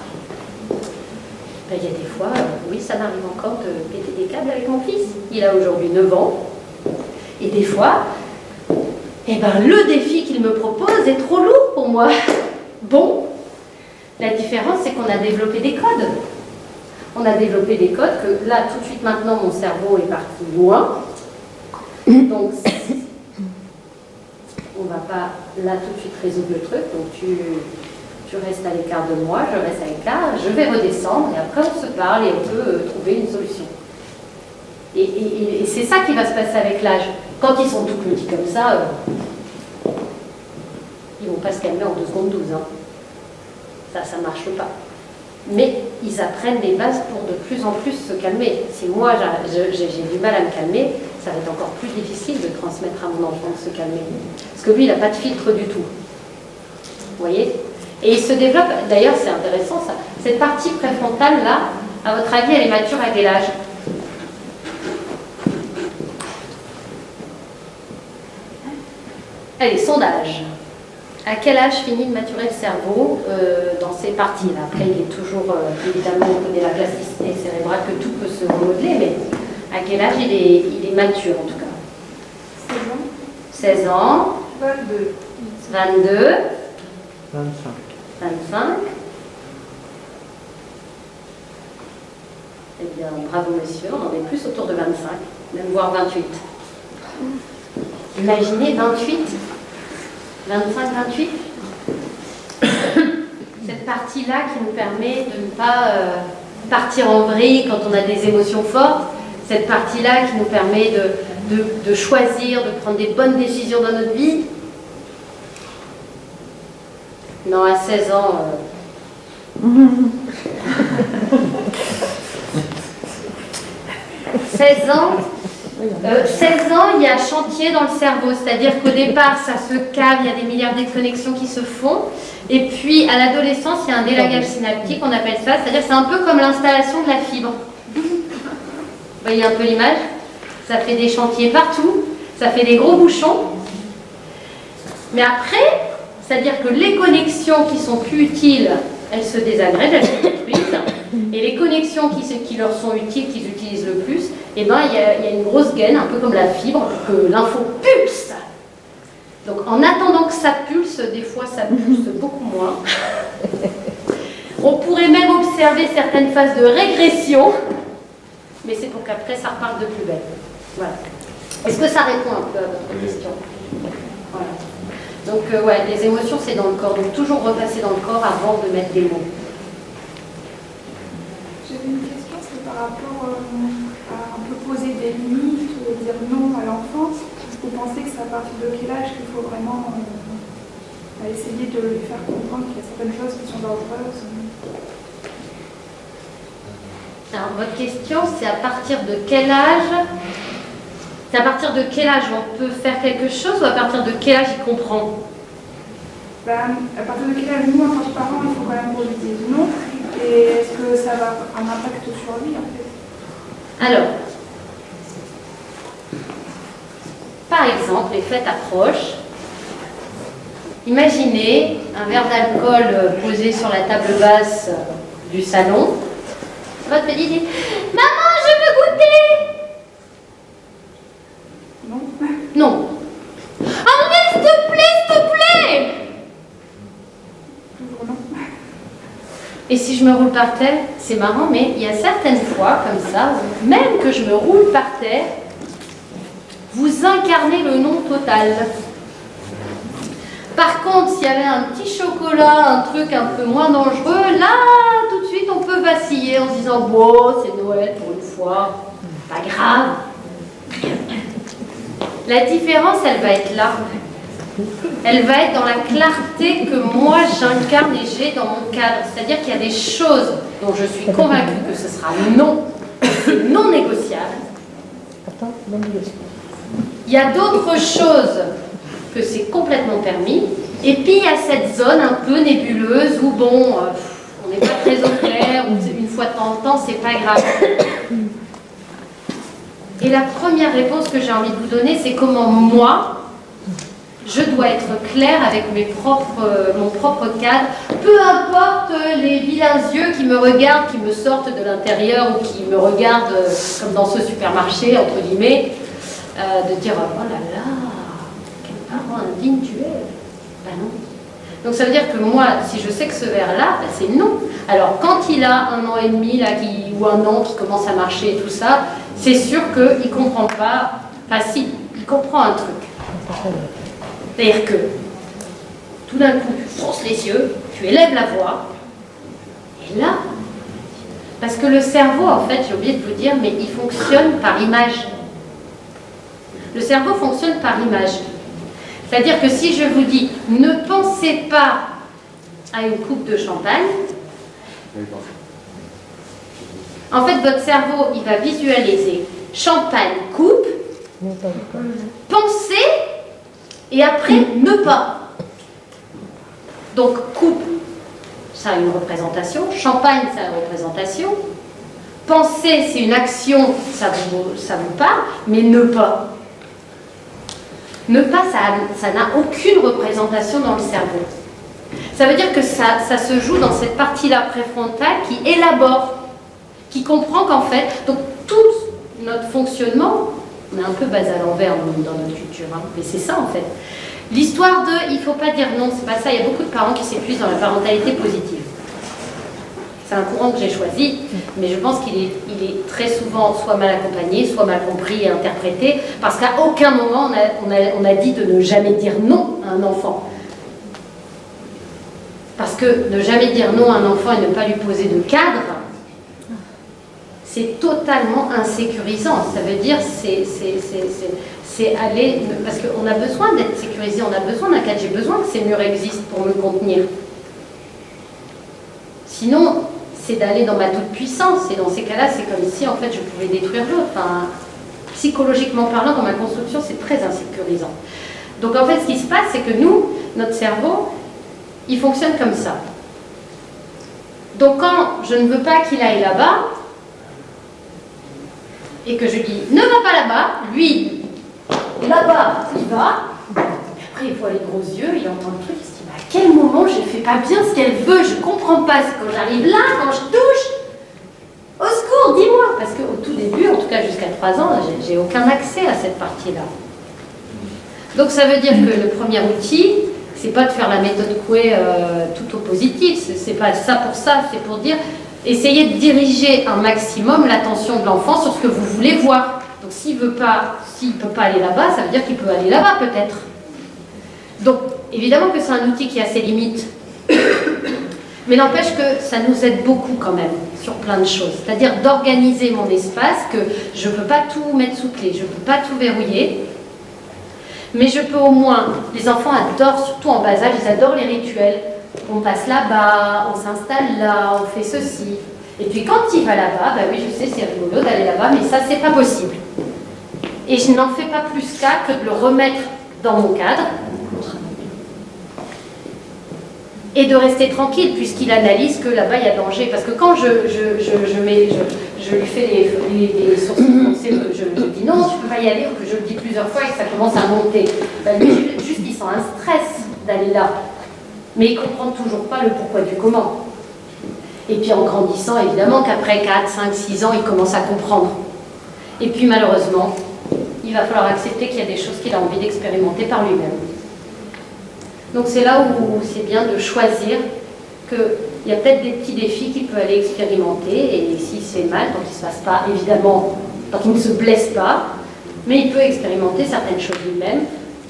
Ben, il y a des fois, oui, ça m'arrive encore de péter des câbles avec mon fils. Il a aujourd'hui 9 ans. Et des fois, eh ben, le défi qu'il me propose est trop lourd pour moi. Bon, la différence, c'est qu'on a développé des codes. On a développé des codes que là, tout de suite, maintenant, mon cerveau est parti loin. Donc, on ne va pas, là, tout de suite, résoudre le truc. Donc, tu restes à l'écart de moi, je reste à l'écart, je vais redescendre, et après, on se parle et on peut trouver une solution. Et c'est ça qui va se passer avec l'âge. Quand ils sont tout petits comme ça, ils ne vont pas se calmer en 2 secondes 12. Hein. Ça ne marche pas. Mais ils apprennent des bases pour de plus en plus se calmer. Si moi j'ai du mal à me calmer, ça va être encore plus difficile de transmettre à mon enfant de se calmer. Parce que lui, il n'a pas de filtre du tout. Vous voyez? Et il se développe, d'ailleurs c'est intéressant ça, cette partie préfrontale là, à votre avis, elle est mature à quel âge? Allez, sondage. À quel âge finit de maturer le cerveau dans ces parties-là? Après, il est toujours, évidemment, on connaît la plasticité cérébrale, que tout peut se remodeler, mais à quel âge il est mature, en tout cas? 16 ans. 22. 22. 25. 25. Eh bien, bravo monsieur, on en est plus autour de 25, même voire 28. Imaginez 28. 25-28, cette partie-là qui nous permet de ne pas partir en vrille quand on a des émotions fortes, cette partie-là qui nous permet de choisir, de prendre des bonnes décisions dans notre vie. Non, à 16 ans... 16 ans, il y a chantier dans le cerveau, c'est-à-dire qu'au départ, ça se cave, il y a des milliards de connexions qui se font, et puis à l'adolescence, il y a un délagage synaptique, on appelle ça, c'est-à-dire c'est un peu comme l'installation de la fibre. voyez un peu l'image? Ça fait des chantiers partout, ça fait des gros bouchons. Mais après, c'est-à-dire que les connexions qui sont plus utiles, elles se désagrègent, elles se détruisent. Et les connexions qui leur sont utiles, qu'ils utilisent le plus, eh ben, il y a une grosse gaine, un peu comme la fibre, pour que l'info pulse. Donc en attendant que ça pulse, des fois ça pulse beaucoup moins. On pourrait même observer certaines phases de régression, mais c'est pour qu'après ça reparte de plus belle. Voilà. Est-ce que ça répond un peu à votre question? Voilà. Donc ouais, les émotions c'est dans le corps, donc toujours repasser dans le corps avant de mettre des mots. J'avais une question, c'est par rapport à un peu poser des limites ou dire non à l'enfant. Est-ce que vous pensez que c'est à partir de quel âge qu'il faut vraiment essayer de lui faire comprendre qu'il y a certaines choses qui sont dangereuses? Alors votre question c'est à partir de quel âge? C'est à partir de quel âge on peut faire quelque chose ou à partir de quel âge il comprend? À partir de quel âge, nous, en tant que parents, il faut quand même qu'on lui dise non. Et est-ce que ça va avoir un impact sur lui, en fait? Alors, par exemple, les fêtes approchent. Imaginez un verre d'alcool posé sur la table basse du salon. Votre petit dit « Maman, je veux goûter !» Non. Non. « Oh, mais s'il te plaît, s'il te plaît !» Toujours non. Et si je me roule par terre, c'est marrant, mais il y a certaines fois, comme ça, où même que je me roule par terre, vous incarnez le non total. Par contre, s'il y avait un petit chocolat, un truc un peu moins dangereux, là, tout de suite, on peut vaciller en se disant « Bon, c'est Noël pour une fois, pas grave. » La différence, elle va être là. Elle va être dans la clarté que moi, j'incarne et j'ai dans mon cadre. C'est-à-dire qu'il y a des choses dont je suis convaincue que ce sera non, c'est non négociable. Attends, non négociable. Il y a d'autres choses que c'est complètement permis. Et puis, il y a cette zone un peu nébuleuse où, bon, on n'est pas très au clair, ou une fois de temps en temps, c'est pas grave. Et la première réponse que j'ai envie de vous donner, c'est comment moi, je dois être claire avec mon propre cadre, peu importe les vilains yeux qui me regardent, qui me sortent de l'intérieur ou qui me regardent comme dans ce supermarché, entre guillemets, de dire « Oh là là, quel parent indigne tu es !» Ben non. Donc ça veut dire que moi, si je sais que ce verre-là, ben c'est non. Alors quand il a 1 an et demi là, ou 1 an qui commence à marcher et tout ça, c'est sûr qu'il ne comprend pas, enfin si, il comprend un truc. C'est-à-dire que tout d'un coup, tu fronces les yeux, tu élèves la voix, et là, parce que le cerveau, en fait, j'ai oublié de vous dire, mais il fonctionne par image. Le cerveau fonctionne par image. C'est-à-dire que si je vous dis, ne pensez pas à une coupe de champagne, en fait, votre cerveau, il va visualiser champagne, coupe, penser, et après, ne pas. Donc, coupe, ça a une représentation. Champagne, ça a une représentation. Penser, c'est une action, ça vous parle, mais ne pas. Ne pas, ça n'a aucune représentation dans le cerveau. Ça veut dire que ça se joue dans cette partie-là préfrontale qui élabore, qui comprend qu'en fait, donc tout notre fonctionnement, on est un peu basé à l'envers dans notre culture, hein, mais c'est ça en fait. L'histoire de « il ne faut pas dire non », c'est pas ça. Il y a beaucoup de parents qui s'épuisent dans la parentalité positive. C'est un courant que j'ai choisi, mais je pense qu'il est très souvent soit mal accompagné, soit mal compris et interprété, parce qu'à aucun moment on a dit de ne jamais dire non à un enfant. Parce que ne jamais dire non à un enfant et ne pas lui poser de cadre, c'est totalement insécurisant. Ça veut dire c'est aller... Parce qu'on a besoin d'être sécurisé, on a besoin d'un cadre, j'ai besoin que ces murs existent pour me contenir. Sinon, c'est d'aller dans ma toute-puissance. Et dans ces cas-là, c'est comme si, en fait, je pouvais détruire l'autre. Enfin, psychologiquement parlant, dans ma construction, c'est très insécurisant. Donc, en fait, ce qui se passe, c'est que nous, notre cerveau, il fonctionne comme ça. Donc, quand je ne veux pas qu'il aille là-bas, et que je dis ne va pas là-bas, lui, là-bas, il va. Et après, il voit les gros yeux, il entend le truc, il se dit mais à quel moment je fais pas bien ce qu'elle veut, je comprends pas. C'est quand j'arrive là, quand je touche. Au secours, dis-moi. Parce qu'au tout début, en tout cas jusqu'à 3 ans, j'ai aucun accès à cette partie-là. Donc ça veut dire que le premier outil, c'est pas de faire la méthode Coué tout au positif, c'est pas ça pour ça, c'est pour dire, essayez de diriger un maximum l'attention de l'enfant sur ce que vous voulez voir. Donc s'il peut pas aller là-bas, ça veut dire qu'il peut aller là-bas peut-être. Donc évidemment que c'est un outil qui a ses limites, mais n'empêche que ça nous aide beaucoup quand même sur plein de choses. C'est-à-dire d'organiser mon espace, que je peux pas tout mettre sous clé, je peux pas tout verrouiller. Mais je peux au moins, les enfants adorent, surtout en bas âge, ils adorent les rituels. On passe là-bas, on s'installe là, on fait ceci. Et puis quand il va là-bas, bah oui, je sais, c'est rigolo d'aller là-bas, mais ça, c'est pas possible. Et je n'en fais pas plus cas que de le remettre dans mon cadre et de rester tranquille, puisqu'il analyse que là-bas, il y a danger. Parce que quand je lui fais les sourcils, je dis non, tu peux pas y aller, ou que je le dis plusieurs fois et que ça commence à monter. Ben lui, juste, il sent un stress d'aller là. Mais il comprend toujours pas le pourquoi du comment. Et puis en grandissant, évidemment qu'après 4, 5, 6 ans, il commence à comprendre. Et puis malheureusement, il va falloir accepter qu'il y a des choses qu'il a envie d'expérimenter par lui-même. Donc c'est là où c'est bien de choisir qu'il y a peut-être des petits défis qu'il peut aller expérimenter, et s'il se fait mal, tant qu'il ne se fasse pas, évidemment, tant qu'il ne se blesse pas, mais il peut expérimenter certaines choses lui-même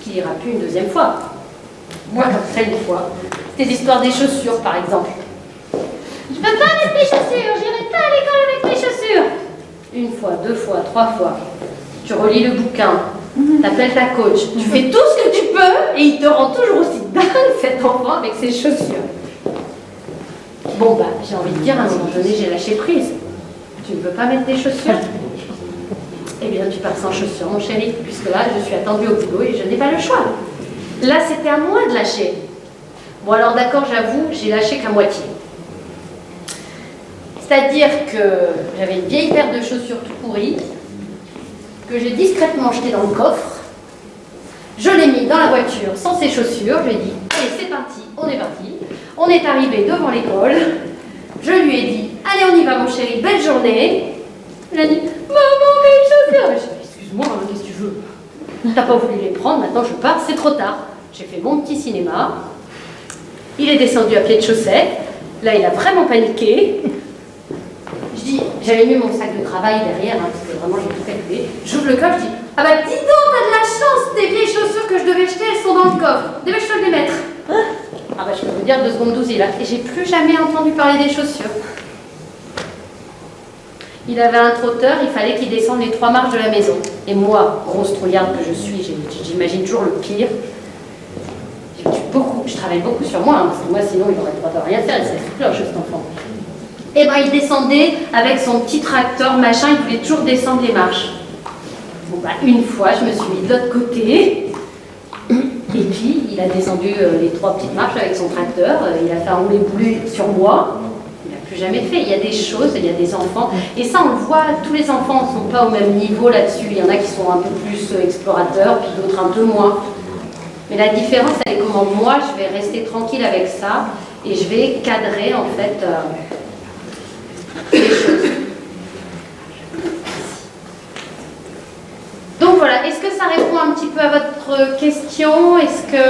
qu'il n'ira plus une deuxième fois. Moi, comme ça, une fois, c'était l'histoire des chaussures, par exemple. Je ne peux pas mettre mes chaussures, j'irai pas à l'école avec mes chaussures. Une fois, 2 fois, 3 fois, tu relis le bouquin, tu appelles ta coach, tu fais tout ce que tu peux, et il te rend toujours aussi dingue, cet enfant, avec ses chaussures. Bon, bah, j'ai envie de dire, à un moment donné, j'ai lâché prise. Tu ne peux pas mettre tes chaussures? Eh bien, tu pars sans chaussures, mon chéri, puisque là, je suis attendue au boulot et je n'ai pas le choix. Là, c'était à moi de lâcher. Bon, alors d'accord, j'avoue, j'ai lâché qu'à moitié. C'est-à-dire que j'avais une vieille paire de chaussures tout pourries, que j'ai discrètement jetée dans le coffre. Je l'ai mis dans la voiture sans ses chaussures. Je lui ai dit, allez, c'est parti, on est parti. On est arrivé devant l'école. Je lui ai dit, allez, on y va, mon chéri, belle journée. Il a dit, maman, mes chaussures. Je lui ai dit, excuse-moi, qu'est-ce que tu veux? T'as pas voulu les prendre, maintenant je pars, c'est trop tard. J'ai fait mon petit cinéma. Il est descendu à pied de chaussette. Là, il a vraiment paniqué. Je dis, j'avais mis mon sac de travail derrière, hein, parce que vraiment j'ai tout calculé. J'ouvre le coffre, je dis, ah bah dis donc, t'as de la chance, tes vieilles chaussures que je devais jeter, elles sont dans le coffre. Dépêche-toi de les mettre. Ah bah je peux vous dire, 2 secondes 12, il a. Et j'ai plus jamais entendu parler des chaussures. Il avait un trotteur, il fallait qu'il descende les 3 marches de la maison. Et moi, grosse trouillarde que je suis, j'imagine toujours le pire. Je travaille beaucoup sur moi, hein, parce que moi sinon il n'aurait pas le droit de rien faire, il serait toute cloche cet enfant. Et ben il descendait avec son petit tracteur, machin, il voulait toujours descendre les marches. Bon bah une fois, je me suis mis de l'autre côté, et puis il a descendu les 3 petites marches avec son tracteur, il a fait un roulé-boulé sur moi, il n'a plus jamais fait. Il y a des choses, il y a des enfants, et ça on le voit, tous les enfants ne sont pas au même niveau là-dessus, il y en a qui sont un peu plus explorateurs, puis d'autres un peu moins. Mais la différence, elle est comment moi, je vais rester tranquille avec ça et je vais cadrer, en fait, les choses. Donc voilà, est-ce que ça répond un petit peu à votre question? Est-ce que...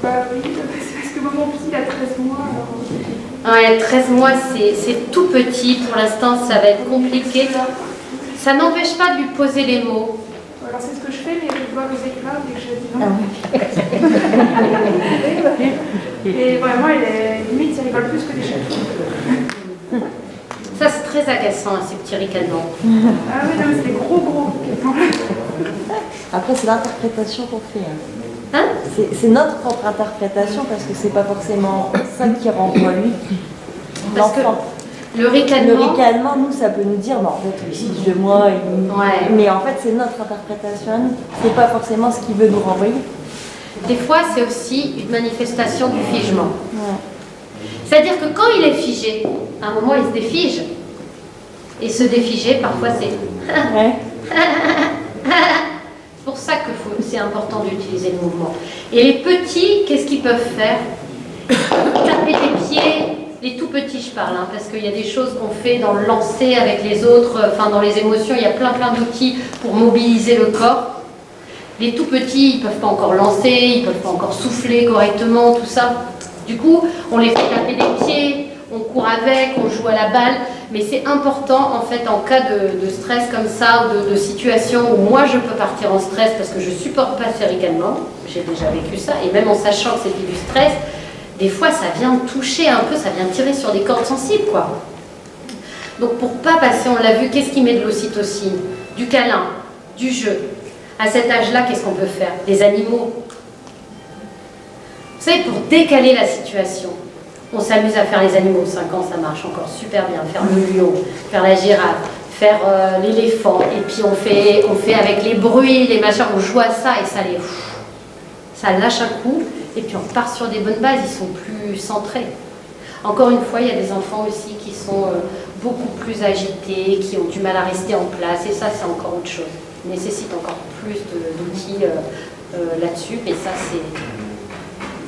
Bah oui, parce que mon petit, il a 13 mois. Alors... Ouais, 13 mois, c'est tout petit. Pour l'instant, ça va être compliqué. Ça n'empêche pas de lui poser les mots. Alors c'est ce que je fais, mais je dois les éclats dès que je dis non. Et vraiment, il est limite, il rigole plus que des chats. Ça, c'est très agaçant, ces petits ricanements. Ah oui, non, c'est des gros ricanements. Après, c'est l'interprétation qu'on fait. Hein? C'est notre propre interprétation parce que c'est pas forcément ça qui renvoie lui. Parce que le ricanement, nous, ça peut nous dire, bah, en fait, il fiche de moi. Ouais. Mais en fait, c'est notre interprétation à nous. C'est pas forcément ce qu'il veut nous renvoyer. Des fois, c'est aussi une manifestation du figement. Ouais. C'est-à-dire que quand il est figé, à un moment, il se défige. Et se défiger, parfois, c'est Ouais. C'est pour ça que c'est important d'utiliser le mouvement. Et les petits, qu'est-ce qu'ils peuvent faire? Taper des pieds, les tout petits je parle, hein, parce qu'il y a des choses qu'on fait dans le lancer avec les autres, enfin dans les émotions, il y a plein d'outils pour mobiliser le corps. Les tout petits, ils ne peuvent pas encore lancer, ils ne peuvent pas encore souffler correctement, tout ça. Du coup, on les fait taper des pieds, on court avec, on joue à la balle, mais c'est important en fait en cas de stress comme ça ou de situation où moi je peux partir en stress parce que je ne supporte pas ce ricanement, j'ai déjà vécu ça, et même en sachant que c'était du stress, des fois ça vient toucher un peu, ça vient tirer sur des cordes sensibles quoi. Donc pour pas passer, on l'a vu, qu'est-ce qui met de l'ocytocine? Du câlin, du jeu. À cet âge-là, qu'est-ce qu'on peut faire? Des animaux. Vous savez, pour décaler la situation, on s'amuse à faire les animaux. 5 ans, ça marche encore super bien. Faire le lion, faire la girafe, faire l'éléphant. Et puis on fait avec les bruits, les machins, on joue à ça et ça lâche un coup. Et puis on part sur des bonnes bases, ils sont plus centrés. Encore une fois, il y a des enfants aussi qui sont beaucoup plus agités, qui ont du mal à rester en place. Et ça, c'est encore autre chose. Il nécessite encore plus d'outils là-dessus. Et ça,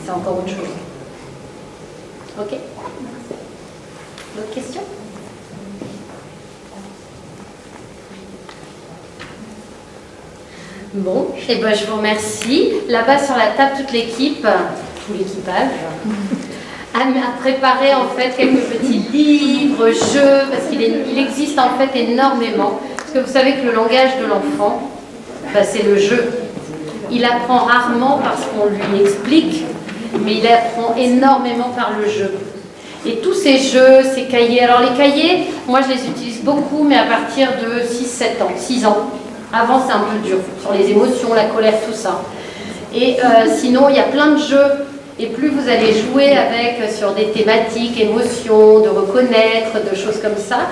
c'est encore autre chose. Ok. D'autres questions? Bon, et ben je vous remercie. Là-bas sur la table, toute l'équipe, tout l'équipage, a préparé en fait quelques petits livres, jeux, parce qu'il existe en fait énormément. Parce que vous savez que le langage de l'enfant, ben, c'est le jeu. Il apprend rarement parce qu'on lui explique, mais il apprend énormément par le jeu. Et tous ces jeux, ces cahiers, alors les cahiers, moi je les utilise beaucoup, mais à partir de 6-7 ans, 6 ans. Avant c'est un peu dur, sur les émotions, la colère, tout ça. Et sinon, il y a plein de jeux. Et plus vous allez jouer avec sur des thématiques, émotions, de reconnaître, de choses comme ça,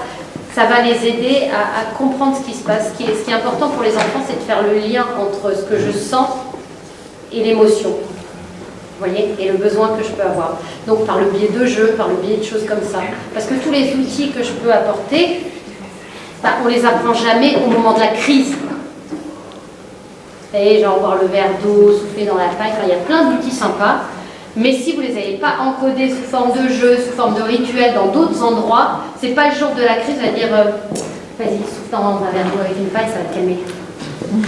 ça va les aider à comprendre ce qui se passe. Ce qui est important pour les enfants, c'est de faire le lien entre ce que je sens et l'émotion. Vous voyez, et le besoin que je peux avoir. Donc par le biais de jeux, par le biais de choses comme ça. Parce que tous les outils que je peux apporter, bah, on ne les apprend jamais au moment de la crise. Vous voyez, genre boire le verre d'eau, souffler dans la paille, enfin, il y a plein d'outils sympas. Mais si vous ne les avez pas encodés sous forme de jeu, sous forme de rituel dans d'autres endroits, c'est pas le jour de la crise, on va dire vas-y, souffle dans un verre d'eau avec une paille, ça va te calmer.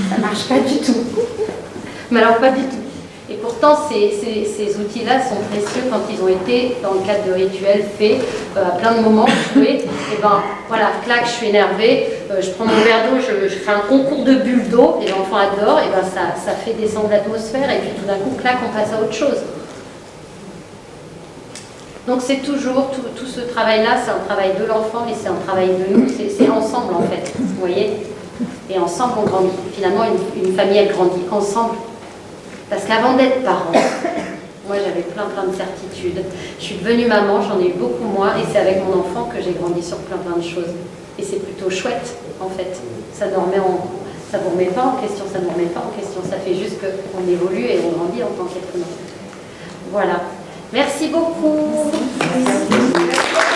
Ça marche pas du tout. Mais alors pas du tout. Et pourtant, ces outils-là sont précieux quand ils ont été, dans le cadre de rituels faits, à plein de moments, joués. Et ben voilà, clac, je suis énervée, je prends mon verre d'eau, je fais un concours de bulles d'eau, et l'enfant adore, et ben ça fait descendre l'atmosphère, et puis tout d'un coup, clac, on passe à autre chose. Donc c'est toujours, tout ce travail-là, c'est un travail de l'enfant, et c'est un travail de nous, c'est ensemble en fait, vous voyez. Et ensemble, on grandit. Finalement, une famille, elle grandit ensemble. Parce qu'avant d'être parent, moi j'avais plein de certitudes. Je suis devenue maman, j'en ai eu beaucoup moins, et c'est avec mon enfant que j'ai grandi sur plein de choses. Et c'est plutôt chouette, en fait. Ça ne vous remet pas en question, ça ne nous remet pas en question. Ça fait juste qu'on évolue et on grandit en tant qu'être humain. Voilà. Merci beaucoup. Merci.